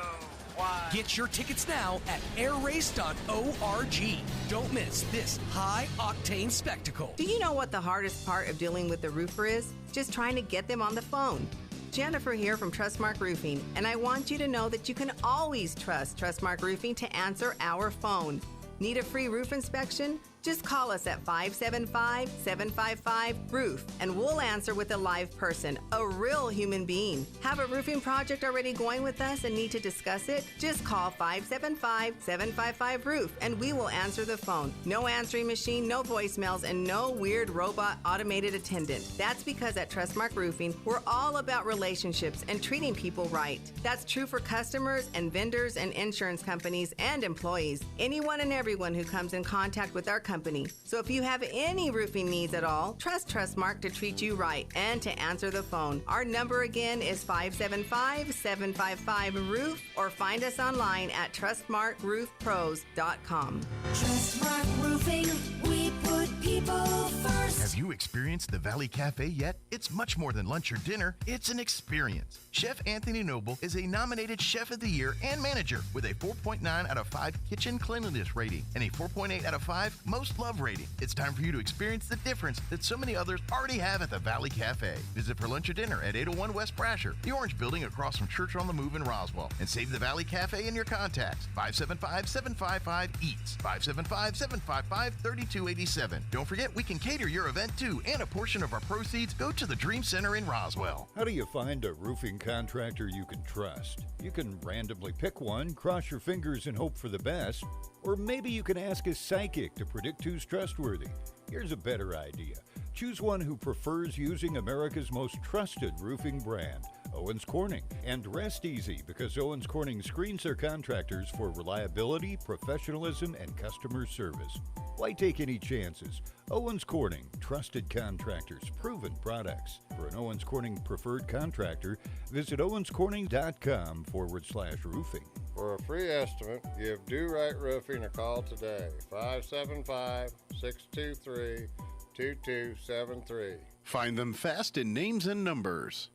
1.
Get your tickets now at airrace.org. Don't miss this high-octane spectacle.
Do you know what the hardest part of dealing with the roofer is? Just trying to get them on the phone. Jennifer here from Trustmark Roofing, and I want you to know that you can always trust Trustmark Roofing to answer our phone. Need a free roof inspection? Just call us at 575-755-ROOF, and we'll answer with a live person, a real human being. Have a roofing project already going with us and need to discuss it? Just call 575-755-ROOF, and we will answer the phone. No answering machine, no voicemails, and no weird robot automated attendant. That's because at Trustmark Roofing, we're all about relationships and treating people right. That's true for customers and vendors and insurance companies and employees. Anyone and everyone who comes in contact with our company. So if you have any roofing needs at all, trust Trustmark to treat you right and to answer the phone. Our number again is 575-755-ROOF, or find us online at trustmarkroofpros.com.
Trustmark Roofing, we put people first.
Have you experienced the Valley Cafe yet? It's much more than lunch or dinner. It's an experience. Chef Anthony Noble is a nominated Chef of the Year and Manager with a 4.9 out of 5 kitchen cleanliness rating and a 4.8 out of 5 most love rating. It's time for you to experience the difference that so many others already have at the Valley Cafe. Visit for lunch or dinner at 801 West Brasher, the Orange Building across from Church on the Move in Roswell, and save the Valley Cafe in your contacts. 575-755-EATS, 575-755-3287. Don't forget, we can cater your event too, and a portion of our proceeds go to the Dream Center in Roswell.
How do you find a roofing contractor you can trust? You can randomly pick one, cross your fingers and hope for the best, or maybe you can ask a psychic to predict who's trustworthy. Here's a better idea. Choose one who prefers using America's most trusted roofing brand, Owens Corning. And rest easy, because Owens Corning screens their contractors for reliability, professionalism, and customer service. Why take any chances? Owens Corning, trusted contractors, proven products. For an Owens Corning preferred contractor, visit owenscorning.com/roofing.
For a free estimate, give Do Right Roofing a call today, 575-623-2273.
Find them fast in names and numbers.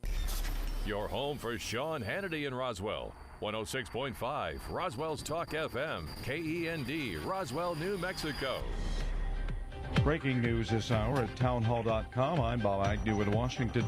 Your home for Sean Hannity in Roswell. 106.5 Roswell's Talk FM, KEND, Roswell, New Mexico.
Breaking news this hour at townhall.com. I'm Bob Agnew in Washington.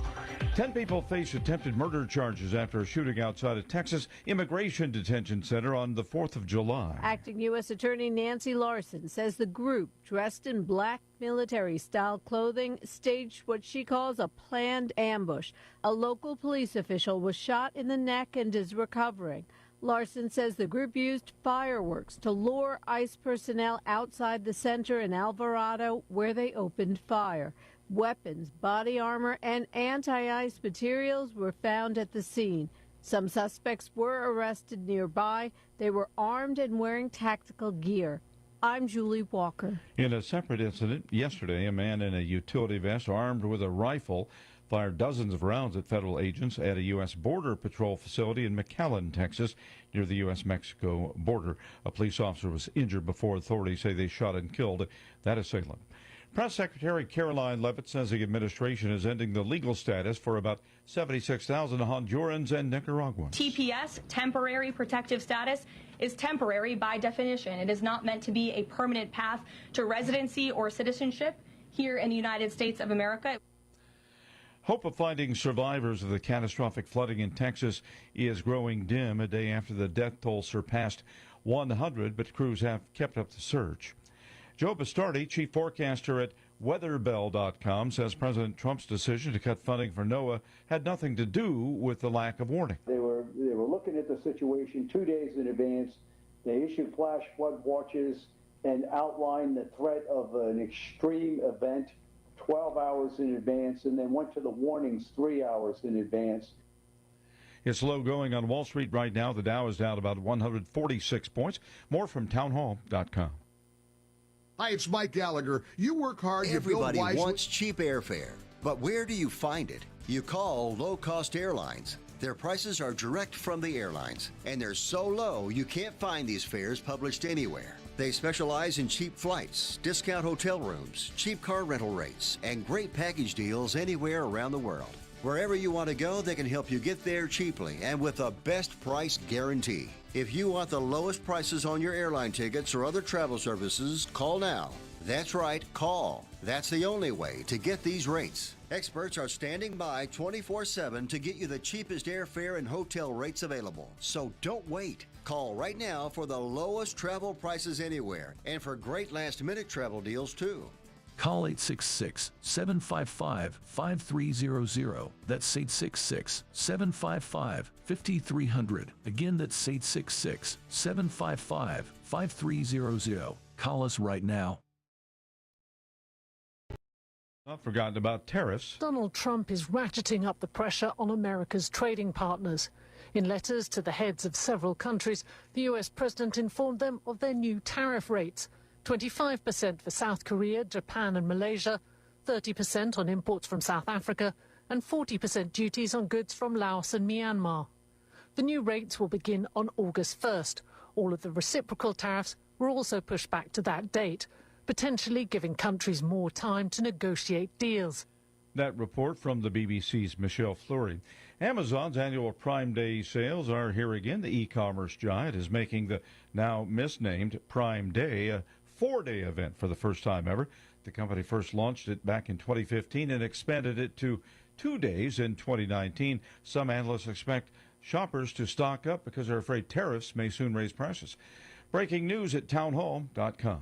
10 people face attempted murder charges after a shooting outside a Texas immigration detention center on the 4th of July.
Acting U.S. Attorney Nancy Larson says the group, dressed in black military-style clothing, staged what she calls a planned ambush. A local police official was shot in the neck and is recovering. Larson says the group used fireworks to lure ICE personnel outside the center in Alvarado, where they opened fire. Weapons, body armor, and anti-ICE materials were found at the scene. Some suspects were arrested nearby. They were armed and wearing tactical gear. I'm Julie Walker.
In a separate incident yesterday, a man in a utility vest armed with a rifle fired dozens of rounds at federal agents at a U.S. Border Patrol facility in McAllen, Texas, near the U.S.-Mexico border. A police officer was injured before authorities say they shot and killed that assailant. Press Secretary Caroline Leavitt says the administration is ending the legal status for about 76,000 Hondurans and Nicaraguans.
TPS, temporary protective status, is temporary by definition. It is not meant to be a permanent path to residency or citizenship here in the United States of America.
Hope of finding survivors of the catastrophic flooding in Texas is growing dim a day after the death toll surpassed 100, but crews have kept up the search. Joe Bastardi, chief forecaster at weatherbell.com, says President Trump's decision to cut funding for NOAA had nothing to do with the lack of warning.
They were looking at the situation 2 days in advance. They issued flash flood watches and outlined the threat of an extreme event 12 hours in advance, and then went to the warnings 3 hours in advance.
It's low going on Wall Street right now. The Dow is down about 146 points. More from townhall.com.
Hi, it's Mike Gallagher. You work hard.
Everybody wants cheap airfare, but where do you find it? You call low-cost airlines. Their prices are direct from the airlines, and they're so low you can't find these fares published anywhere. They specialize in cheap flights, discount hotel rooms, cheap car rental rates, and great package deals anywhere around the world. Wherever you want to go, they can help you get there cheaply and with a best price guarantee. If you want the lowest prices on your airline tickets or other travel services, call now. That's right, call. That's the only way to get these rates. Experts are standing by 24/7 to get you the cheapest airfare and hotel rates available. So don't wait. Call right now for the lowest travel prices anywhere and for great last-minute travel deals, too.
Call 866-755-5300. That's 866-755-5300. Again, that's 866-755-5300. Call us right now.
Not forgotten about tariffs.
Donald Trump is ratcheting up the pressure on America's trading partners. In letters to the heads of several countries, the U.S. president informed them of their new tariff rates. 25% for South Korea, Japan and Malaysia, 30% on imports from South Africa, and 40% duties on goods from Laos and Myanmar. The new rates will begin on August 1st. All of the reciprocal tariffs were also pushed back to that date, potentially giving countries more time to negotiate deals.
That report from the BBC's Michelle Fleury. Amazon's annual Prime Day sales are here again. The e-commerce giant is making the now misnamed Prime Day a 4-day event for the first time ever. The company first launched it back in 2015 and expanded it to 2 days in 2019. Some analysts expect shoppers to stock up because they're afraid tariffs may soon raise prices. Breaking news at townhall.com.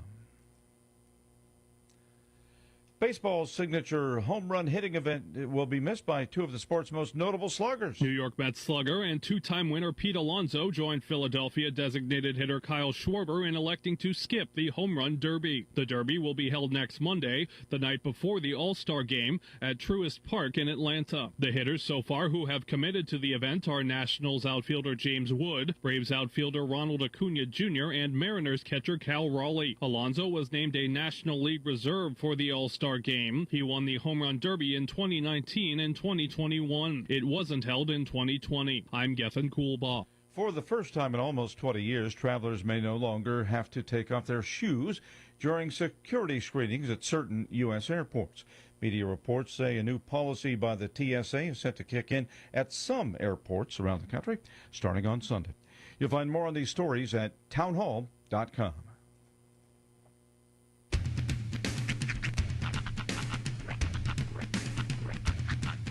Baseball's signature home run hitting event will be missed by two of the sport's most notable sluggers.
New York Mets slugger and two-time winner Pete Alonso joined Philadelphia designated hitter Kyle Schwarber in electing to skip the Home Run Derby. The Derby will be held next Monday, the night before the All-Star Game at Truist Park in Atlanta. The hitters so far who have committed to the event are Nationals outfielder James Wood, Braves outfielder Ronald Acuna Jr., and Mariners catcher Cal Raleigh. Alonso was named a National League reserve for the All-Star Game. He won the Home Run Derby in 2019 and 2021. It wasn't held in 2020. I'm Gethin Coolbaugh.
For the first time in almost 20 years, travelers may no longer have to take off their shoes during security screenings at certain U.S. airports. Media reports say a new policy by the TSA is set to kick in at some airports around the country starting on Sunday. You'll find more on these stories at townhall.com.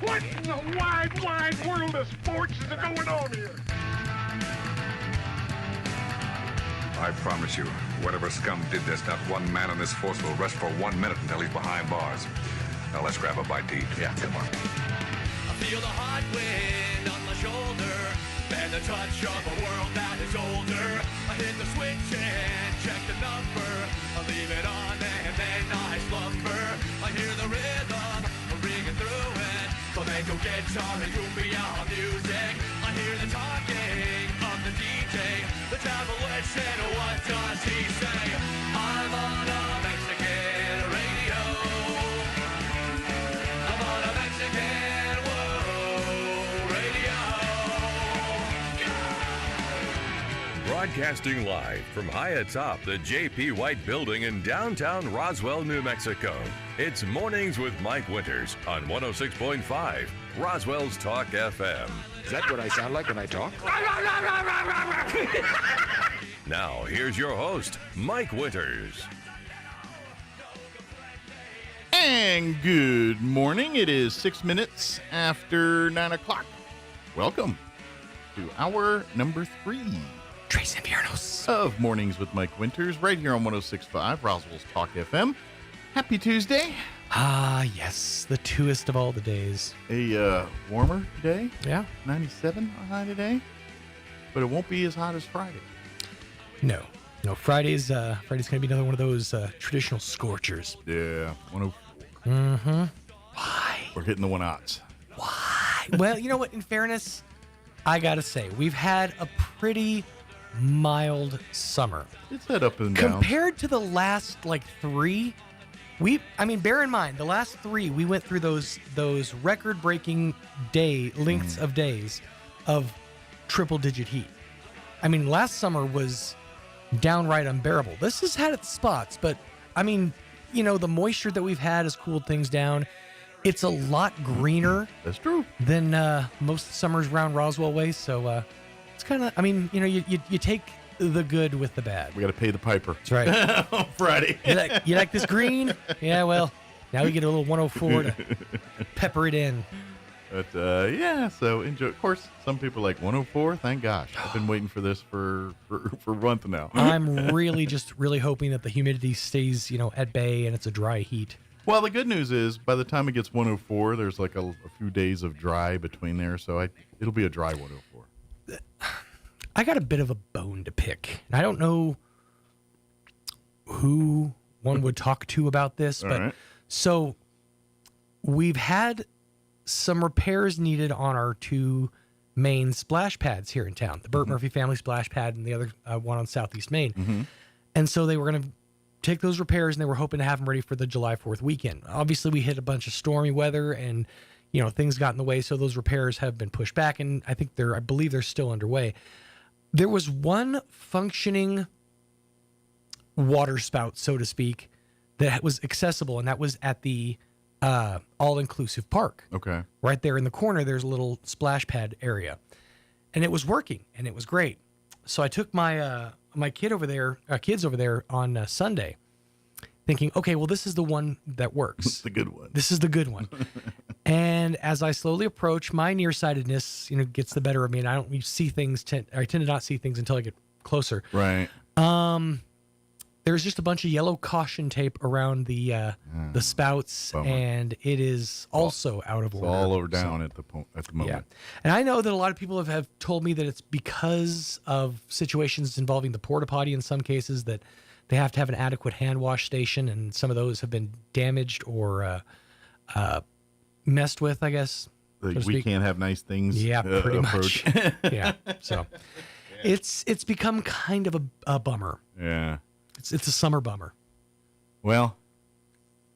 What in the wide, wide world of sports is going on here?
I promise you, whatever scum did this, not one man on this force will rest for 1 minute until he's behind bars. Now let's grab a bite to eat. Yeah, come on.
I feel the hot wind on my shoulder and the touch of a world that is older. I hit the switch and check the number. I leave it on and then I slumber. I hear the rhythm ringing through it. Flamenco guitar and cumbia music. I hear the talking of the DJ. The demolition, what does he say? I'm on a Mexican radio. I'm on a Mexican radio.
Broadcasting live from high atop the J.P. White Building in downtown Roswell, New Mexico. It's Mornings with Mike Winters on 106.5 Roswell's Talk FM.
Is that what I sound like when I talk?
Now, here's your host, Mike Winters.
And good morning. It is 6 minutes after 9 o'clock. Welcome to hour number 3.
Tres Inviernos
of Mornings with Mike Winters, right here on 106.5 Roswell's Talk FM. Happy Tuesday.
Ah, yes, the two-est of all the days.
A warmer day.
Yeah.
97 high today. But it won't be as hot as Friday.
No, Friday's going to be another one of those traditional scorchers.
Yeah, 104.
Mm-hmm. Why?
We're hitting the 1-0s.
Why? Well, you know what? In fairness, I got to say, we've had a pretty mild summer.
It's had up and down.
Compared to the last, 3, bear in mind, the last 3, we went through those record-breaking lengths of days of triple-digit heat. Last summer was downright unbearable. This has had its spots, but, the moisture that we've had has cooled things down. It's a lot greener.
That's true.
Than most summers around Roswell way, so it's kind of, you take the good with the bad.
We got to pay the piper.
That's right.
On Friday.
You like this green? Yeah, well, now we get a little 104 to pepper it in.
But, so enjoy. Of course, some people are like 104. Thank gosh. I've been waiting for this for a month now.
I'm really hoping that the humidity stays, at bay and it's a dry heat.
Well, the good news is by the time it gets 104, there's a few days of dry between there. So it'll be a dry 104.
I got a bit of a bone to pick. I don't know who one would talk to about this, but
right.
So we've had some repairs needed on our 2 main splash pads here in town, the Burt Murphy family splash pad and the other one on Southeast Main.
Mm-hmm.
And so they were going to take those repairs and they were hoping to have them ready for the July 4th weekend. Obviously, we hit a bunch of stormy weather and, things got in the way. So those repairs have been pushed back. And I believe they're still underway. There was one functioning water spout, so to speak, that was accessible, and that was at the all-inclusive park.
Okay.
Right there in the corner, there's a little splash pad area. And it was working, and it was great. So I took my kids over there on Sunday, thinking, okay, well, this is the one that works.
The good one.
This is the good one. And as I slowly approach, my nearsightedness, gets the better of me, and I tend to not see things until I get closer.
Right.
there's just a bunch of yellow caution tape around the spouts,
Bummer.
and it is also out of order.
All over down at the moment.
Yeah. And I know that a lot of people have told me that it's because of situations involving the porta potty in some cases that they have to have an adequate hand wash station, and some of those have been damaged or messed with, I guess.
We can't have nice things.
Yeah, pretty
approach.
much. Yeah. So it's become kind of a bummer.
Yeah.
It's a summer bummer.
Well,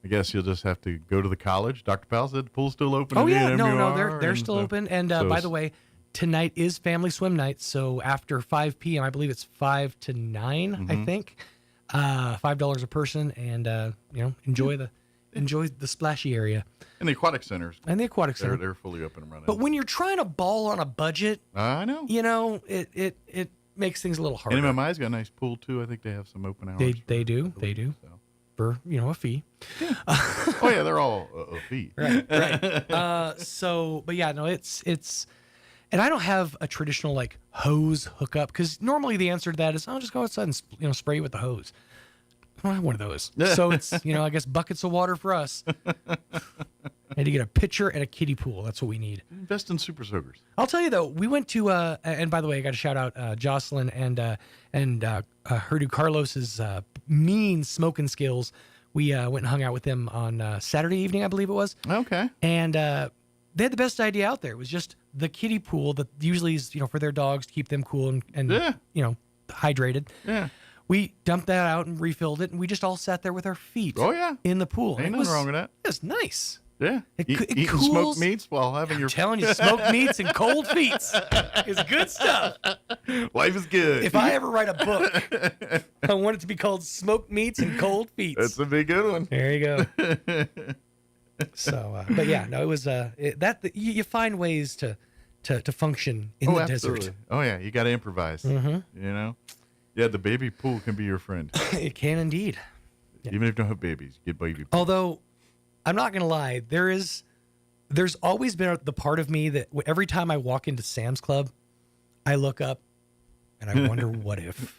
I guess you'll just have to go to the college. Dr. Powell said the pool's still open.
Oh,
at
yeah. No,
MUR,
they're still open. And by the way, tonight is family swim night. So after 5 p.m., I believe it's 5 to 9, I think. $5 a person, and enjoy the splashy area.
And the aquatic centers.
And the aquatic center.
They're fully up and running.
But when you're trying to ball on a budget,
I know.
It makes things a little harder.
NMMI's got a nice pool too. I think they have some open hours.
They do. So. For a fee.
Yeah. Oh yeah, they're all a fee.
Right. But yeah, no, it's, and I don't have a traditional like hose hookup, because normally the answer to that is, just go outside and spray with the hose. I don't have one of those. So it's, I guess buckets of water for us. I had to get a pitcher and a kiddie pool. That's what we need.
Invest in super soakers.
I'll tell you though, we went to and by the way, I got to shout out Jocelyn and Herdu Carlos's mean smoking skills. We went and hung out with them on Saturday evening, I believe it was.
Okay.
And they had the best idea out there. It was just the kiddie pool that usually is for their dogs to keep them cool and hydrated.
Yeah.
We dumped that out and refilled it, and we just all sat there with our feet.
Oh yeah.
In the pool.
Ain't nothing wrong with that.
It was nice.
Yeah.
It
cools. Smoked meats while having your.
I'm telling you, smoked meats and cold feet is good stuff.
Life is good.
If I ever write a book, I want it to be called Smoked Meats and Cold Feet.
That's a big good one.
There you go. So, but yeah, no, it was you find ways to function in the
absolutely.
desert.
Oh yeah, you got to improvise.
Mm-hmm.
Yeah, the baby pool can be your friend.
It can indeed.
Even if you don't have babies, get baby pool.
Although, I'm not gonna lie, there's always been the part of me that every time I walk into Sam's Club, I look up and I wonder what if,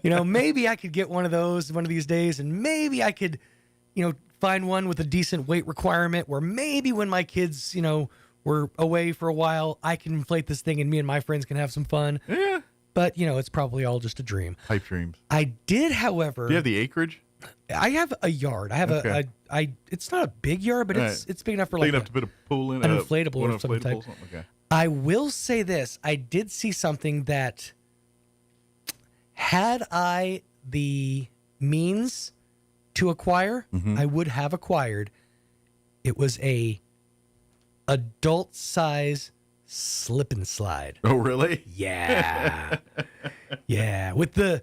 maybe I could get one of those one of these days, and maybe I could, find one with a decent weight requirement where maybe when my kids, were away for a while, I can inflate this thing and me and my friends can have some fun.
Yeah.
But, it's probably all just a dream.
Pipe dreams.
I did, however.
Do you have the acreage?
I have a yard. I have it's not a big yard, but it's big enough for
big enough to put a pool in,
an inflatable or some type.
Okay.
I will say this. I did see something that had I the means to acquire, I would have acquired. It was a adult size slip and slide.
Oh, really?
Yeah. Yeah. With the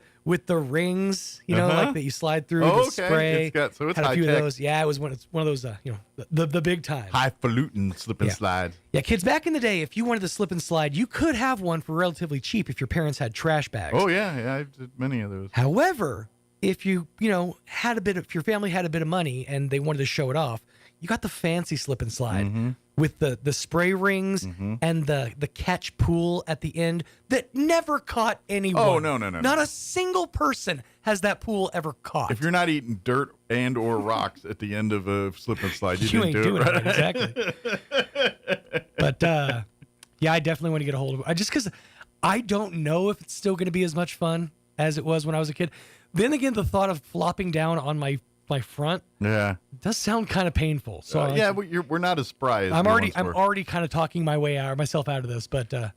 rings, like that you slide through the spray.
So it's
had a few
high-tech.
of those. Yeah, it was one of those, the big time.
Highfalutin slip and slide.
Yeah, kids, back in the day, if you wanted to slip and slide, you could have one for relatively cheap if your parents had trash bags.
Oh, yeah. I did many of those.
However, if you, if your family had a bit of money and they wanted to show it off, you got the fancy slip and slide with the spray rings and the catch pool at the end that never caught anyone.
Oh, no.
Not a single person has that pool ever caught.
If you're not eating dirt and or rocks at the end of a slip and slide, you didn't
ain't
do
doing
it right.
Exactly. But yeah, I definitely want to get a hold of it. Just because I don't know if it's still going to be as much fun as it was when I was a kid. Then again, the thought of flopping down on my front, does sound kind of painful. So
we're not as spry as
I'm already kind of talking myself out of this, but I'd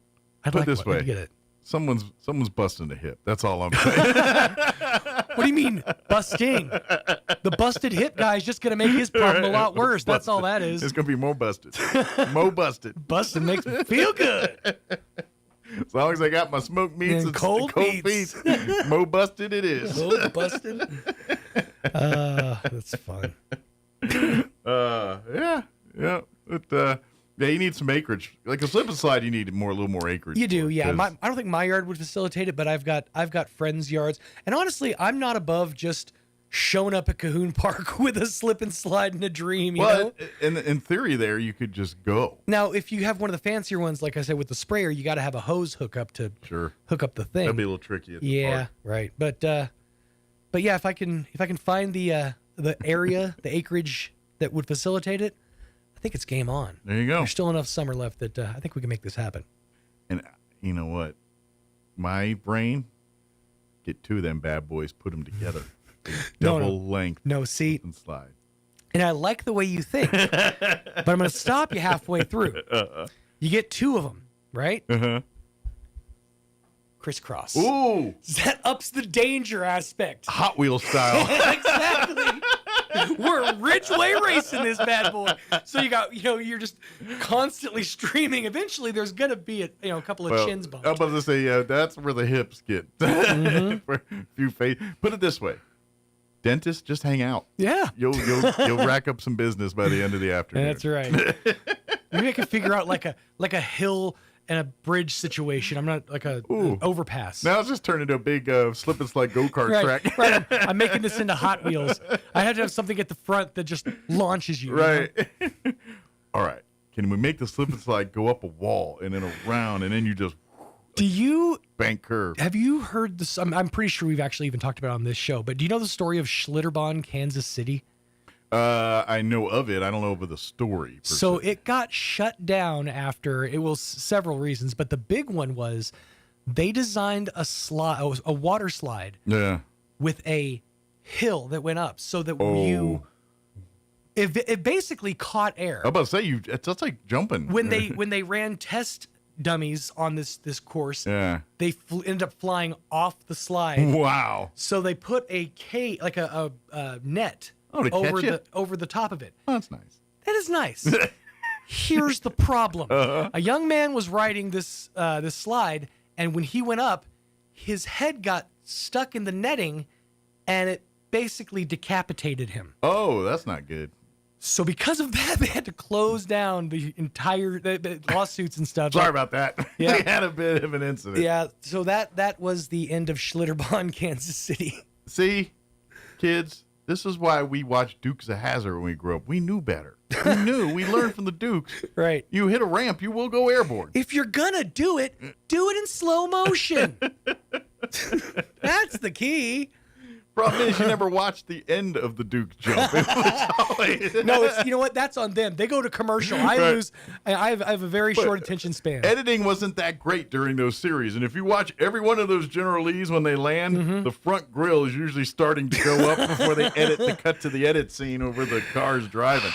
put
like
it this way,
to get it.
Someone's busting a hip. That's all I'm saying.
What do you mean busting? The busted hip guy is just going to make his problem a lot worse. That's all that is.
It's going to be more busted. More busted.
Busted makes me feel good.
As long as I got my smoked meats and cold feet, mo busted it is.
Cold busted. That's fun.
Yeah. You need some acreage. Like a slip and slide, you need a little more acreage.
You do, yeah. I don't think my yard would facilitate it, but I've got friends' yards, and honestly, I'm not above just showing up at Cahoon Park with a slip and slide and a dream. You know?
In theory, there you could just go.
Now, if you have one of the fancier ones, like I said, with the sprayer, you got to have a hose hookup to hook up the thing.
That'd be a little tricky. At the park.
Right. But But yeah, if I can find the area, the acreage that would facilitate it, I think it's game on.
There you go.
There's still enough summer left that I think we can make this happen.
And you know what? My brain, get two of them bad boys, put them together. Double length.
No, see.
And slide.
And I like the way you think, but I'm going to stop you halfway through. You get two of them, right?
Uh-huh.
Crisscross.
Ooh.
That ups the danger aspect.
Hot Wheels style.
Exactly. We're Ridgeway racing this bad boy. So you're just constantly streaming. Eventually, there's gonna be a couple of chins bumped.
I'm about to say, yeah, that's where the hips get. For a few Put it this way: dentists just hang out.
Yeah,
you'll rack up some business by the end of the afternoon.
That's right. Maybe I can figure out like a hill and a bridge situation. I'm not like an overpass.
Now it's just turned into a big slip and slide go-kart track.
Right. I'm making this into Hot Wheels. I have to have something at the front that just launches you.
Right. You know? All right. Can we make the slip and slide go up a wall and then around and then you just bank curve?
Have you heard this? I'm pretty sure we've actually even talked about it on this show, but do you know the story of Schlitterbahn, Kansas City?
I know of it. I don't know of the story.
So it got shut down after several reasons, but the big one was they designed a water slide.
Yeah.
With a hill that went up, so that it basically caught air.
I'm about to say that's like jumping.
When they ran test dummies on this course,
yeah,
they ended up flying off the slide.
Wow.
So they put a net. Over the top of it.
Oh, that's nice.
That is nice. Here's the problem. A young man was riding this slide, and when he went up, his head got stuck in the netting, and it basically decapitated him.
Oh, that's not good.
So because of that, they had to close down the entire the lawsuits and stuff.
Sorry about that.
Yeah.
They had a bit of an incident.
Yeah, so that was the end of Schlitterbahn, Kansas City.
See, kids, this is why we watched Dukes of Hazzard when we grew up. We knew better. We knew. We learned from the Dukes.
Right.
You hit a ramp, you will go airborne.
If you're gonna do it in slow motion. That's the key.
Problem is, you never watched the end of the Duke jump. It was always...
No, you know what? That's on them. They go to commercial. I lose. I have a very short attention span.
Editing wasn't that great during those series, and if you watch every one of those General Lees when they land, the front grill is usually starting to go up before they cut to the edit scene over the cars driving.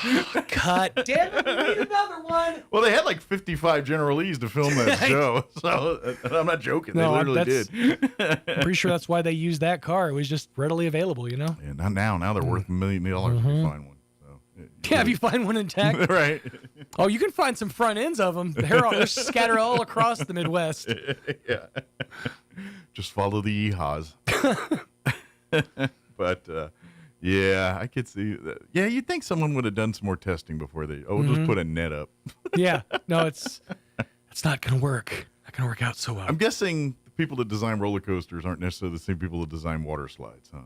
Cut. Damn it, we need another one.
Well, they had like 55 General Lees to film that show, so I'm not joking.
No,
they literally did.
I'm pretty sure that's why they used that car. It was just readily available, you know?
Yeah, not now. Now they're worth $1 million if you find one. So,
if you find one intact.
Right.
Oh, you can find some front ends of them. They're scattered all across the Midwest.
Yeah. Just follow the yeehaws. But, yeah, I could see that. Yeah, you'd think someone would have done some more testing before just put a net up.
Yeah. No, it's not going to work. Not going to work out so well.
I'm guessing the people that design roller coasters aren't necessarily the same people that design water slides, huh?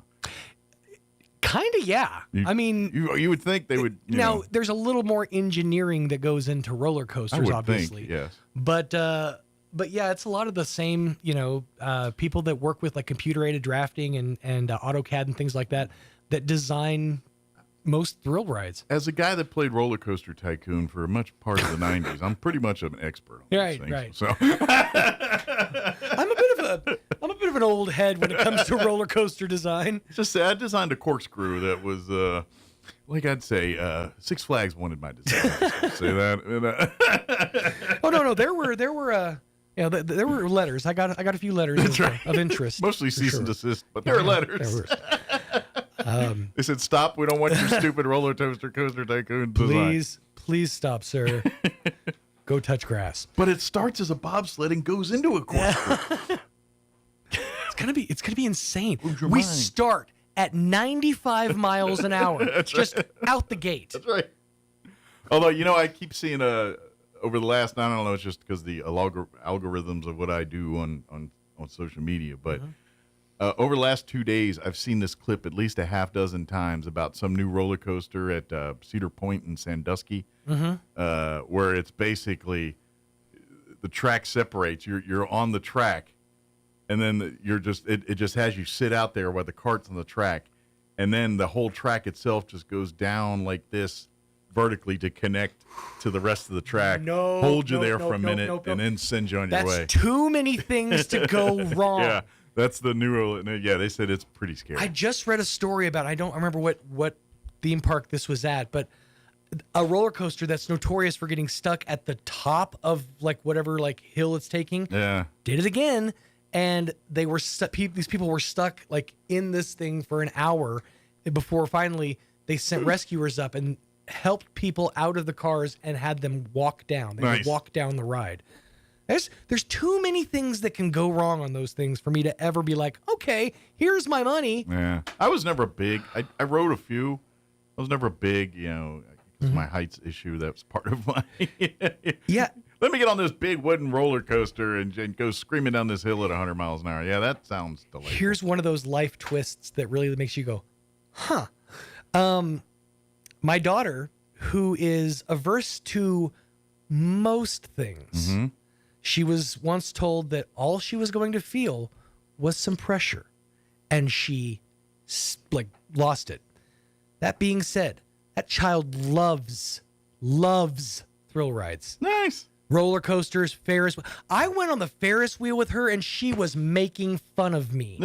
Kind of, yeah.
You would think they would.
Now, there's a little more engineering that goes into roller coasters,
I would
obviously.
think, yes.
But yeah, it's a lot of the same, people that work with like computer-aided drafting and AutoCAD and things like that design most thrill rides.
As a guy that played Roller Coaster Tycoon for much part of the 90s, I'm pretty much an expert on these things.
Right.
So
I'm a bit of an old head when it comes to roller coaster design.
Just say I designed a corkscrew that was like I'd say Six Flags wanted my design. Say that.
Oh no, there were there were letters. I got a few letters of interest.
Mostly cease and desist, but there are letters. They said, "Stop! We don't want your stupid roller coaster tycoon design."
Please stop, sir. Go touch grass.
But it starts as a bobsled and goes into a corkscrew.
It's gonna be insane. We start at 95 miles an hour, just out the gate.
That's right. Although I keep seeing over the last, I don't know, it's just because the algorithms of what I do on social media, but. Over the last 2 days, I've seen this clip at least a half dozen times about some new roller coaster at Cedar Point in Sandusky, where it's basically the track separates. You're on the track, and then you're just it just has you sit out there while the cart's on the track, and then the whole track itself just goes down like this vertically to connect to the rest of the track. Hold you there for a minute and then send you on your way.
That's too many things to go wrong.
Yeah, that's the new. Yeah, they said it's pretty scary.
I just read a story about, I don't remember what theme park this was at, but a roller coaster that's notorious for getting stuck at the top of like whatever like hill it's taking.
Yeah,
did it again, and they were these people were stuck like in this thing for an hour before finally they sent rescuers up and helped people out of the cars and had them walk down. They would walk down the ride. There's too many things that can go wrong on those things for me to ever be like, okay, here's my money.
Yeah, I was never big. I rode a few. I was never big, because my heights issue. That was part of my.
Yeah.
Let me get on this big wooden roller coaster and go screaming down this hill at 100 miles an hour. Yeah, that sounds delightful.
Here's one of those life twists that really makes you go, huh. My daughter, who is averse to most things, she was once told that all she was going to feel was some pressure, and she lost it. That being said, that child loves thrill rides.
Nice.
Roller coasters, Ferris wheel. I went on the Ferris wheel with her, and she was making fun of me.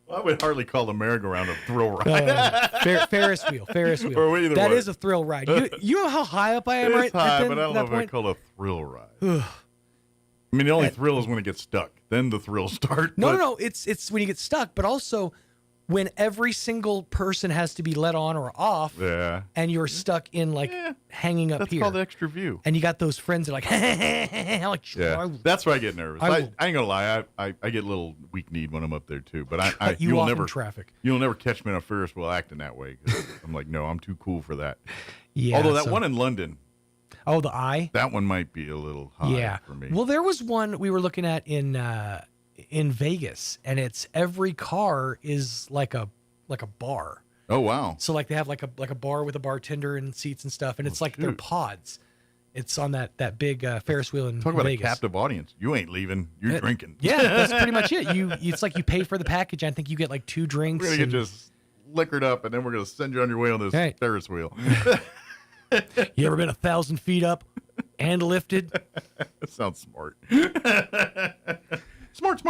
I would hardly call the merry-go-round a thrill ride.
Ferris wheel. That is a thrill ride. You know how high up I am, right?
It's high, but I don't know if I call it a thrill ride. I mean, the only thrill is when it gets stuck. Then the thrills start.
No. It's when you get stuck, but also when every single person has to be let on or off, and you're stuck in hanging up here.
That's called extra view.
And you got those friends that are like,
yeah, that's where I get nervous. I ain't gonna lie, I get a little weak-kneed when I'm up there too. But you'll never
traffic.
You'll never catch me on a Ferris wheel acting that way. 'Cause I'm like, no, I'm too cool for that.
Yeah.
Although that one in London.
Oh, the Eye.
That one might be a little high for me.
Well, there was one we were looking at in Vegas, and it's every car is like a bar.
Oh wow!
So like they have like a bar with a bartender and seats and stuff, and it's like they're pods. It's on that big Ferris wheel in
Talk about
Vegas.
a captive audience. You ain't leaving. You're drinking.
Yeah, that's pretty much it. It's like you pay for the package. I think you get like 2 drinks.
We're gonna get just liquored up, and then we're gonna send you on your way on this Ferris wheel.
You ever been 1,000 feet up and lifted?
That sounds smart. Smart.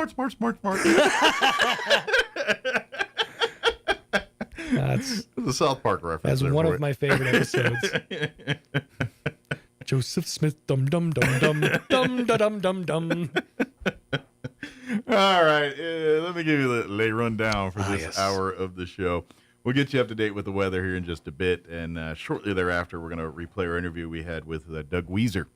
That's the South Park reference.
That's one of my favorite episodes. Joseph Smith, dum dum dum dum dum da dum dum dum.
All right, let me give you the lay rundown for this hour of the show. We'll get you up to date with the weather here in just a bit, and shortly thereafter, we're going to replay our interview we had with Doug Weiser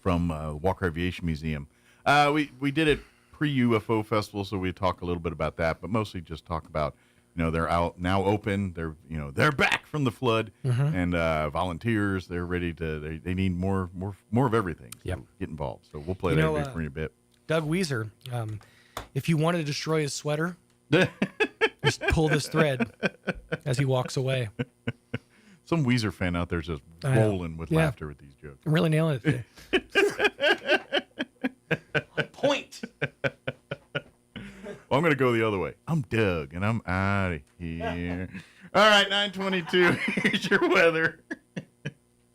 from Walker Aviation Museum. We did it pre-UFO festival, so we talk a little bit about that, but mostly just talk about, they're out now, open. They're back from the flood, and volunteers. They're ready to. They need more of everything. So get involved. So we'll play that interview for you a bit.
Doug Weiser, if you wanted to destroy his sweater, just pull this thread as he walks away.
Some Weezer fan out there just rolling with laughter with these jokes.
I'm really nailing it today. Point.
Well, I'm going to go the other way. I'm Doug, and I'm out of here. All right, 9:22. Here's your weather.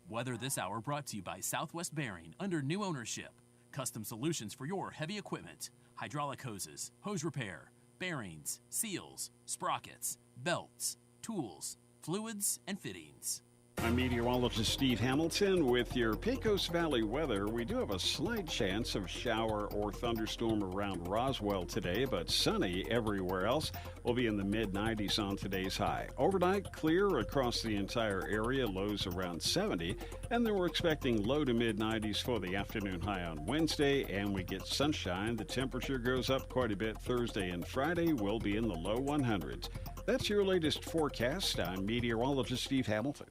Weather this hour brought to you by Southwest Bearing under new ownership. Custom solutions for your heavy equipment. Hydraulic hoses, hose repair, bearings, seals, sprockets, belts, tools, fluids, and fittings.
I'm meteorologist Steve Hamilton with your Pecos Valley weather. We do have a slight chance of shower or thunderstorm around Roswell today, but sunny everywhere else. We'll be in the mid-90s on today's high. Overnight, clear across the entire area, lows around 70. And then we're expecting low to mid-90s for the afternoon high on Wednesday, and we get sunshine. The temperature goes up quite a bit Thursday and Friday. We'll be in the low 100s. That's your latest forecast. I'm meteorologist Steve Hamilton.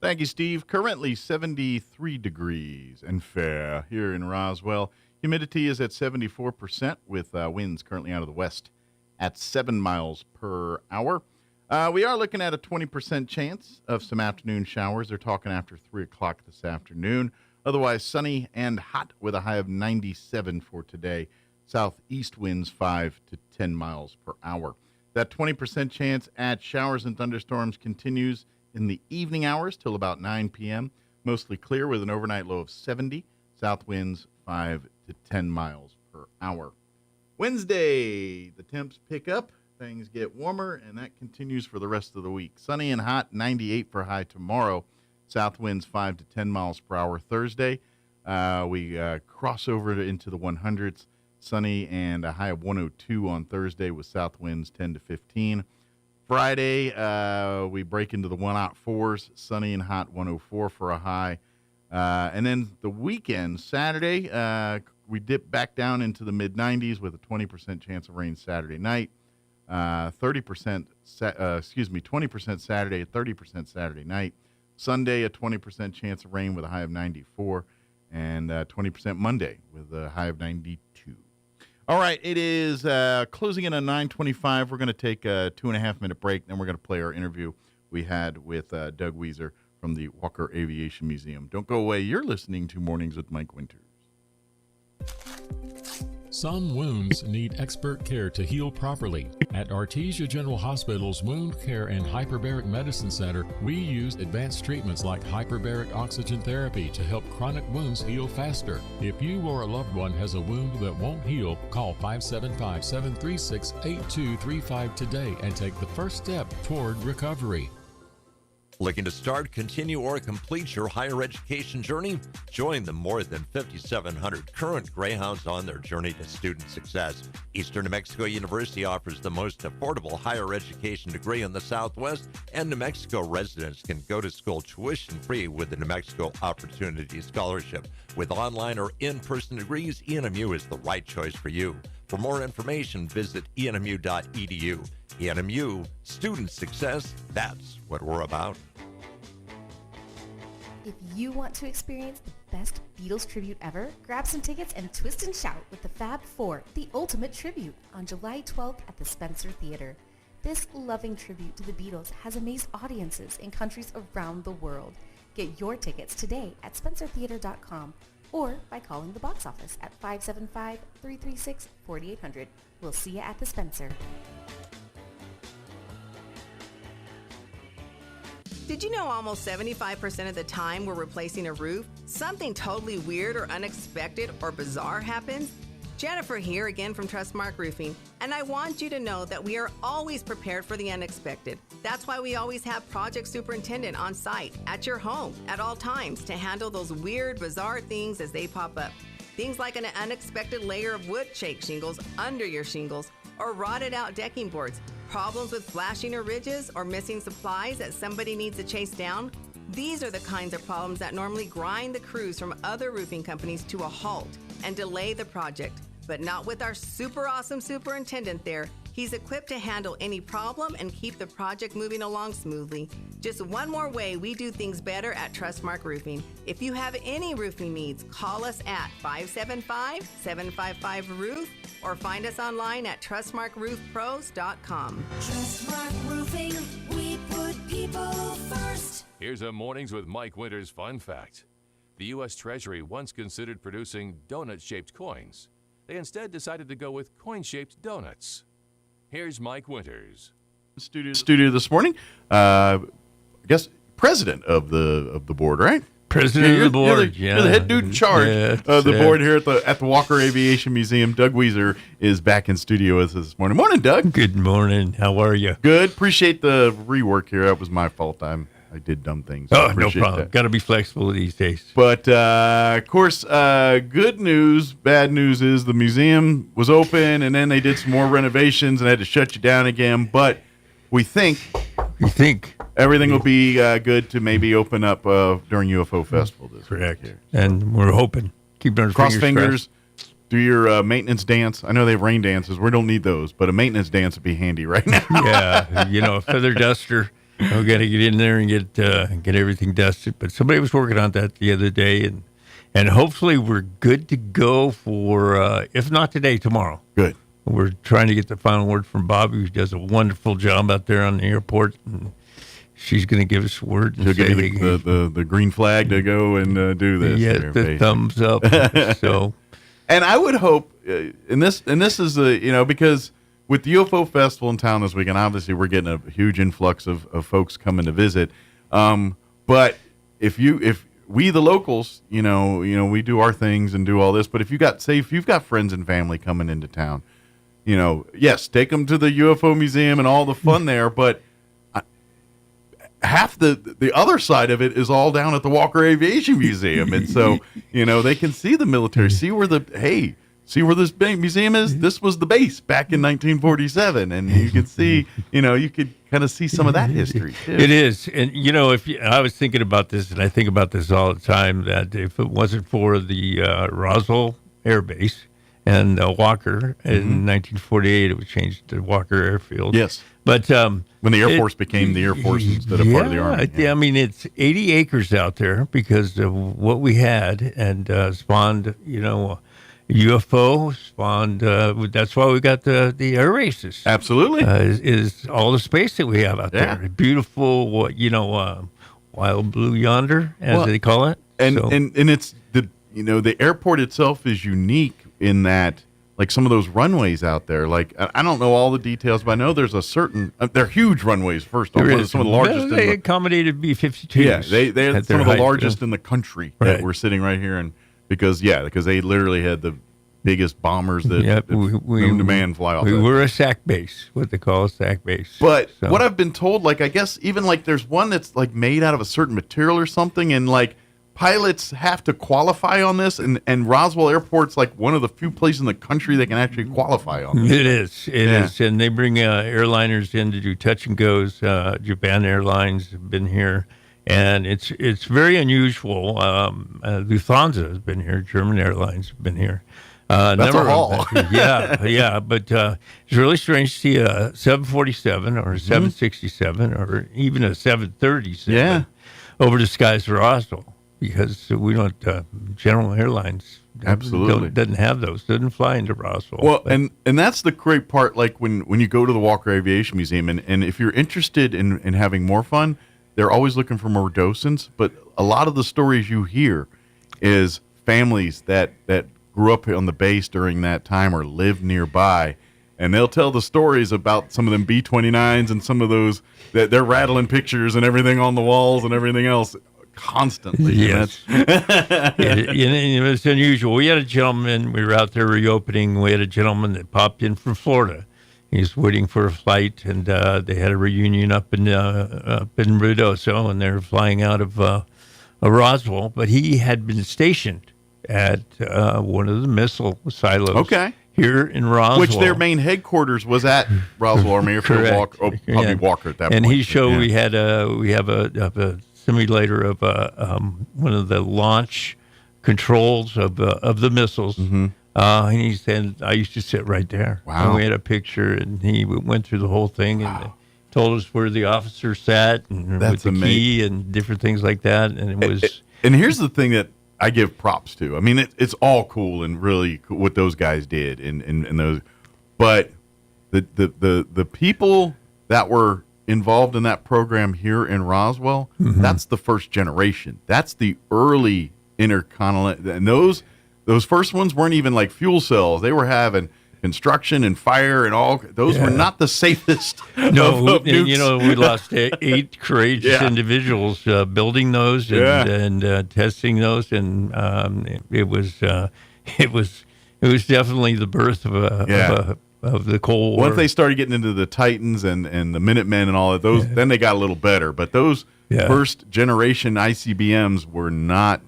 Thank you, Steve. Currently 73 degrees and fair here in Roswell. Humidity is at 74% with winds currently out of the west at 7 miles per hour. We are looking at a 20% chance of some afternoon showers. They're talking after 3 o'clock this afternoon. Otherwise, sunny and hot with a high of 97 for today. Southeast winds 5 to 10 miles per hour. That 20% chance at showers and thunderstorms continues in the evening hours till about 9 p.m. Mostly clear with an overnight low of 70. South winds 5 to 10 miles per hour. Wednesday, the temps pick up. Things get warmer, and that continues for the rest of the week. Sunny and hot, 98 for high tomorrow. South winds 5 to 10 miles per hour Thursday. We cross over into the 100s. Sunny and a high of 102 on Thursday with south winds 10 to 15. Friday, we break into the 104s. Sunny and hot 104 for a high. And then the weekend, Saturday, we dip back down into the mid-90s with a 20% chance of rain Saturday night. 20% Saturday, 30% Saturday night. Sunday, a 20% chance of rain with a high of 94, and 20% Monday with a high of 92. All right, it is closing in on 9:25. We're going to take a 2.5-minute break, then we're going to play our interview we had with Doug Weiser from the Walker Aviation Museum. Don't go away. You're listening to Mornings with Mike Winters.
Some wounds need expert care to heal properly. At Artesia General Hospital's Wound Care and Hyperbaric Medicine Center, we use advanced treatments like hyperbaric oxygen therapy to help chronic wounds heal faster. If you or a loved one has a wound that won't heal, call 575-736-8235 today and take the first step toward recovery.
Looking to start, continue, or complete your higher education journey? Join the more than 5,700 current Greyhounds on their journey to student success. Eastern New Mexico University offers the most affordable higher education degree in the Southwest, and New Mexico residents can go to school tuition-free with the New Mexico Opportunity Scholarship. With online or in-person degrees, ENMU is the right choice for you. For more information, visit enmu.edu. ENMU, student success, that's what we're about.
If you want to experience the best Beatles tribute ever, grab some tickets and twist and shout with the Fab Four, the ultimate tribute, on July 12th at the Spencer Theater. This loving tribute to the Beatles has amazed audiences in countries around the world. Get your tickets today at spencertheater.com or by calling the box office at 575-336-4800. We'll see you at the Spencer.
Did you know almost 75% of the time we're replacing a roof, something totally weird or unexpected or bizarre happens? Jennifer here again from Trustmark Roofing, and I want you to know that we are always prepared for the unexpected. That's why we always have project superintendent on site at your home at all times to handle those weird, bizarre things as they pop up. Things like an unexpected layer of wood shake shingles under your shingles or rotted out decking boards, problems with flashing or ridges, or missing supplies that somebody needs to chase down. These are the kinds of problems that normally grind the crews from other roofing companies to a halt and delay the project. But not with our super awesome superintendent there. He's equipped to handle any problem and keep the project moving along smoothly. Just one more way we do things better at Trustmark Roofing. If you have any roofing needs, call us at 575-755-ROOF or find us online at trustmarkroofpros.com.
Trustmark Roofing, we put people first.
Here's a Mornings with Mike Winters fun fact. The U.S. Treasury once considered producing donut-shaped coins. They instead decided to go with coin-shaped donuts. Here's Mike Winters.
Studio this morning. I guess president of the board, right?
President of the board.
You're the head dude in charge of the board here at the Walker Aviation Museum. Doug Weiser is back in studio with us this morning. Morning, Doug.
Good morning. How are you?
Good. Appreciate the rework here. That was my fault. I did dumb things.
Oh, no problem. Got to be flexible these days.
But, of course, good news, bad news is the museum was open, and then they did some more renovations and had to shut you down again. But we think everything will be good to maybe open up during UFO Festival this
Correct.
week.
And we're hoping. Keep our
Cross fingers. Do your maintenance dance. I know they have rain dances. We don't need those, but a maintenance dance would be handy right now.
Yeah, a feather duster. We got to get in there and get everything dusted. But somebody was working on that the other day, and hopefully we're good to go for, if not today, tomorrow.
Good.
We're trying to get the final word from Bobby, who does a wonderful job out there on the airport. And she's going to give us a word.
She'll give me the green flag to go and do this.
Yeah,
there,
the thumbs up. So,
and I would hope, and this is because with the UFO Festival in town this weekend, obviously we're getting a huge influx of folks coming to visit. But if we the locals, we do our things and do all this. But if you've got friends and family coming into town, yes, take them to the UFO Museum and all the fun there. But half the other side of it is all down at the Walker Aviation Museum, and so they can see the military, see where this big museum is. This was the base back in 1947, and you can see, you could kind of see some of that history too.
It is, and I was thinking about this, and I think about this all the time, that if it wasn't for the Roswell Air Base and Walker in 1948, it was changed to Walker Airfield.
Yes,
but
when the Air Force became the Air Force instead of part of the Army.
I mean, it's 80 acres out there because of what we had, and spawned, UFO spawned. That's why we got the air races.
Absolutely,
is all the space that we have out there. Beautiful, wild blue yonder, as they call it.
And it's the airport itself is unique in that, like some of those runways out there. Like I don't know all the details, but I know there's a certain. They're huge runways. First off, some of the largest.
They accommodated B-52s.
Yeah, they're some of the largest in the country that we're sitting right here in. Because they literally had the biggest bombers that known to man fly off.
We were a SAC base, what they call a SAC base.
But what I've been told, like I guess even like there's one that's like made out of a certain material or something, and like pilots have to qualify on this, and Roswell Airport's like one of the few places in the country that can actually qualify on this.
It is, and they bring airliners in to do touch and goes. Japan Airlines have been here. And it's very unusual. Lufthansa has been here. German Airlines have been here.
That's a haul.
Yeah. But it's really strange to see a 747 or a 767 or even a 737 over the skies of Roswell, because we don't. General Airlines
absolutely
doesn't have those. Doesn't fly into Roswell.
Well, and that's the great part. Like when you go to the Walker Aviation Museum, and if you're interested in having more fun. They're always looking for more docents, but a lot of the stories you hear is families that grew up on the base during that time or lived nearby, and they'll tell the stories about some of them B-29s and some of those that they're rattling pictures and everything on the walls and everything else constantly.
Yes. It's unusual. We had a gentleman, we were out there reopening, we had a gentleman that popped in from Florida. He's waiting for a flight, and they had a reunion up in Ruidoso, and they're flying out of Roswell. But he had been stationed at one of the missile silos here in Roswell.
Which their main headquarters was at Roswell Army Airfield, probably Walker at that point.
And he showed we have a simulator of one of the launch controls of the missiles.
Mm-hmm.
And he said, I used to sit right there.
Wow.
And we had a picture, and he went through the whole thing and told us where the officer sat and
That's
with the key and different things like that. And it was.
And here's the thing that I give props to. I mean, it's all cool and really cool what those guys did and those, but the people that were involved in that program here in Roswell, that's the first generation. That's the early intercontinental, and those first ones weren't even like fuel cells. They were having construction and fire and all. Those were not the safest.
No,
of nukes.
We lost 8 courageous individuals building those and testing those, and it was definitely the birth of the Cold War.
Once they started getting into the Titans and the Minutemen and all of those, then they got a little better. But those first generation ICBMs were not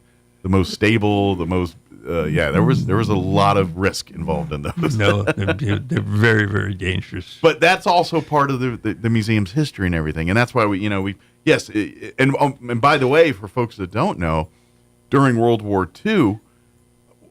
the most stable, the most. There was a lot of risk involved in those.
No, they're very, very dangerous.
But that's also part of the museum's history and everything, and that's why and by the way, for folks that don't know, during World War II,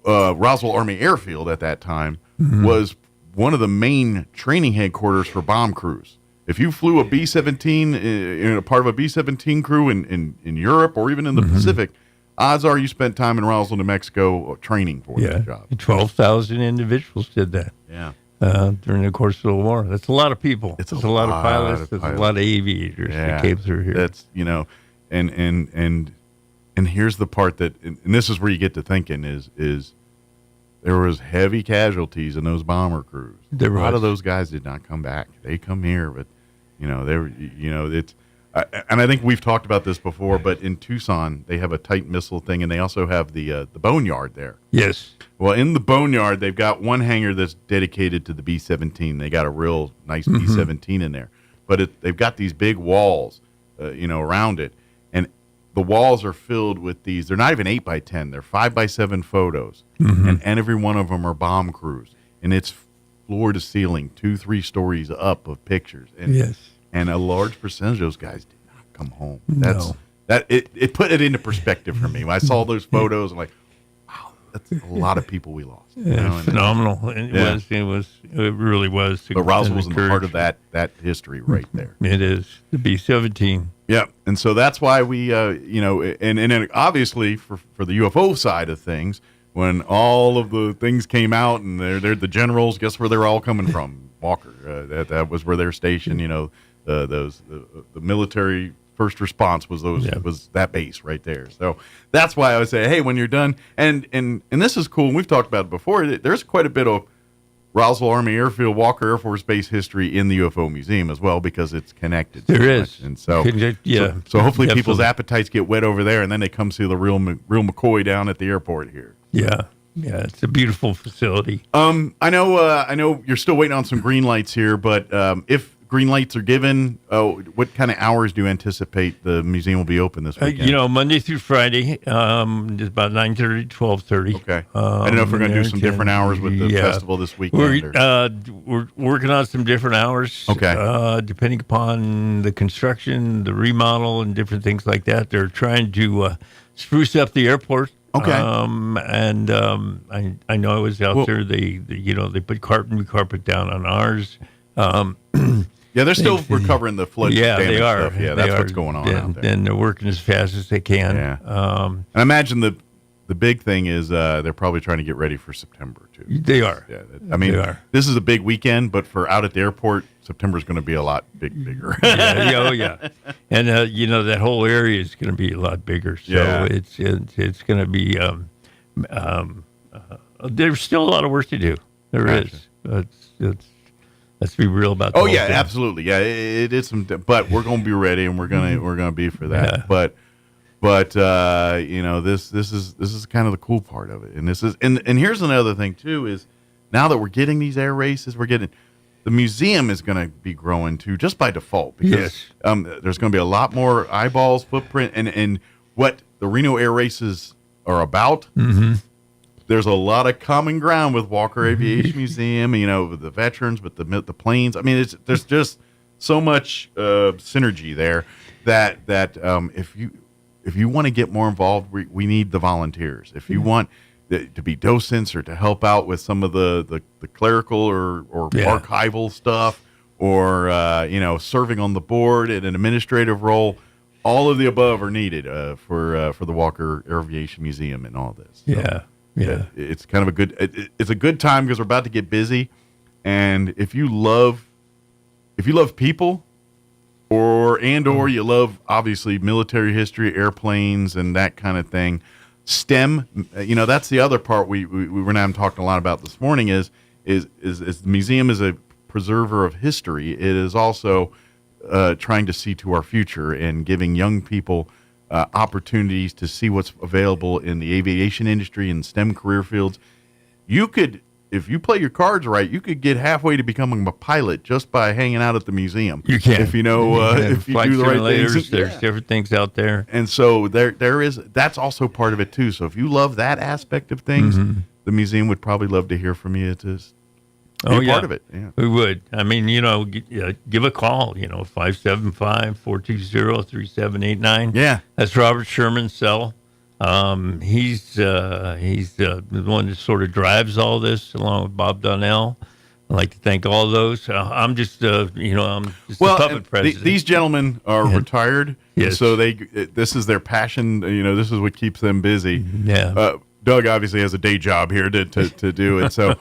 Roswell Army Airfield at that time was one of the main training headquarters for bomb crews. If you flew a B-17, part of a B-17 crew in Europe or even in the Pacific, odds are you spent time in Roswell, New Mexico training for that job.
12,000 individuals did that.
Yeah.
during the course of the war. That's a lot of people.
It's
a lot of pilots. There's a lot of aviators that came through here.
That's, and here's the part that, and this is where you get to thinking is there was heavy casualties in those bomber crews. A lot of those guys did not come back. They come here, but they were, it's, and I think we've talked about this before, but in Tucson they have a tight missile thing, and they also have the boneyard there.
Yes.
Well, in the boneyard, they've got one hangar that's dedicated to the B-17. They got a real nice B-17 in there, but they've got these big walls, around it, and the walls are filled with these. They're not even 8x10; they're 5x7 photos, and every one of them are bomb crews, and it's floor to ceiling, 2-3 stories up of pictures, and and a large percentage of those guys did not come home. It put it into perspective for me. When I saw those photos, I'm like, wow, that's a lot of people we lost.
Phenomenal. It really was.
But Roswell was in the heart of that history right there.
It is the B-17.
Yeah, and so that's why we, and obviously for the UFO side of things, when all of the things came out and they're the generals, guess where they're all coming from? Walker. That was where they're stationed. The military first response was was that base right there. So that's why I would say, hey, when you're done, and this is cool. And we've talked about it before. There's quite a bit of Roswell Army Airfield, Walker Air Force Base history in the UFO Museum as well, because it's connected.
There is,
and so hopefully people's appetites get wet over there, and then they come see the real McCoy down at the airport here.
Yeah, it's a beautiful facility.
I know you're still waiting on some green lights here, but if green lights are given, what kind of hours do you anticipate the museum will be open this weekend?
Monday through Friday, about 9:30 to 12:30.
Okay. I don't know if we're going to do some different hours with the festival this weekend.
We're working on some different hours.
Okay.
Depending upon the construction, the remodel, and different things like that. They're trying to spruce up the airport.
Okay.
I know I was out there. They put new carpet down on ours.
Yeah, they're still recovering the flood damage
they are.
stuff. Yeah, that's what's going on out there.
And they're working as fast as they can.
Yeah. And I imagine the big thing is they're probably trying to get ready for September too.
They are.
Yeah. I mean, this is a big weekend, but for out at the airport, September is going to be a lot bigger.
Yeah. And that whole area is going to be a lot bigger. So it's going to be. There's still a lot of work to do. There is. Let's be real about that.
Oh yeah, absolutely. Yeah, it is some, but we're going to be ready, and we're gonna be for that. Yeah. But this is kind of the cool part of it, and this is and here's another thing too is now that we're getting these air races, the museum is going to be growing too, just by default, because there's going to be a lot more eyeballs, footprint, and what the Reno air races are about.
Mm-hmm.
There's a lot of common ground with Walker Aviation Museum, with the veterans, with the planes. I mean, there's just so much synergy there that if you want to get more involved, we need the volunteers. If you want to be docents or to help out with some of the clerical or archival stuff, or serving on the board in an administrative role, all of the above are needed for the Walker Aviation Museum and all this. So,
yeah,
it's kind of it's a good time because we're about to get busy, and if you love people, or you love obviously military history, airplanes, and that kind of thing, STEM, that's the other part we were now talking a lot about this morning is the museum is a preserver of history. It is also trying to see to our future and giving young people opportunities to see what's available in the aviation industry and STEM career fields. You could, if you play your cards right, you could get halfway to becoming a pilot just by hanging out at the museum.
You can,
if you do the right things.
There's different things out there,
and so there is. That's also part of it too. So if you love that aspect of things, the museum would probably love to hear from you to be part of it. Yeah.
We would. I mean, give a call. 575-420-3789.
Yeah,
that's Robert Sherman's cell. He's the one that sort of drives all this, along with Bob Donnell. I'd like to thank all those. I'm just, I'm just a puppet president.
These gentlemen are retired,
yes.
So this is their passion. This is what keeps them busy.
Yeah.
Doug obviously has a day job here to do it. So,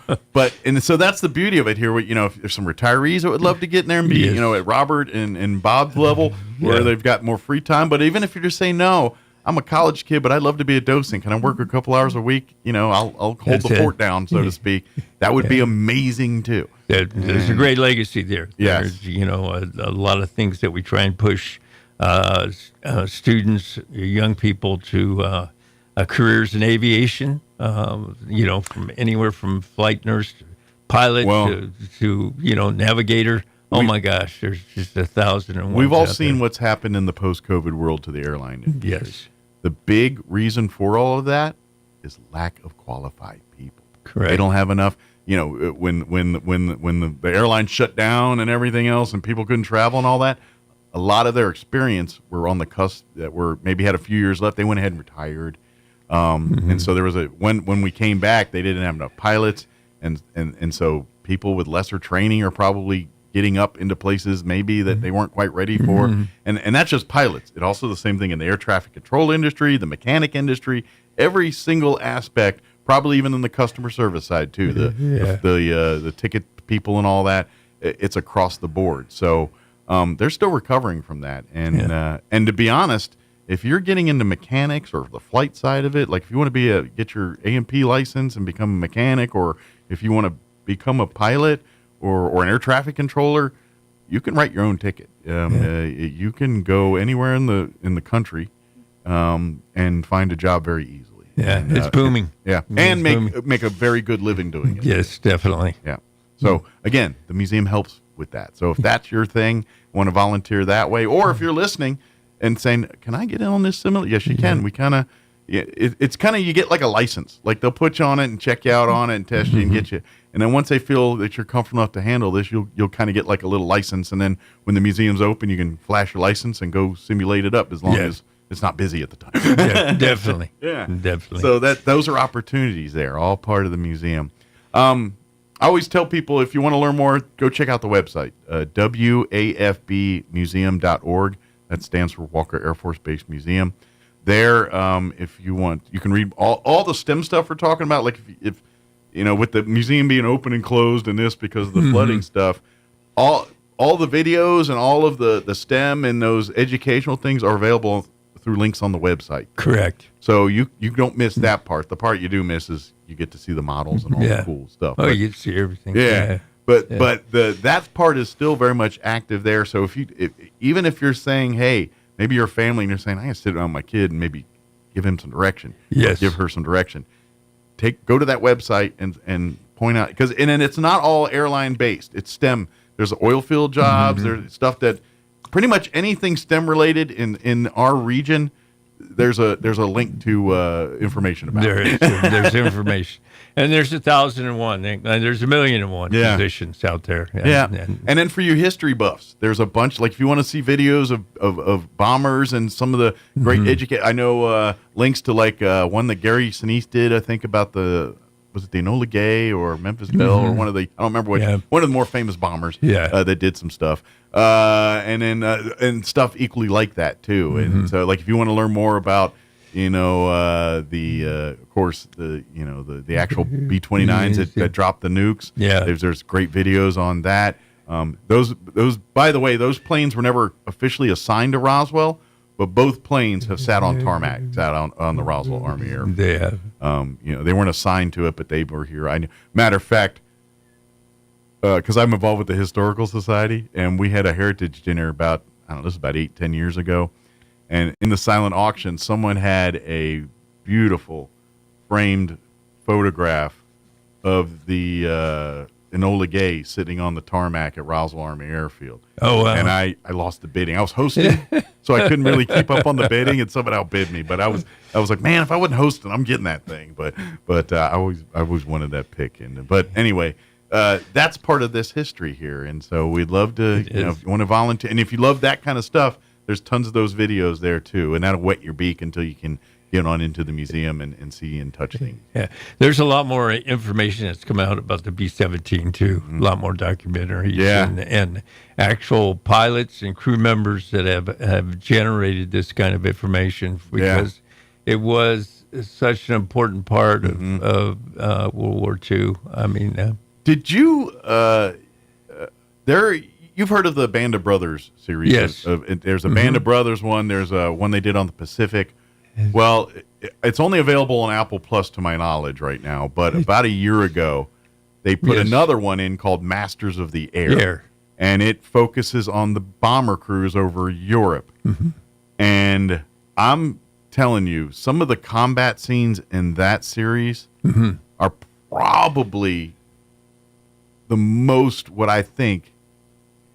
so that's the beauty of it here. If there's some retirees that would love to get in there and be, at Robert and Bob's level where they've got more free time. But even if you're just saying, no, I'm a college kid, but I'd love to be a docent. Can I work a couple hours a week? I'll hold the fort down, so to speak. That would be amazing too.
There's a great legacy there.
Yes.
There's, a lot of things that we try and push students, young people to careers in aviation, from anywhere from flight nurse to pilot to navigator. Oh my gosh, there's just 1,001.
We've all seen what's happened in the post-COVID world to the airline industry.
Yes.
The big reason for all of that is lack of qualified people.
Correct.
They don't have enough. When the airline shut down and everything else, and people couldn't travel and all that, a lot of their experience were on the cusp that were maybe had a few years left. They went ahead and retired. And so there was when we came back, they didn't have enough pilots, and so people with lesser training are probably getting up into places maybe that they weren't quite ready for, and that's just pilots. It also the same thing in the air traffic control industry, the mechanic industry, every single aspect, probably even in the customer service side too, the ticket people and all that. It's across the board. So they're still recovering from that, and to be honest, if you're getting into mechanics or the flight side of it, like if you want to get your A&P license and become a mechanic, or if you want to become a pilot or an air traffic controller, you can write your own ticket. You can go anywhere in the country and find a job very easily.
Yeah, it's booming.
And make a very good living doing it.
Yes, definitely.
Yeah. So again, the museum helps with that. So if that's your thing, want to volunteer that way, or if you're listening and saying, can I get in on this similar? Yes, you can. We kind of, it's kind of, you get like a license. Like they'll put you on it and check you out on it and test you and get you. And then once they feel that you're comfortable enough to handle this, you'll kind of get like a little license. And then when the museum's open, you can flash your license and go simulate it up as long as it's not busy at the time.
Yeah, definitely.
Definitely. So those are opportunities there, all part of the museum. I always tell people, if you want to learn more, go check out the website, wafbmuseum.org. That stands for Walker Air Force Base Museum. There, if you want, you can read all the STEM stuff we're talking about. Like if with the museum being open and closed and this because of the flooding stuff, all the videos and all of the STEM and those educational things are available through links on the website.
Correct.
So you don't miss that part. The part you do miss is you get to see the models and all the cool stuff.
Oh, you get to see everything.
Yeah. But that part is still very much active there. So even if you're saying, hey, maybe you're a family and you're saying, I gotta sit down with my kid and maybe give him some direction.
Yes.
Give her some direction. Go to that website and point out, and then it's not all airline based. It's STEM. There's oil field jobs. There's stuff that pretty much anything STEM related in our region. There's a link to information about.
There's information, and there's 1,001, and there's 1,000,001 positions out there.
And then for you history buffs, there's a bunch. Like if you want to see videos of bombers and some of the great I know links to like one that Gary Sinise did. I think about was it the Enola Gay or Memphis Belle or one of the, I don't remember which, one of the more famous bombers that did some stuff. And then and stuff equally like that too. And so like if you want to learn more about of course the actual B-29s that dropped the nukes, there's great videos on that. Those by the way, those planes were never officially assigned to Roswell, but both planes have sat on tarmac, sat on the Roswell Army Airfield.
They have.
They weren't assigned to it, but they were here. Matter of fact, because I'm involved with the Historical Society, and we had a heritage dinner about 8-10 years ago. And in the silent auction, someone had a beautiful framed photograph of the Enola Gay sitting on the tarmac at Roswell Army Airfield.
Oh, wow.
And I lost the bidding. I was hosting, so I couldn't really keep up on the bidding, and someone outbid me. But I was like, man, if I wasn't hosting, I'm getting that thing. But I always wanted that pick. But anyway, that's part of this history here. And so we'd love to, if you want to volunteer, and if you love that kind of stuff, there's tons of those videos there too, and that'll whet your beak until you can get on into the museum and see and touch things.
Yeah, there's a lot more information that's come out about the B-17 too. A lot more documentaries and actual pilots and crew members that have generated this kind of information because it was such an important part of World War II. I mean,
did you you've heard of the Band of Brothers series?
Yes.
There's a Band of Brothers one. There's a one they did on the Pacific. Well, it's only available on Apple Plus to my knowledge right now. But about a year ago, they put another one in called Masters of the Air. And it focuses on the bomber crews over Europe. And I'm telling you, some of the combat scenes in that series are probably the most what I think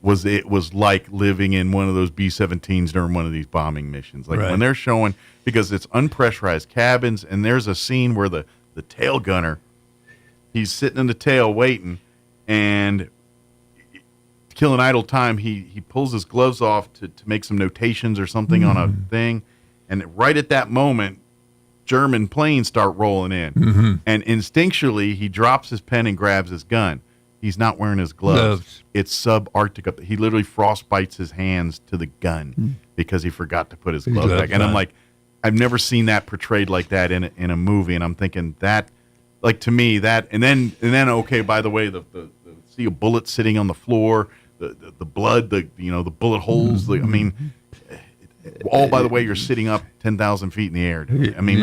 was like living in one of those B-17s during one of these bombing missions. Like when they're showing, because it's unpressurized cabins, and there's a scene where the tail gunner, he's sitting in the tail waiting, and killing idle time, he pulls his gloves off to make some notations or something on a thing, and right at that moment, German planes start rolling in, and instinctually he drops his pen and grabs his gun. He's not wearing his gloves. It's subarctic up. He literally frostbites his hands to the gun because he forgot to put his gloves back. And I'm like, I've never seen that portrayed like that in a movie. And I'm thinking that, like, to me, that, and then okay, by the way, the see a bullet sitting on the floor, the blood, the bullet holes. I mean, all by the way, you're sitting up 10,000 feet in the air. Dude. I mean,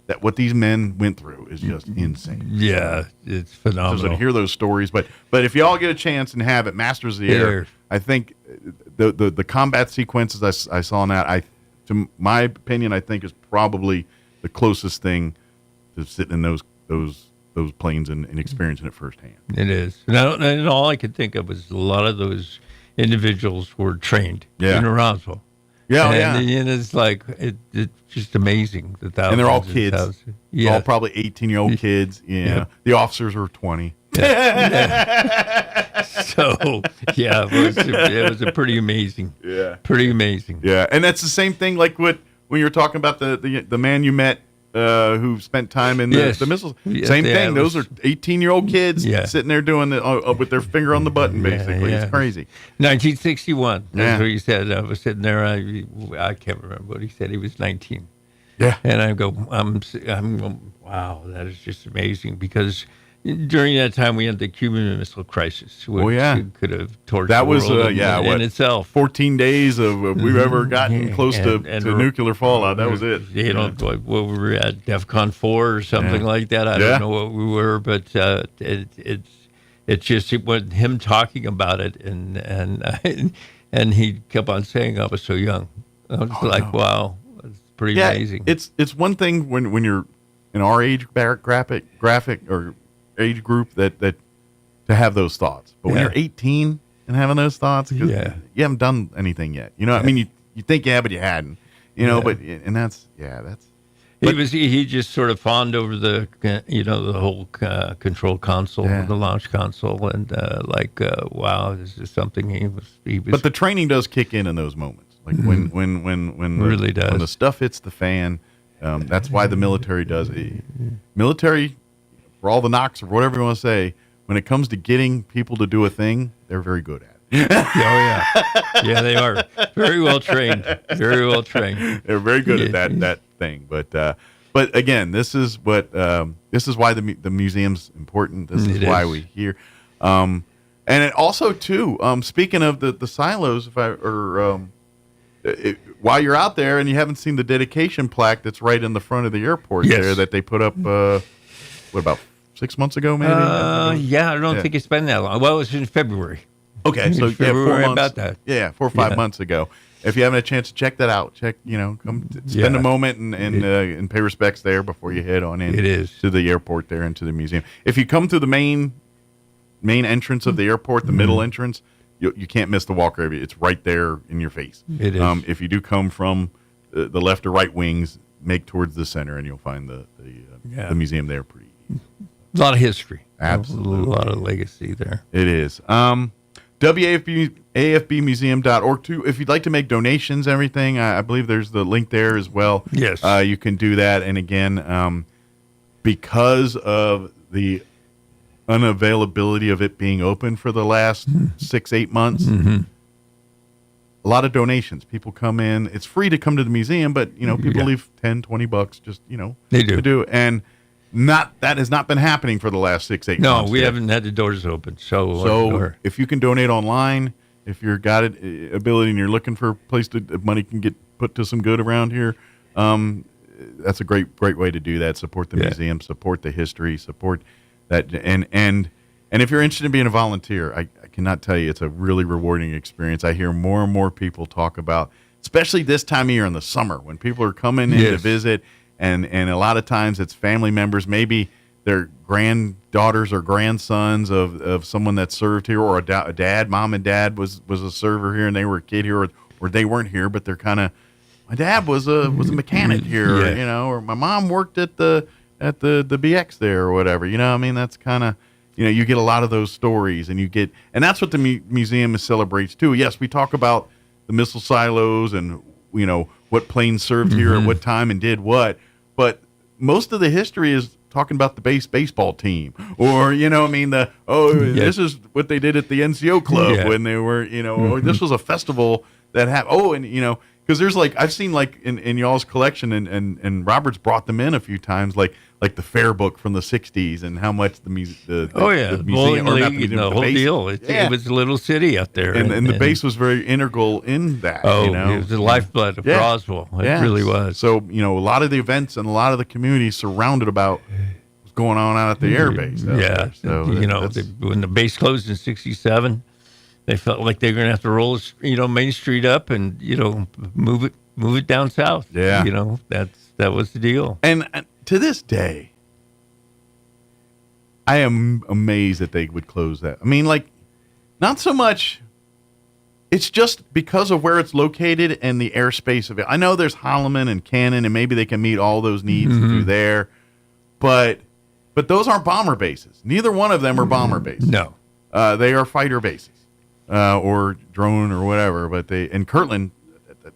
that what these men went through is just insane.
Yeah, it's phenomenal.
So to hear those stories, but if y'all get a chance and have it, Masters of the Air, I think the combat sequences I saw in that, to my opinion, I think is probably the closest thing to sitting in those planes and experiencing it firsthand.
It is, and all I could think of was a lot of those individuals were trained in Roswell.
Yeah,
and it's like it's just amazing.
And they're all kids. All probably 18-year-old kids. Yeah. The officers were 20.
So it was a pretty amazing.
Yeah,
pretty amazing.
Yeah, and that's the same thing. Like when you were talking about the man you met who spent time in the missiles. Same thing. Those are 18-year-old kids sitting there doing with their finger on the button. Basically, it's crazy.
1961. That's what he said. I was sitting there. I can't remember what he said. He was 19.
Yeah,
and I'm going, wow, that is just amazing, because during that time we had the Cuban Missile Crisis, which could have torched
that was
the world in itself.
14 days of we've ever gotten close to nuclear fallout. That was it.
You know, what we were at, DEFCON 4 or something like that. I don't know what we were, but it's just when him talking about it, and he kept on saying I was so young. I was wow, it's pretty amazing.
It's one thing when you're in our age graphic or age group that to have those thoughts, but when you're 18 and having those thoughts, because you haven't done anything yet, I mean, you think but you hadn't, but that's
he just sort of fawned over the the whole control console, the launch console, and wow, this is something he was.
But the training does kick in those moments, like when
really does.
When the stuff hits the fan. That's why the military does it. Military, for all the knocks or whatever you want to say, when it comes to getting people to do a thing, they're very good at it.
Yeah, they are very well trained. Very well trained.
They're very good at that thing. But again, this is why the museum's important. This is why we here. And it also too. Speaking of the silos, while you're out there and you haven't seen the dedication plaque that's right in the front of the airport there that they put up, about 6 months ago, maybe?
I don't think it's been that long. Well, it was in February.
Okay, so
February
4 months.
about that.
Yeah, 4 or 5 months ago. If you haven't had a chance to check that out, come spend a moment and pay respects there before you head on in to the airport there and to the museum. If you come through the main entrance of the airport, the middle entrance, you can't miss the walker area. It's right there in your face.
It is.
If you do come from the left or right wings, make towards the center, and you'll find the museum there pretty easy.
A lot of history.
Absolutely.
A lot of legacy there.
It is. AFBmuseum.org, too. If you'd like to make donations, everything, I believe there's the link there as well.
Yes.
You can do that. And again, because of the unavailability of it being open for the last 6-8 months, a a lot of donations. People come in. It's free to come to the museum, but people leave $10-$20 just
they do
to do it. And that has not been happening for the last 6-8 months.
No, we haven't had the doors open. So
if you can donate online, if you've got ability and you're looking for a place that money can get put to some good around here, that's a great way to do that. Support the museum, support the history, support that, and if you're interested in being a volunteer, I cannot tell you, it's a really rewarding experience. I hear more and more people talk about, especially this time of year in the summer when people are coming in to visit, and a lot of times it's family members, maybe their granddaughters or grandsons of someone that served here, or a dad, mom and dad was a server here and they were a kid here, or they weren't here, but they're kind of, my dad was a mechanic here, or my mom worked at the BX there or whatever. I mean, that's kind of, you get a lot of those stories, and that's what the museum celebrates too. Yes, we talk about the missile silos and what planes served here at what time and did what, but most of the history is talking about the baseball team, or this is what they did at the NCO club when they were, or this was a festival that happened. Because there's I've seen in y'all's collection, and Robert's brought them in a few times, like the fair book from the 60s, and how much the museum,
bowling league, the whole deal. It was a little city out there,
and the base was very integral in that.
It was the lifeblood of Roswell. It really was.
So a lot of the events and a lot of the community surrounded about what's going on out at the air base. So
when the base closed in '67. They felt like they were going to have to roll, Main Street up and, move it down south.
Yeah.
That was the deal.
And to this day, I am amazed that they would close that. I mean, not so much. It's just because of where it's located and the airspace of it. I know there's Holloman and Cannon, and maybe they can meet all those needs through there. But those aren't bomber bases. Neither one of them are bomber bases.
No.
They are fighter bases. Or drone or whatever, but in Kirtland,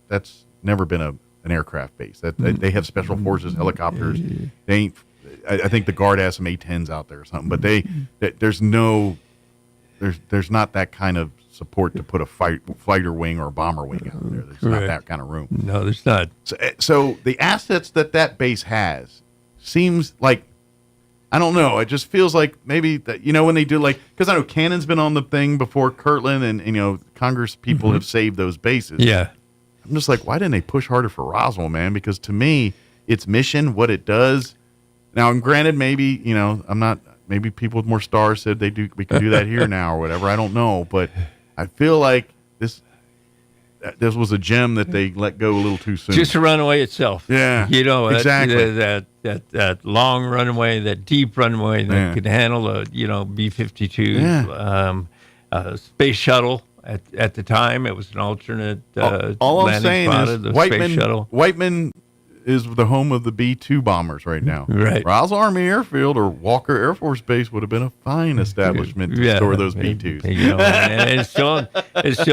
that's never been an aircraft base. They have special forces helicopters. They ain't. I think the Guard has some A-10s out there or something, but there's not that kind of support to put a fighter wing or a bomber wing out there. There's not that kind of room.
No, there's not.
So the assets that base has seems like, I don't know. It just feels like maybe that, when they do because I know Cannon's been on the thing before Kirtland, and Congress people have saved those bases.
Yeah.
I'm just like, why didn't they push harder for Roswell, man? Because to me, its mission, what it does. Now, and granted, maybe, maybe people with more stars said we can do that here now or whatever. I don't know. But I feel like this was a gem that they let go a little too soon.
Just a runway itself.
Yeah.
Exactly. That long runway, that deep runway that could handle a B-52 space shuttle. At the time, it was an alternate
all I'm
landing
saying
spot
is
of the space shuttle.
Whiteman is the home of the B-2 bombers right now.
Right.
Roswell Army Airfield or Walker Air Force Base would have been a fine establishment to store those B-2s.
And it's still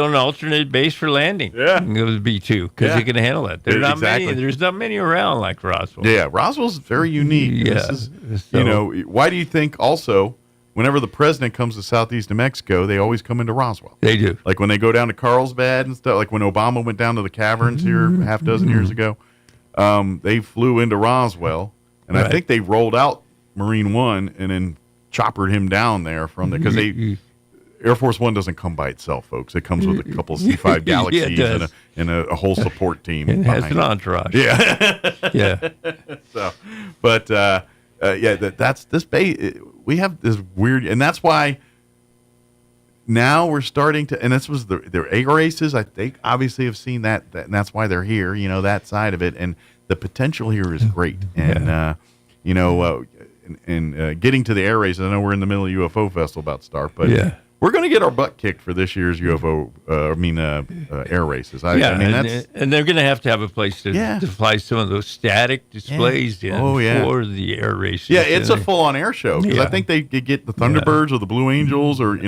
an alternate base for landing.
Yeah.
It was B-2 because it can handle it. There's not many around like Roswell.
Yeah, Roswell's very unique.
Yeah.
Why do you think also whenever the president comes to southeast New Mexico, they always come into Roswell?
They do.
Like when they go down to Carlsbad and stuff, like when Obama went down to the caverns here half dozen years ago. They flew into Roswell, and I think they rolled out Marine One and then choppered him down there from there, because Air Force One doesn't come by itself, folks. It comes with a couple of C-5 Galaxies and a whole support team.
It has an entourage.
Yeah.
Yeah.
So, but that's this base. We have this weird, and that's why now we're starting to, and this was their A races. They obviously have seen that, and that's why they're here. That side of it, and the potential here is great. And getting to the air races, I know we're in the middle of UFO Festival about to start, but we're going to get our butt kicked for this year's UFO. Air races. I mean,
and they're going to have a place to fly some of those static displays in for the air races.
Yeah, it's a full-on air show, because I think they get the Thunderbirds or the Blue Angels, or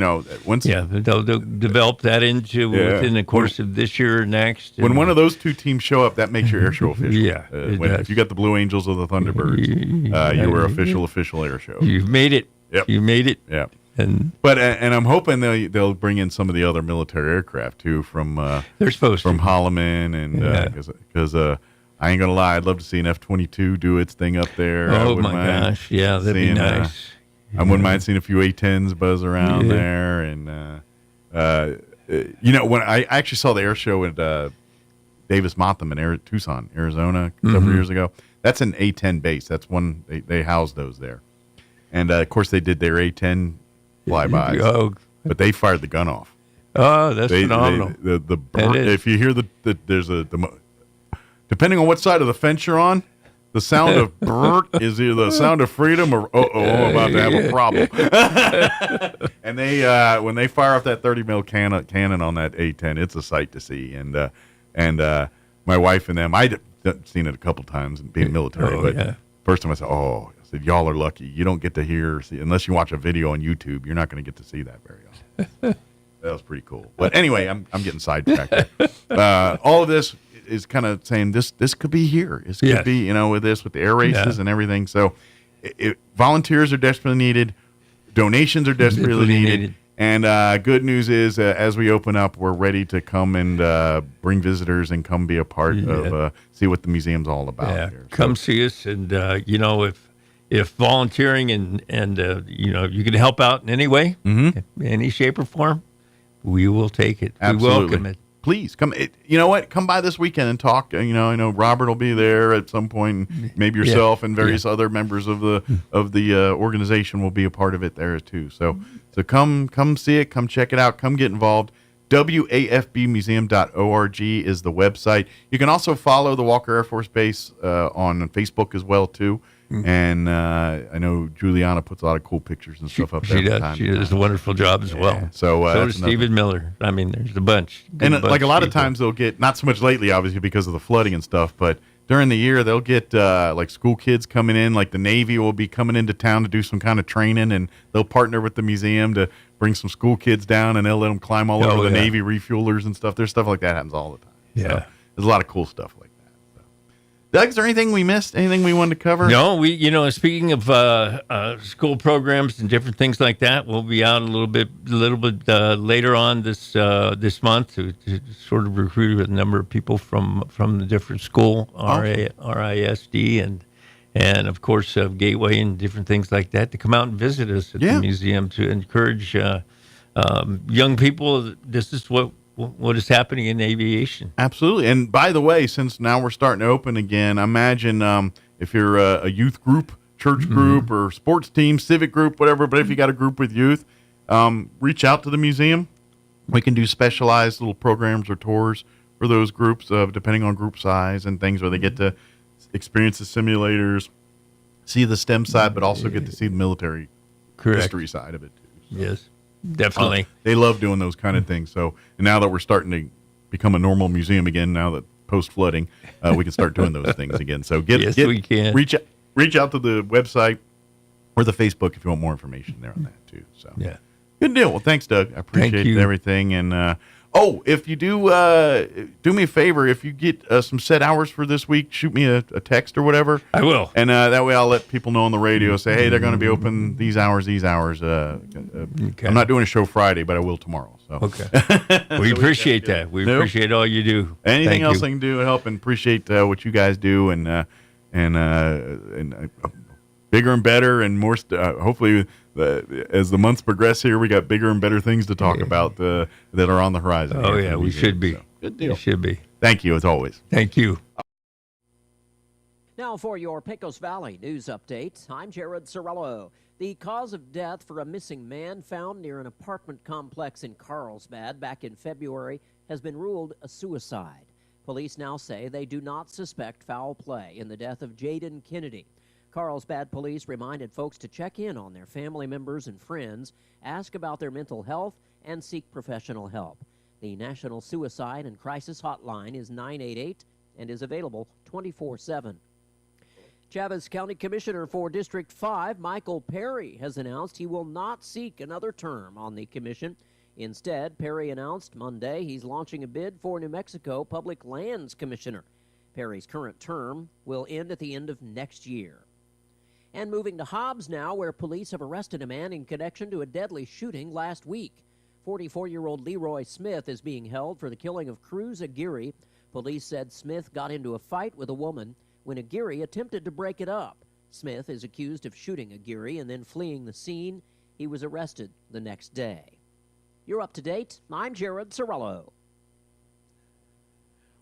once.
Yeah, they'll develop that into within the course of this year or next.
When one of those two teams show up, that makes your air show official.
If
you got the Blue Angels or the Thunderbirds, you were official air show.
You've made it.
Yep.
You made it.
Yeah. And I'm hoping they'll bring in some of the other military aircraft too from
they're supposed
from
to.
Holloman and because I ain't gonna lie, I'd love to see an F-22 do its thing up there.
Oh my gosh, yeah, that'd be nice.
I wouldn't mind seeing a few A-10s buzz around there, and when I actually saw the air show at Davis-Monthan in Tucson, Arizona, several years ago. That's an A-10 base. That's one they house those there, and of course they did their A-10 flybys, but they fired the gun off.
Oh, that's phenomenal.
The burn, if you hear there's depending on what side of the fence you're on, the sound of burnt is either the sound of freedom or I'm about to have a problem. And they when they fire off that 30 mil cannon on that A-10, it's a sight to see. And my wife and them, I'd seen it a couple times being military, but first time I said, y'all are lucky. You don't get to see unless you watch a video on YouTube. You're not going to get to see that very often. That was pretty cool. But anyway, I'm getting sidetracked. All of this is kind of saying this could be here. This could be, with the air races and everything. So volunteers are desperately needed. Donations are desperately needed. And good news is, as we open up, we're ready to come and bring visitors and come be a part of, see what the museum's all about here.
Come see us. And, if volunteering and you can help out in any way, any shape or form, we will take it.
Absolutely.
We welcome it.
Please come. You know what? Come by this weekend and talk. I know Robert will be there at some point. Maybe yourself and various other members of the organization will be a part of it there too. So come see it. Come check it out. Come get involved. WAFBmuseum.org is the website. You can also follow the Walker Air Force Base on Facebook as well too. And I know Juliana puts a lot of cool pictures and stuff up there.
She does. She does a wonderful job as well.
So
does Stephen Miller. I mean, there's a bunch.
And like a lot of times they'll get, not so much lately, obviously, because of the flooding and stuff, but during the year they'll get like school kids coming in, like the Navy will be coming into town to do some kind of training, and they'll partner with the museum to bring some school kids down, and they'll let them climb all over the Navy refuelers and stuff. There's stuff like that happens all the time.
Yeah.
So there's a lot of cool stuff like that. Doug, is there anything we missed? Anything we wanted to cover?
No, speaking of school programs and different things like that, we'll be out a little bit later on this month to sort of recruit a number of people from the different school, RISD and of course Gateway and different things like that to come out and visit us at the museum to encourage young people. This is what is happening in aviation.
Absolutely. And by the way, since now we're starting to open again, imagine if you're a youth group, church group, or sports team, civic group, whatever, but if you got a group with youth, reach out to the museum. We can do specialized little programs or tours for those groups, depending on group size and things, where they get to experience the simulators, see the STEM side, but also get to see the military history side of it, too. So.
Yes. Definitely.
They love doing those kind of things. So, and now that we're starting to become a normal museum again, now that post-flooding, we can start doing those things again. So
we can.
Reach out to the website or the Facebook if you want more information there on that too. So good deal. Well, thanks, Doug. I appreciate everything. And if you do me a favor, if you get some set hours for this week, shoot me a text or whatever.
I will.
And that way I'll let people know on the radio, say, hey, they're going to be open these hours. I'm not doing a show Friday, but I will tomorrow. So.
Okay. We appreciate that. We appreciate all you do.
Anything else I can do to help, and appreciate what you guys do, and bigger and better and more. Hopefully, as the months progress here, we got bigger and better things to talk about that are on the horizon.
Oh yeah, we should be.
So, good deal.
We should be.
Thank you as always.
Thank you.
Now for your Pecos Valley news update, I'm Jared Sorello. The cause of death for a missing man found near an apartment complex in Carlsbad back in February has been ruled a suicide. Police now say they do not suspect foul play in the death of Jaden Kennedy. Carlsbad police reminded folks to check in on their family members and friends, ask about their mental health, and seek professional help. The National Suicide and Crisis Hotline is 988 and is available 24/7. Chavez County Commissioner for District 5, Michael Perry, has announced he will not seek another term on the commission. Instead, Perry announced Monday he's launching a bid for New Mexico Public Lands Commissioner. Perry's current term will end at the end of next year. And moving to Hobbs now, where police have arrested a man in connection to a deadly shooting last week. 44-year-old Leroy Smith is being held for the killing of Cruz Aguirre. Police said Smith got into a fight with a woman when Aguirre attempted to break it up. Smith is accused of shooting Aguirre and then fleeing the scene. He was arrested the next day. You're up to date. I'm Jared Sorello.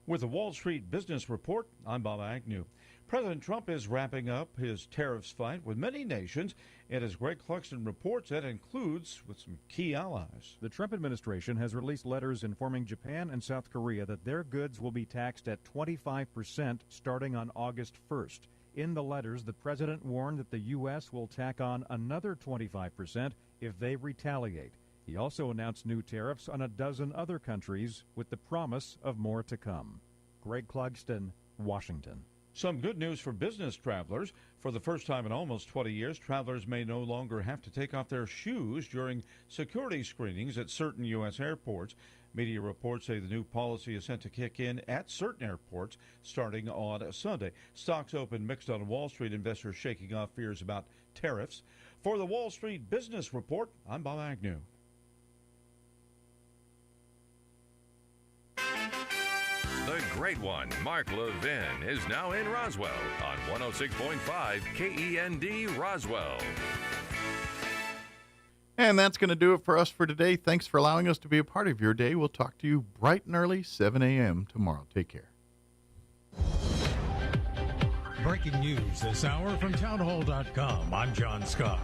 With the Wall Street Business Report, I'm Bob Agnew. President Trump is wrapping up his tariffs fight with many nations, and as Greg Cluxton reports, that includes with some key allies.
The Trump administration has released letters informing Japan and South Korea that their goods will be taxed at 25% starting on August 1st. In the letters, the president warned that the U.S. will tack on another 25% if they retaliate. He also announced new tariffs on a dozen other countries with the promise of more to come. Greg Clugston, Washington.
Some good news for business travelers. For the first time in almost 20 years, travelers may no longer have to take off their shoes during security screenings at certain U.S. airports. Media reports say the new policy is set to kick in at certain airports starting on Sunday. Stocks opened mixed on Wall Street, investors shaking off fears about tariffs. For the Wall Street Business Report, I'm Bob Agnew.
The great one, Mark Levin, is now in Roswell on 106.5 KEND Roswell.
And that's going to do it for us for today. Thanks for allowing us to be a part of your day. We'll talk to you bright and early, 7 a.m. tomorrow. Take care.
Breaking news this hour from townhall.com. I'm John Scott.